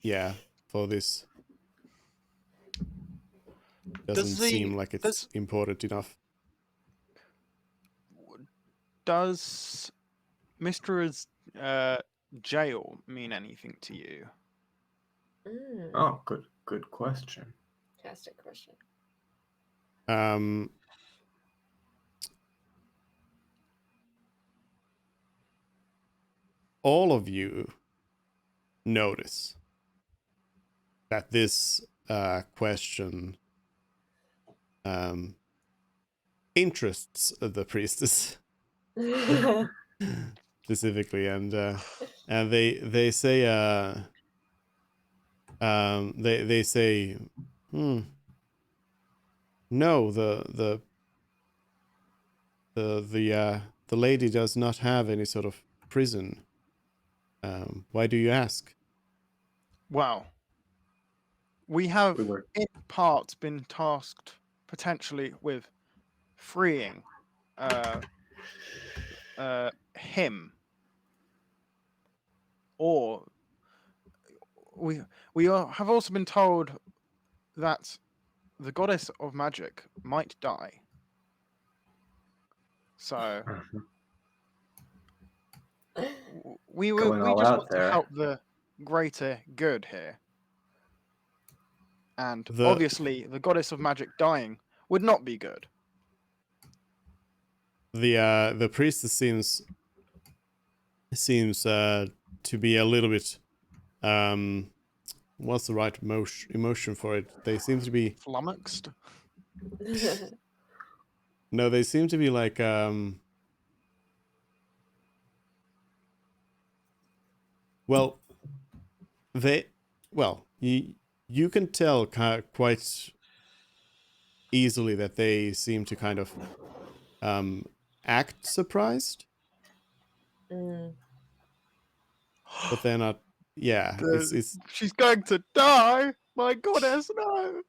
Speaker 3: Yeah, for this. Doesn't
Speaker 6: Does the-
Speaker 3: seem like it's
Speaker 6: does-
Speaker 3: important enough.
Speaker 6: Does Mister's jail mean anything to you?
Speaker 2: Oh, good question.
Speaker 1: Fantastic question.
Speaker 3: All of you notice that this question interests the priestess specifically, and they say they say, no, the lady does not have any sort of prison. Why do you ask?
Speaker 6: Well, we have
Speaker 2: We were
Speaker 6: in part been tasked potentially with freeing him, or have also been told that the goddess of magic might die. So we
Speaker 2: Going all
Speaker 6: just
Speaker 2: out
Speaker 6: want
Speaker 2: there.
Speaker 6: to help the greater good here. And
Speaker 3: The-
Speaker 6: obviously, the goddess of magic dying would not be good.
Speaker 3: The priestess seems to be a little bit what's the right emotion for it? They seem to be
Speaker 6: Flummoxed.
Speaker 3: no, they seem to be like well, you can tell quite easily that they seem to kind of act surprised, but they're not. Yeah, it's
Speaker 6: She's going to die. My goddess, no.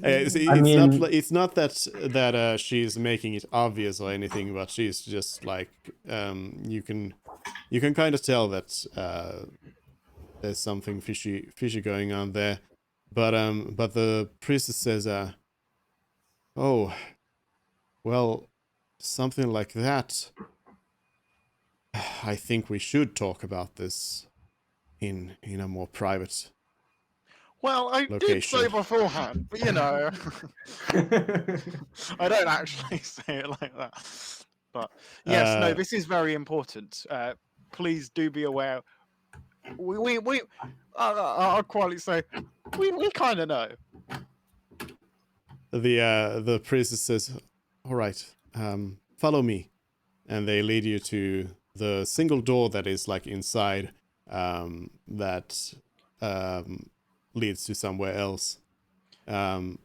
Speaker 3: it's not that she's making it obvious or anything, but she's just like you can kind of tell that there's something fishy going on there, but the priestess says, oh, well, something like that. I think we should talk about this in a more private.
Speaker 6: Well, I did say
Speaker 3: Location.
Speaker 6: beforehand, but you know, I don't actually say it like that. But yes, no, this is very important. Please do be aware. I'll quietly say, we kind of know.
Speaker 3: The priestess says, "All right, follow me," and they lead you to the single door that is like inside, that leads to somewhere else.
Speaker 6: Do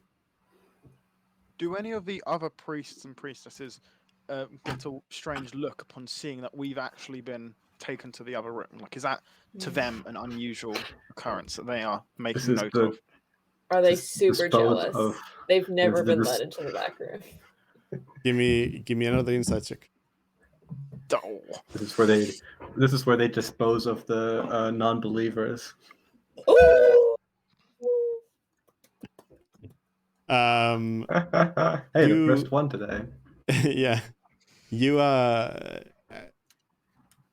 Speaker 6: any of the other priests and priestesses get a strange look upon seeing that we've actually been taken to the other room? Like, is that to them an unusual occurrence that they are making note of?
Speaker 1: Are they
Speaker 2: Dis-
Speaker 1: super
Speaker 2: dispose
Speaker 1: jealous?
Speaker 2: of-
Speaker 1: They've never
Speaker 2: it's the
Speaker 1: been
Speaker 2: dis-
Speaker 1: led into the back room.
Speaker 3: Give me another insight check.
Speaker 6: Oh.
Speaker 2: This is where they dispose of the non-believers.
Speaker 1: Ooh!
Speaker 3: Um,
Speaker 2: Hey, the first one today.
Speaker 3: yeah, you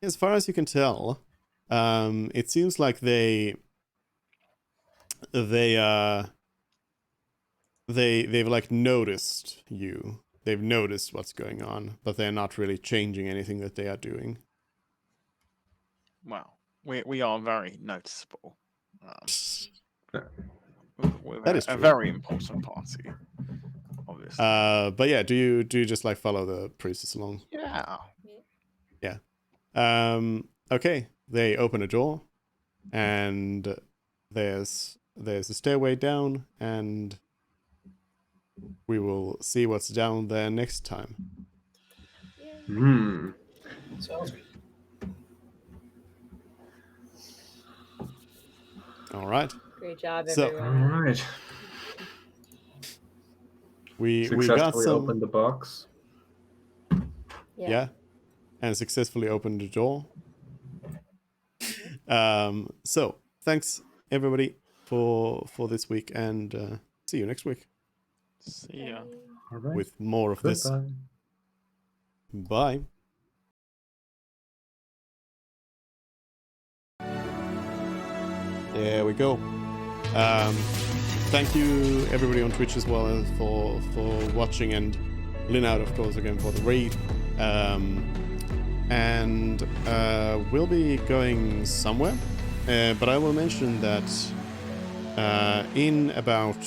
Speaker 3: as far as you can tell, it seems like they've like noticed you. They've noticed what's going on, but they're not really changing anything that they are doing.
Speaker 6: Well, we are very noticeable. We're
Speaker 3: That is
Speaker 6: a
Speaker 3: true.
Speaker 6: very important party, obviously.
Speaker 3: But yeah, do you just like follow the priestess along?
Speaker 6: Yeah.
Speaker 3: Okay, they open a door, and there's a stairway down, and we will see what's down there next time.
Speaker 4: Sounds good.
Speaker 3: All right.
Speaker 1: Great job,
Speaker 3: So-
Speaker 1: everyone.
Speaker 2: All right.
Speaker 3: we got
Speaker 2: Successfully
Speaker 3: some.
Speaker 2: opened the box.
Speaker 3: Yeah, and successfully opened the door. So thanks everybody for this week, and see you next week.
Speaker 6: See ya.
Speaker 2: All right.
Speaker 3: With more of this.
Speaker 2: Goodbye.
Speaker 3: Bye. There we go. Thank you everybody on Twitch as well for watching, and Lynn of course again for the raid. And we'll be going somewhere, but I will mention that in about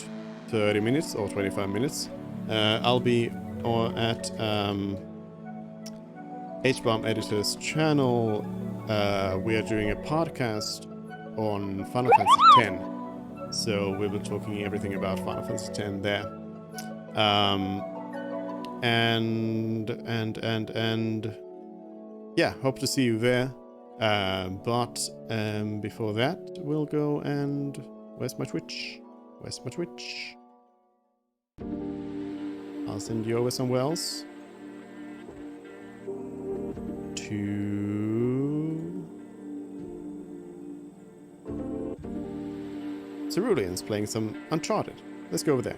Speaker 3: 30 minutes or 25 minutes I'll be at HBomb Editor's channel. We are doing a podcast on Final Fantasy X, so we'll be talking everything about Final Fantasy X there. And yeah, hope to see you there. But before that, we'll go and where's my Twitch? Where's my Twitch? I'll send you over somewhere else. To Cerulean's playing some Uncharted. Let's go over there.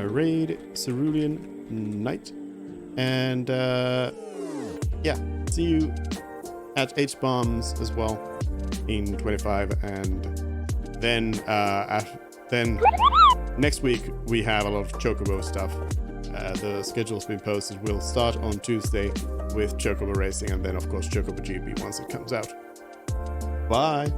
Speaker 3: Raid Cerulean Knight. And yeah, see you at H-Bombs as well in 25, and then next week we have a lot of Chocobo stuff. The schedule's been posted. We'll start on Tuesday with Chocobo Racing, and then of course Chocobo GP once it comes out. Bye!